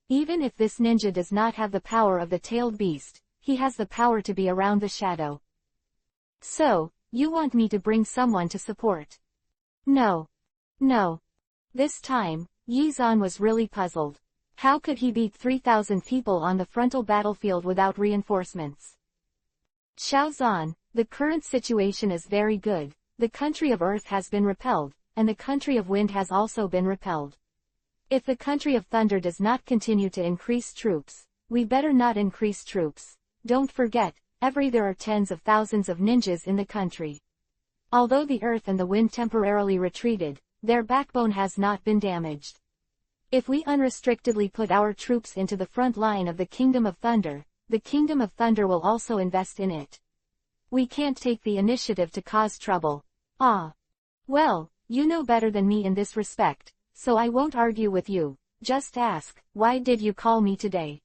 Even if this ninja does not have the power of the tailed beast, he has the power to be around the shadow. So, you want me to bring someone to support? No. No. This time, Yizan was really puzzled. How could he beat 3,000 people on the frontal battlefield without reinforcements? Xiaozan, the current situation is very good. The country of Earth has been repelled, and the country of Wind has also been repelled. If the country of Thunder does not continue to increase troops, we better not increase troops. Don't forget, there are tens of thousands of ninjas in the country. Although the Earth and the Wind temporarily retreated, their backbone has not been damaged. If we unrestrictedly put our troops into the front line of the Kingdom of Thunder, the Kingdom of Thunder will also invest in it. We can't take the initiative to cause trouble. Ah. Well, you know better than me in this respect, so I won't argue with you. Just ask, why did you call me today?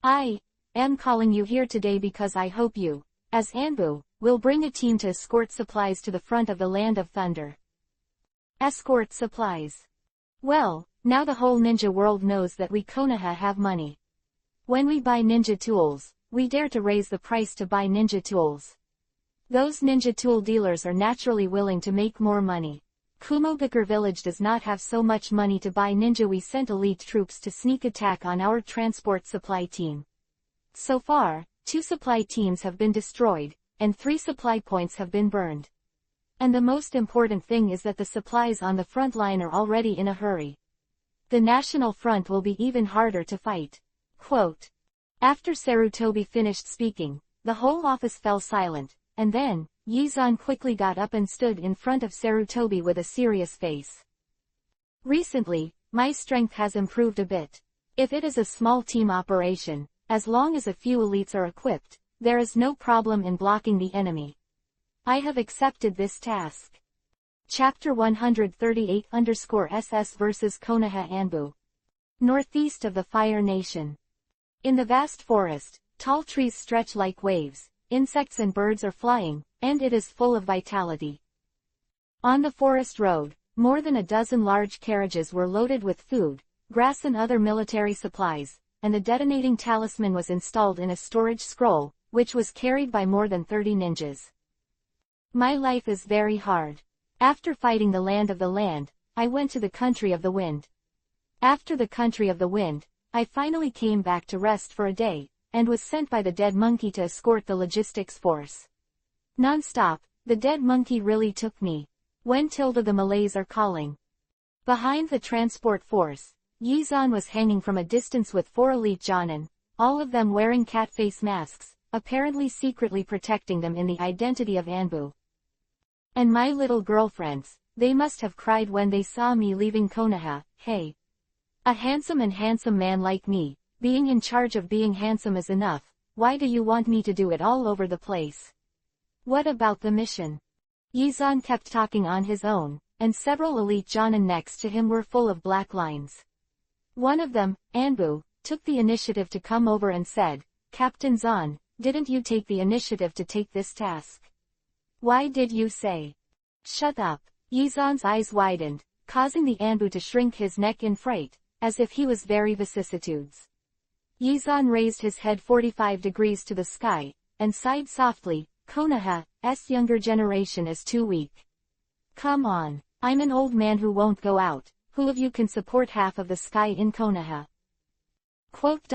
I am calling you here today because I hope you, as Anbu, will bring a team to escort supplies to the front of the Land of Thunder. Escort supplies. Well, now the whole ninja world knows that we Konoha have money. When we buy ninja tools, we dare to raise the price to buy ninja tools. Those ninja tool dealers are naturally willing to make more money. Kumogakure village does not have so much money to buy ninja. We sent elite troops to sneak attack on our transport supply team. So far, 2 supply teams have been destroyed, and 3 supply points have been burned. And the most important thing is that the supplies on the front line are already in a hurry. The National Front will be even harder to fight. Quote. After Sarutobi finished speaking, the whole office fell silent, and then, Yizan quickly got up and stood in front of Sarutobi with a serious face. Recently, my strength has improved a bit. If it is a small team operation, as long as a few elites are equipped, there is no problem in blocking the enemy. I have accepted this task. Chapter 138-SS vs Konoha Anbu. Northeast of the Fire Nation. In the vast forest, tall trees stretch like waves, insects and birds are flying, and it is full of vitality. On the forest road, more than a dozen large carriages were loaded with food, grass and other military supplies, and the detonating talisman was installed in a storage scroll, which was carried by more than 30 ninjas. My life is very hard. After fighting the Land of the Land, I went to the Country of the Wind. After the Country of the Wind, I finally came back to rest for a day, and was sent by the dead monkey to escort the logistics force. Non-stop, the dead monkey really took me. When the Malays are calling. Behind the transport force, Yizan was hanging from a distance with 4 elite Jonin, all of them wearing cat face masks, apparently secretly protecting them in the identity of Anbu. And my little girlfriends, they must have cried when they saw me leaving Konoha. Hey. A handsome man like me, being in charge of being handsome is enough, why do you want me to do it all over the place? What about the mission? Yizan kept talking on his own, and several elite Jonin next to him were full of black lines. One of them, Anbu, took the initiative to come over and said, Captain Zahn, didn't you take the initiative to take this task? Why did you say? Shut up. Yizan's eyes widened, causing the Anbu to shrink his neck in fright, as if he was very vicissitudes. Yizan raised his head 45 degrees to the sky, and sighed softly. Konoha's younger generation is too weak. Come on, I'm an old man who won't go out. Who of you can support half of the sky in Konoha? Quote.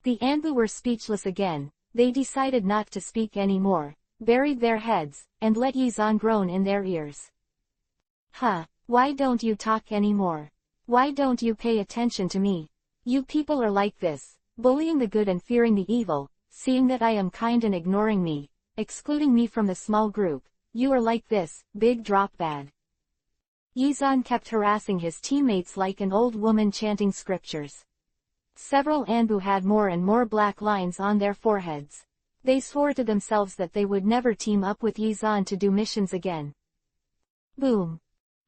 The Anbu were speechless again. They decided not to speak anymore, buried their heads, and let Yizan groan in their ears. Why don't you talk anymore? Why don't you pay attention to me? You people are like this, bullying the good and fearing the evil, seeing that I am kind and ignoring me, excluding me from the small group. You are like this, big drop bad. Yizan kept harassing his teammates like an old woman chanting scriptures. Several Anbu had more and more black lines on their foreheads. They swore to themselves that they would never team up with Yizan to do missions again. Boom!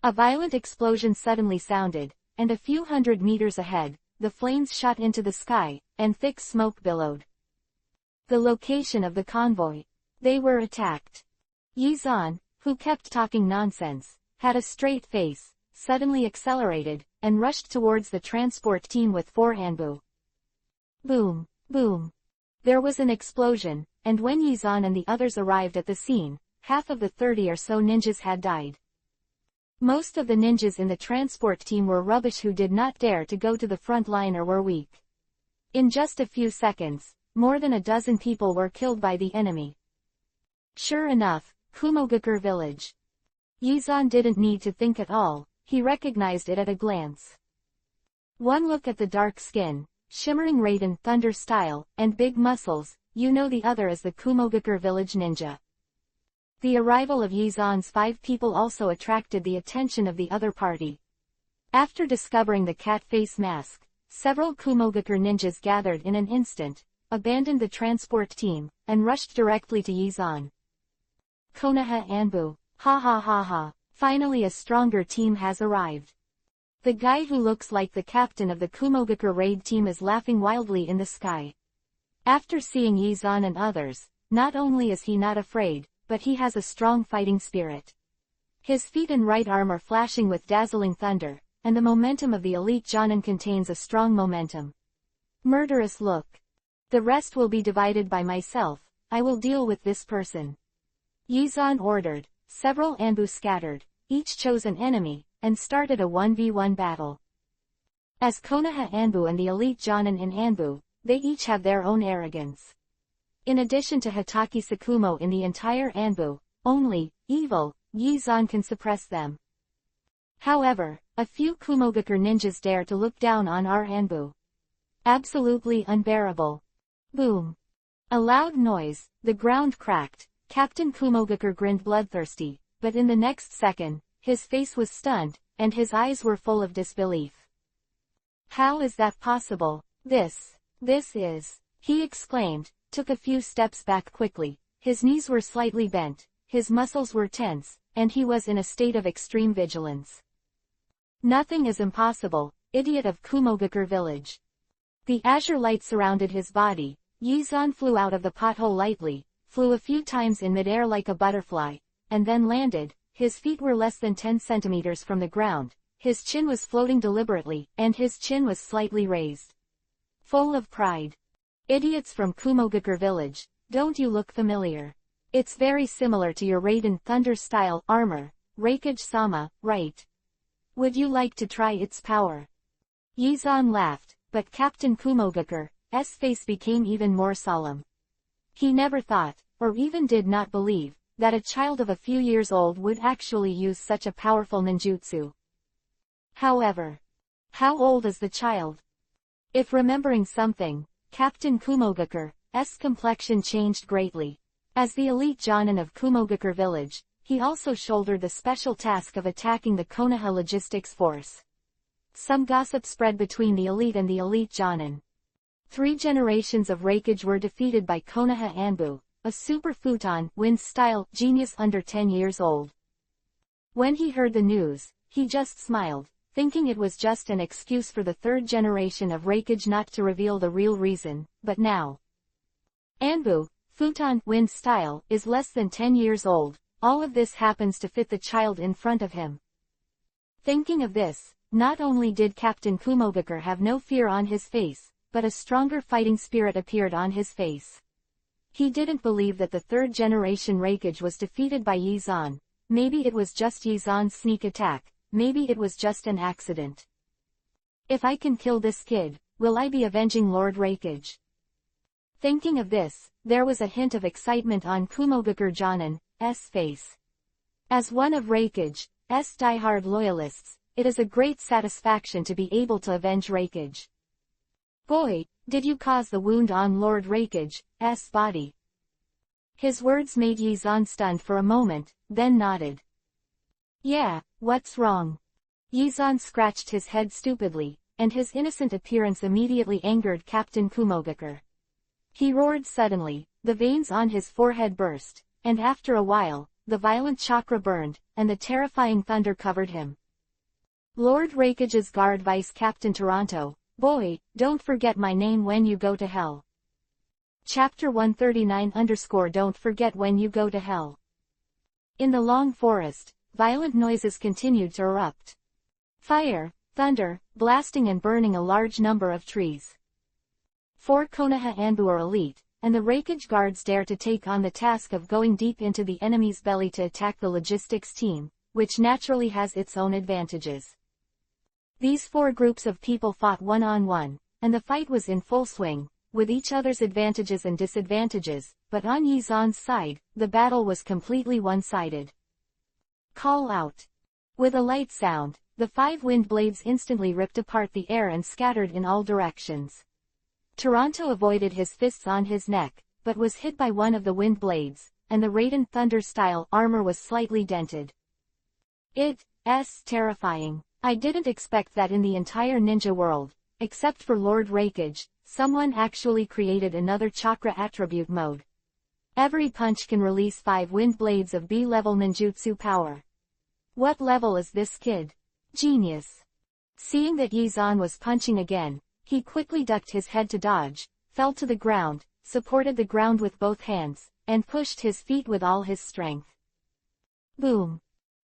A violent explosion suddenly sounded, and a few hundred meters ahead, the flames shot into the sky, and thick smoke billowed. The location of the convoy. They were attacked. Yizan, who kept talking nonsense, had a straight face, suddenly accelerated, and rushed towards the transport team with 4 Anbu. Boom! Boom! There was an explosion, and when Yizan and the others arrived at the scene, half of the 30 or so ninjas had died. Most of the ninjas in the transport team were rubbish who did not dare to go to the front line or were weak. In just a few seconds, more than a dozen people were killed by the enemy. Sure enough, Kumogakure village. Yizan didn't need to think at all, he recognized it at a glance. One look at the dark skin, shimmering Raiden Thunder style, and big muscles, you know the other is the Kumogakure village ninja. The arrival of Yizan's 5 people also attracted the attention of the other party. After discovering the cat face mask, several Kumogakure ninjas gathered in an instant, abandoned the transport team, and rushed directly to Yizan. Konoha Anbu, ha ha ha ha, finally a stronger team has arrived. The guy who looks like the captain of the Kumogakure raid team is laughing wildly in the sky. After seeing Yizan and others, not only is he not afraid, but he has a strong fighting spirit. His feet and right arm are flashing with dazzling thunder, and the momentum of the elite Jonin contains a strong momentum. Murderous look. The rest will be divided by myself, I will deal with this person. Yizan ordered, several Anbu scattered, each chose an enemy, and started a 1v1 battle. As Konoha Anbu and the elite Jonin in Anbu, they each have their own arrogance. In addition to Hatake Sakumo in the entire Anbu, only, evil, Yizan can suppress them. However, a few Kumogakure ninjas dare to look down on our Anbu. Absolutely unbearable. Boom. A loud noise, the ground cracked, Captain Kumogakure grinned bloodthirsty, but in the next second, his face was stunned, and his eyes were full of disbelief. How is that possible? This is, he exclaimed, took a few steps back quickly, his knees were slightly bent, his muscles were tense, and he was in a state of extreme vigilance. Nothing is impossible, idiot of Kumogakure village. The azure light surrounded his body. Yizan flew out of the pothole lightly, flew a few times in midair like a butterfly, and then landed. His feet were less than 10 centimeters from the ground, his chin was floating deliberately, and his chin was slightly raised. Full of pride. Idiots from Kumogakure village, don't you look familiar? It's very similar to your Raiden Thunder style armor, Raikage-sama, right? Would you like to try its power? Yizan laughed, but Captain Kumogakure's face became even more solemn. He never thought, or even did not believe, that a child of a few years old would actually use such a powerful ninjutsu. However, how old is the child? If remembering something, Captain Kumogakure's complexion changed greatly. As the elite Jonin of Kumogakure village, he also shouldered the special task of attacking the Konoha logistics force. Some gossip spread between the elite and the elite Jonin. 3 generations of Raikage were defeated by Konoha Anbu, a super futon, wind-style, genius under 10 years old. When he heard the news, he just smiled, thinking it was just an excuse for the third generation of Hokage not to reveal the real reason, but now. Anbu, futon, wind style, is less than 10 years old. All of this happens to fit the child in front of him. Thinking of this, not only did Captain Kumogakure have no fear on his face, but a stronger fighting spirit appeared on his face. He didn't believe that the third generation Hokage was defeated by Yizan. Maybe it was just Yizan's sneak attack, maybe it was just an accident. If I can kill this kid, will I be avenging Lord Hokage? Thinking of this, there was a hint of excitement on Kumogakure-jan's face. As one of Hokage's diehard loyalists, it is a great satisfaction to be able to avenge Hokage. Boy, did you cause the wound on Lord Hokage's body. His words made Yizan stunned for a moment, then nodded. Yeah, what's wrong? Yizan scratched his head stupidly, and his innocent appearance immediately angered Captain Kumogakure. He roared suddenly, the veins on his forehead burst, and after a while, the violent chakra burned, and the terrifying thunder covered him. Lord Hokage's guard Vice Captain Toronto, boy, don't forget my name when you go to hell. Chapter 139 _ Don't forget when you go to hell. In the long forest, violent noises continued to erupt. Fire, thunder, blasting and burning a large number of trees. 4 Konoha Anbu are elite, and the Hokage guards dare to take on the task of going deep into the enemy's belly to attack the logistics team, which naturally has its own advantages. These 4 groups of people fought one-on-one, and the fight was in full swing, with each other's advantages and disadvantages, but on Yizan's side, the battle was completely one-sided. Call out. With a light sound, the 5 wind blades instantly ripped apart the air and scattered in all directions. Toronto avoided his fists on his neck, but was hit by one of the wind blades, and the Raiden Thunder-style armor was slightly dented. It's terrifying. I didn't expect that in the entire ninja world, except for Lord Hokage, someone actually created another chakra attribute mode. Every punch can release 5 wind blades of B-level ninjutsu power. What level is this kid? Genius. Seeing that Yizan was punching again, he quickly ducked his head to dodge, fell to the ground, supported the ground with both hands, and pushed his feet with all his strength. Boom.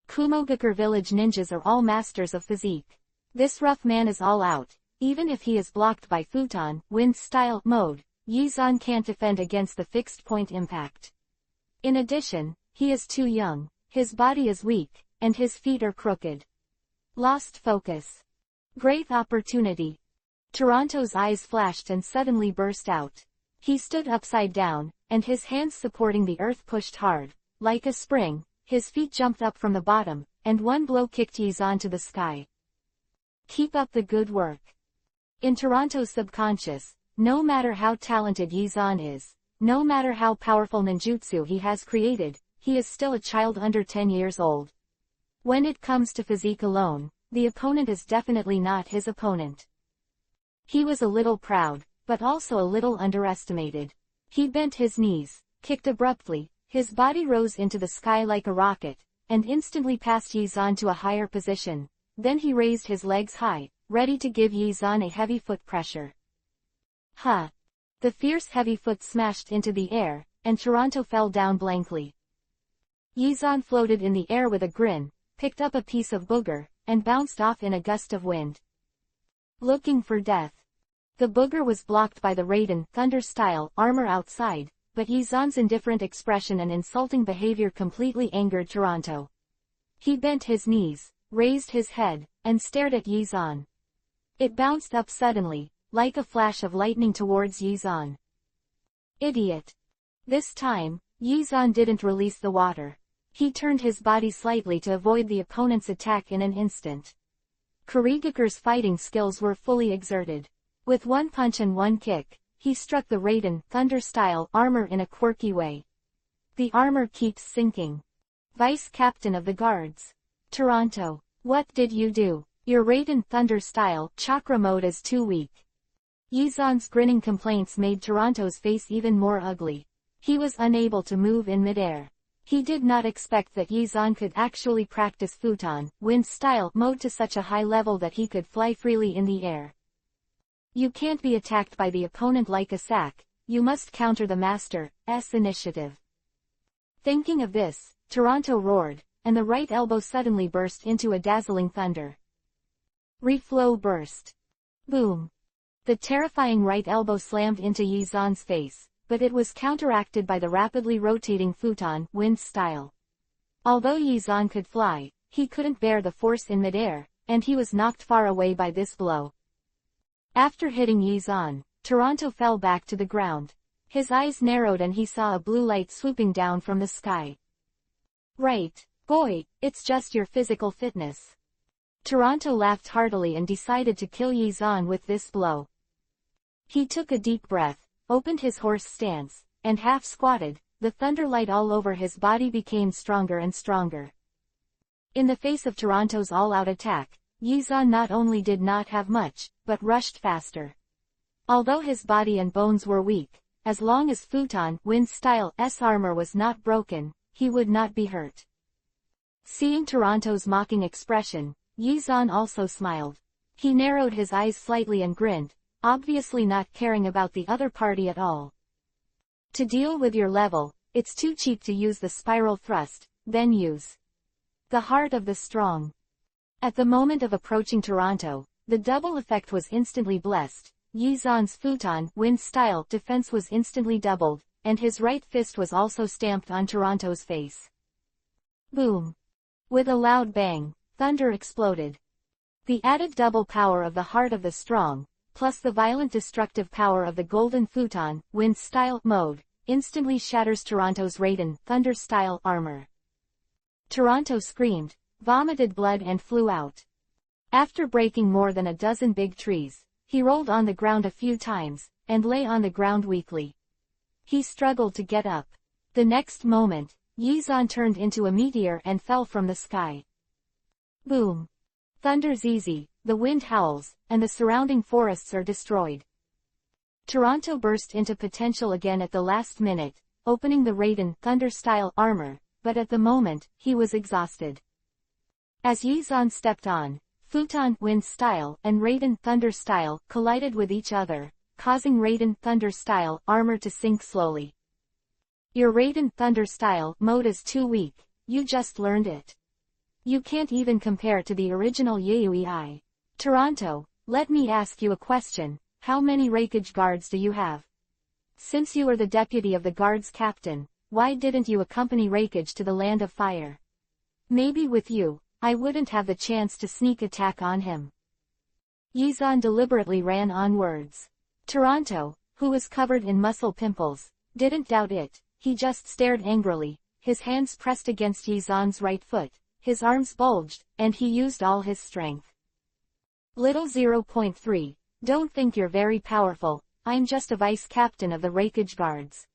Kumogakure village ninjas are all masters of physique. This rough man is all out. Even if he is blocked by futon, wind style mode, Yizan can't defend against the fixed point impact. In addition, he is too young, his body is weak, and his feet are crooked. Lost focus. Great opportunity. Toronto's eyes flashed and suddenly burst out. He stood upside down, and his hands supporting the earth pushed hard. Like a spring, his feet jumped up from the bottom, and one blow kicked Yizan to the sky. Keep up the good work. In Toronto's subconscious, no matter how talented Yizan is, no matter how powerful ninjutsu he has created, he is still a child under 10 years old. When it comes to physique alone, the opponent is definitely not his opponent. He was a little proud, but also a little underestimated. He bent his knees, kicked abruptly, his body rose into the sky like a rocket, and instantly passed Yizan to a higher position. Then he raised his legs high, ready to give Yizan a heavy foot pressure. Ha! The fierce heavy foot smashed into the air, and Toronto fell down blankly. Yizan floated in the air with a grin, picked up a piece of booger, and bounced off in a gust of wind. Looking for death. The booger was blocked by the Raiden Thunder-style armor outside, but Yizan's indifferent expression and insulting behavior completely angered Toronto. He bent his knees, raised his head, and stared at Yizan. It bounced up suddenly, like a flash of lightning towards Yizan. Idiot. This time, Yizan didn't release the water. He turned his body slightly to avoid the opponent's attack in an instant. Kurigakure's fighting skills were fully exerted. With one punch and one kick, he struck the Raiden Thunder-style armor in a quirky way. The armor keeps sinking. Vice Captain of the Guards. Toronto. What did you do? Your Raiden Thunder-style chakra mode is too weak. Yizan's grinning complaints made Toronto's face even more ugly. He was unable to move in midair. He did not expect that Yizan could actually practice futon wind style mode to such a high level that he could fly freely in the air. You can't be attacked by the opponent like a sack, you must counter the master's initiative. Thinking of this, Toronto roared, and the right elbow suddenly burst into a dazzling thunder. Reflow burst. Boom. The terrifying right elbow slammed into Yizan's face, but it was counteracted by the rapidly rotating futon wind style. Although Yizan could fly, he couldn't bear the force in midair, and he was knocked far away by this blow. After hitting Yizan, Toronto fell back to the ground. His eyes narrowed and he saw a blue light swooping down from the sky. Right, boy, it's just your physical fitness. Toronto laughed heartily and decided to kill Yizan with this blow. He took a deep breath, opened his horse stance, and half squatted. The thunder light all over his body became stronger and stronger. In the face of Toronto's all-out attack, Yizan not only did not have much, but rushed faster. Although his body and bones were weak, as long as futon wind style's armor was not broken, he would not be hurt. Seeing Toronto's mocking expression, Yizan also smiled. He narrowed his eyes slightly and grinned, obviously not caring about the other party at all. To deal with your level, it's too cheap to use the spiral thrust, then use the heart of the strong. At the moment of approaching Toronto, the double effect was instantly blessed. Yizan's futon wind style defense was instantly doubled, and his right fist was also stamped on Toronto's face. Boom! With a loud bang, thunder exploded. The added double power of the heart of the strong, plus the violent destructive power of the golden futon wind style mode, instantly shatters Toronto's Raiden thunder style armor. Toronto screamed, vomited blood and flew out. After breaking more than a dozen big trees, he rolled on the ground a few times, and lay on the ground weakly. He struggled to get up. The next moment, Yizan turned into a meteor and fell from the sky. Boom! Thunder's easy, the wind howls, and the surrounding forests are destroyed. Toronto burst into potential again at the last minute, opening the Raiden thunder style armor, but at the moment, he was exhausted. As Yizan stepped on, futon wind style and Raiden thunder style collided with each other, causing Raiden thunder style armor to sink slowly. Your Raiden thunder style mode is too weak, you just learned it. You can't even compare to the original Yui. Toronto, let me ask you a question, how many Hokage guards do you have? Since you are the deputy of the guards captain, why didn't you accompany Hokage to the land of fire? Maybe with you, I wouldn't have the chance to sneak attack on him. Yizan deliberately ran on words. Toronto, who was covered in muscle pimples, didn't doubt it, he just stared angrily, his hands pressed against Yizan's right foot, his arms bulged, and he used all his strength. Little 0.3, don't think you're very powerful, I'm just a vice captain of the Hokage guards.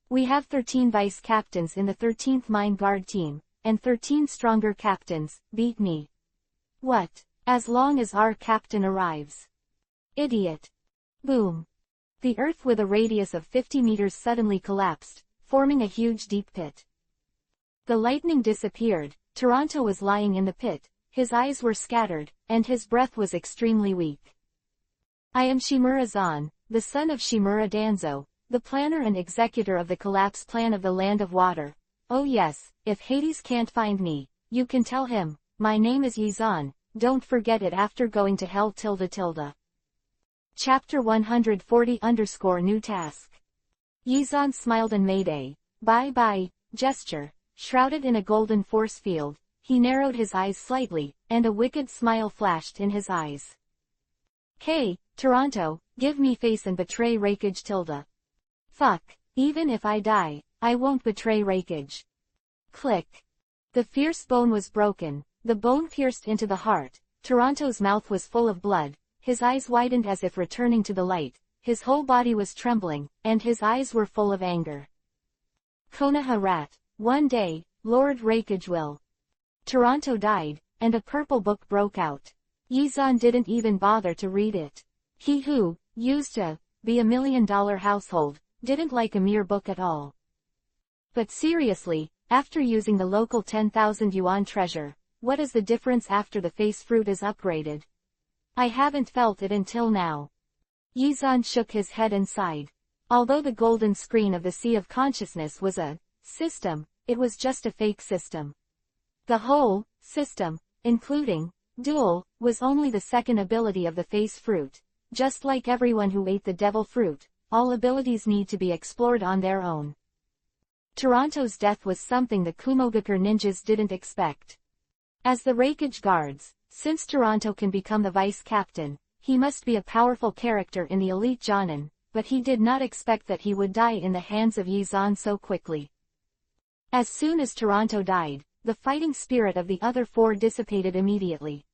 We have 13 vice captains in the 13th Mine Guard team, and 13 stronger captains, beat me. What? As long as our captain arrives. Idiot. Boom. The earth with a radius of 50 meters suddenly collapsed, forming a huge deep pit. The lightning disappeared, Toronto was lying in the pit, his eyes were scattered, and his breath was extremely weak. I am Shimura Zan, the son of Shimura Danzo, the planner and executor of the collapse plan of the Land of Water. Oh yes, if Hades can't find me, you can tell him, my name is Yizan, don't forget it after going to hell _. Chapter 140_new task. Yizan smiled and made a bye-bye gesture, shrouded in a golden force field, he narrowed his eyes slightly, and a wicked smile flashed in his eyes. Hey, Toronto, give me face and betray Hokage _. Fuck, even if I die, I won't betray Hokage. Click. The fierce bone was broken, the bone pierced into the heart, Toronto's mouth was full of blood, his eyes widened as if returning to the light, his whole body was trembling, and his eyes were full of anger. Konoha rat, one day, Lord Hokage will. Toronto died, and a purple book broke out. Yizan didn't even bother to read it. He who used to be a $1 million household, didn't like a mere book at all. But seriously, After using the local 10,000 yuan treasure, what is the difference after the face fruit is upgraded? I haven't felt it until now. Yizan shook his head and sighed. Although the golden screen of the Sea of Consciousness was a system, it was just a fake system. The whole system, including dual, was only the second ability of the face fruit. Just like everyone who ate the devil fruit, all abilities need to be explored on their own. Toronto's death was something the Kumogakure ninjas didn't expect. As the Reikage guards, since Toronto can become the vice captain, he must be a powerful character in the elite Jonin, but he did not expect that he would die in the hands of Yizan so quickly. As soon as Toronto died, the fighting spirit of the other four dissipated immediately.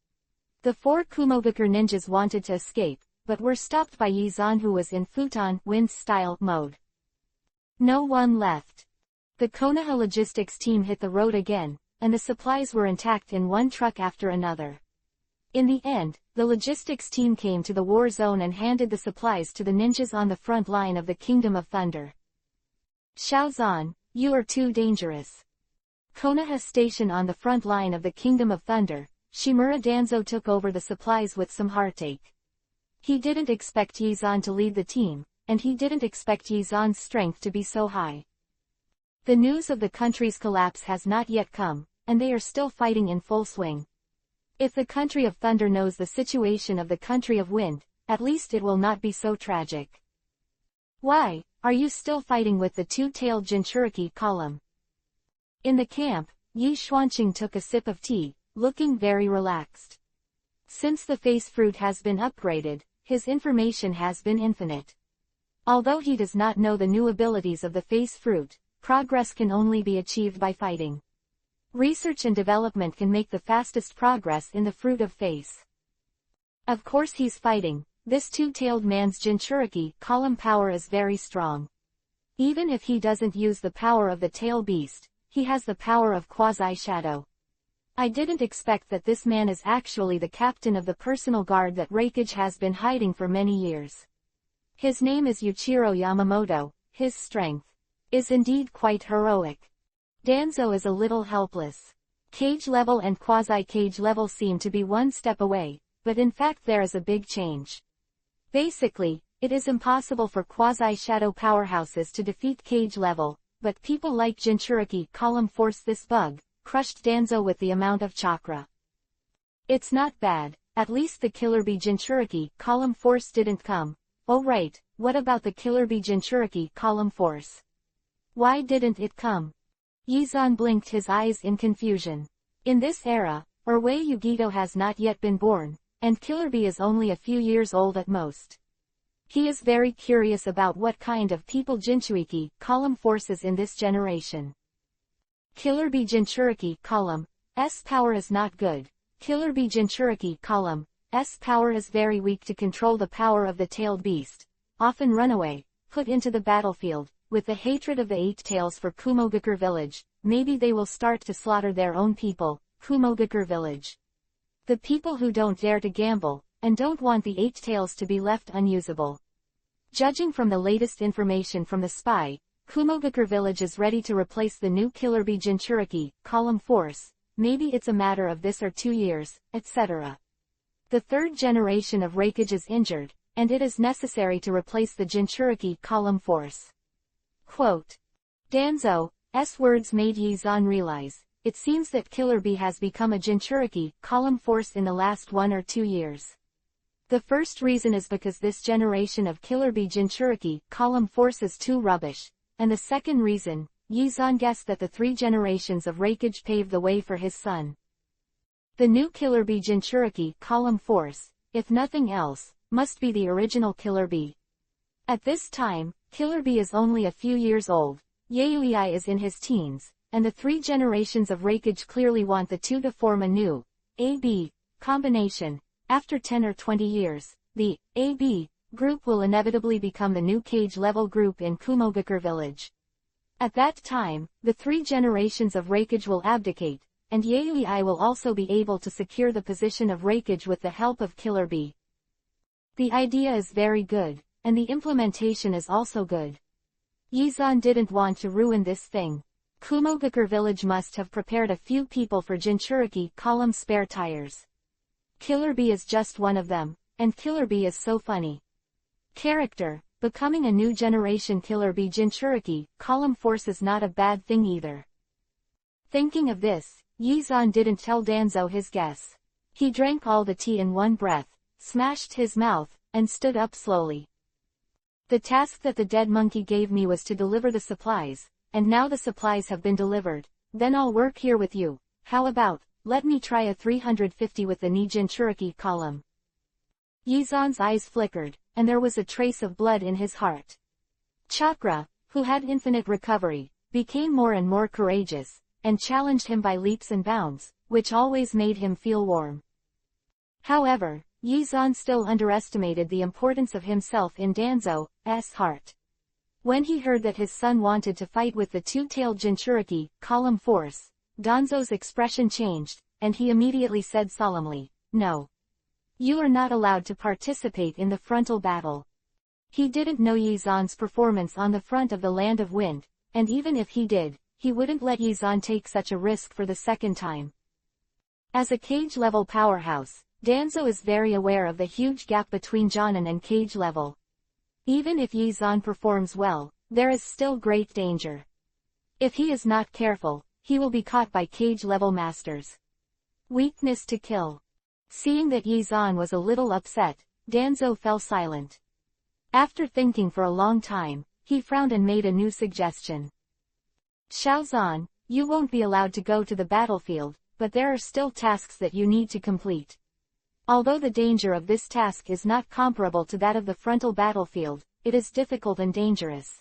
The four Kumogakure ninjas wanted to escape, but were stopped by Yizan, who was in futon wind-style mode. No one left. The Konoha logistics team hit the road again, and the supplies were intact in one truck after another. In the end, the logistics team came to the war zone and handed the supplies to the ninjas on the front line of the Kingdom of Thunder. Shaozan, you are too dangerous. Konoha Station on the front line of the Kingdom of Thunder, Shimura Danzo took over the supplies with some heartache. He didn't expect Yizan to lead the team, and he didn't expect Yizan's strength to be so high. The news of the country's collapse has not yet come, and they are still fighting in full swing. If the country of thunder knows the situation of the country of wind, at least it will not be so tragic. Why, are you still fighting with the two-tailed Jinchuriki column? In the camp, Yi Xuanqing took a sip of tea, looking very relaxed. Since the face fruit has been upgraded, his information has been infinite. Although he does not know the new abilities of the face fruit, progress can only be achieved by fighting. Research and development can make the fastest progress in the fruit of face. Of course he's fighting. This two-tailed man's Jinchuriki column power is very strong. Even if he doesn't use the power of the tail beast, he has the power of quasi-shadow. I didn't expect that this man is actually the captain of the personal guard that Reikage has been hiding for many years. His name is Yuichiro Yamamoto. His strength is indeed quite heroic. Danzo is a little helpless. Cage level and quasi-cage level seem to be one step away, but in fact there is a big change. Basically, it is impossible for quasi-shadow powerhouses to defeat cage level, but people like Jinchuriki column force this bug, crushed Danzo with the amount of chakra. It's not bad, at least the Killer Bee Jinchuriki column force didn't come. Oh right, what about the Killer Bee Jinchuriki column force? Why didn't it come? Yizan blinked his eyes in confusion. In this era, Orwei Yugito has not yet been born, and Killer Bee is only a few years old at most. He is very curious about what kind of people Jinchuriki column forces in this generation. Killer Bee Jinchuriki column S power is not good. Killer Bee Jinchuriki column S power is very weak to control the power of the tailed beast. Often run away, put into the battlefield. With the hatred of the Eight Tails for Kumogakure village, maybe they will start to slaughter their own people, Kumogakure village. The people who don't dare to gamble, and don't want the Eight Tails to be left unusable. Judging from the latest information from the spy, Kumogakure village is ready to replace the new Killer Bee Jinchuriki column force. Maybe it's a matter of this or 2 years, etc. The third generation of Reikage is injured, and it is necessary to replace the Jinchuriki column force. Quote. Danzo's words made Yizan realize, it seems that Killer Bee has become a Jinchuriki column force in the last 1 or 2 years. The first reason is because this generation of Killer Bee Jinchuriki column force is too rubbish, and the second reason, Yizan guessed that the 3 generations of Reikage paved the way for his son. The new Killer Bee Jinchuriki column force, if nothing else, must be the original Killer Bee. At this time, Killer Bee is only a few years old, Yaoi is in his teens, and the 3 generations of Reikage clearly want the two to form a new AB combination. After 10 or 20 years, the AB group will inevitably become the new cage level group in Kumogakure village. At that time, the 3 generations of Reikage will abdicate, and Yaoi will also be able to secure the position of Reikage with the help of Killer Bee. The idea is very good, and the implementation is also good. Yizan didn't want to ruin this thing. Kumogakure village must have prepared a few people for Jinchuriki column spare tires. Killer Bee is just one of them, and Killer Bee is so funny. Character, becoming a new generation Killer Bee Jinchuriki column force is not a bad thing either. Thinking of this, Yizan didn't tell Danzo his guess. He drank all the tea in one breath, smashed his mouth, and stood up slowly. The task that the dead monkey gave me was to deliver the supplies, and now the supplies have been delivered. Then I'll work here with you. How about, let me try a 350 with the Nijin Churiki column. Yizan's eyes flickered, and there was a trace of blood in his heart. Chakra, who had infinite recovery, became more and more courageous, and challenged him by leaps and bounds, which always made him feel warm. However, Yizan still underestimated the importance of himself in Danzo's heart. When he heard that his son wanted to fight with the two-tailed Jinchuriki column force, Danzo's expression changed, and he immediately said solemnly, "No. You are not allowed to participate in the frontal battle." He didn't know Yizan's performance on the front of the Land of Wind, and even if he did, he wouldn't let Yizan take such a risk for the second time. As a cage-level powerhouse, Danzo is very aware of the huge gap between Jonin and cage level. Even if Yizan performs well, there is still great danger. If he is not careful, he will be caught by cage-level masters. Weakness to kill. Seeing that Yizan was a little upset, Danzo fell silent. After thinking for a long time, he frowned and made a new suggestion. "Xiaozan, you won't be allowed to go to the battlefield, but there are still tasks that you need to complete. Although the danger of this task is not comparable to that of the frontal battlefield, it is difficult and dangerous.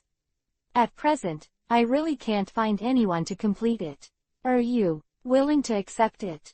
At present, I really can't find anyone to complete it. Are you willing to accept it?"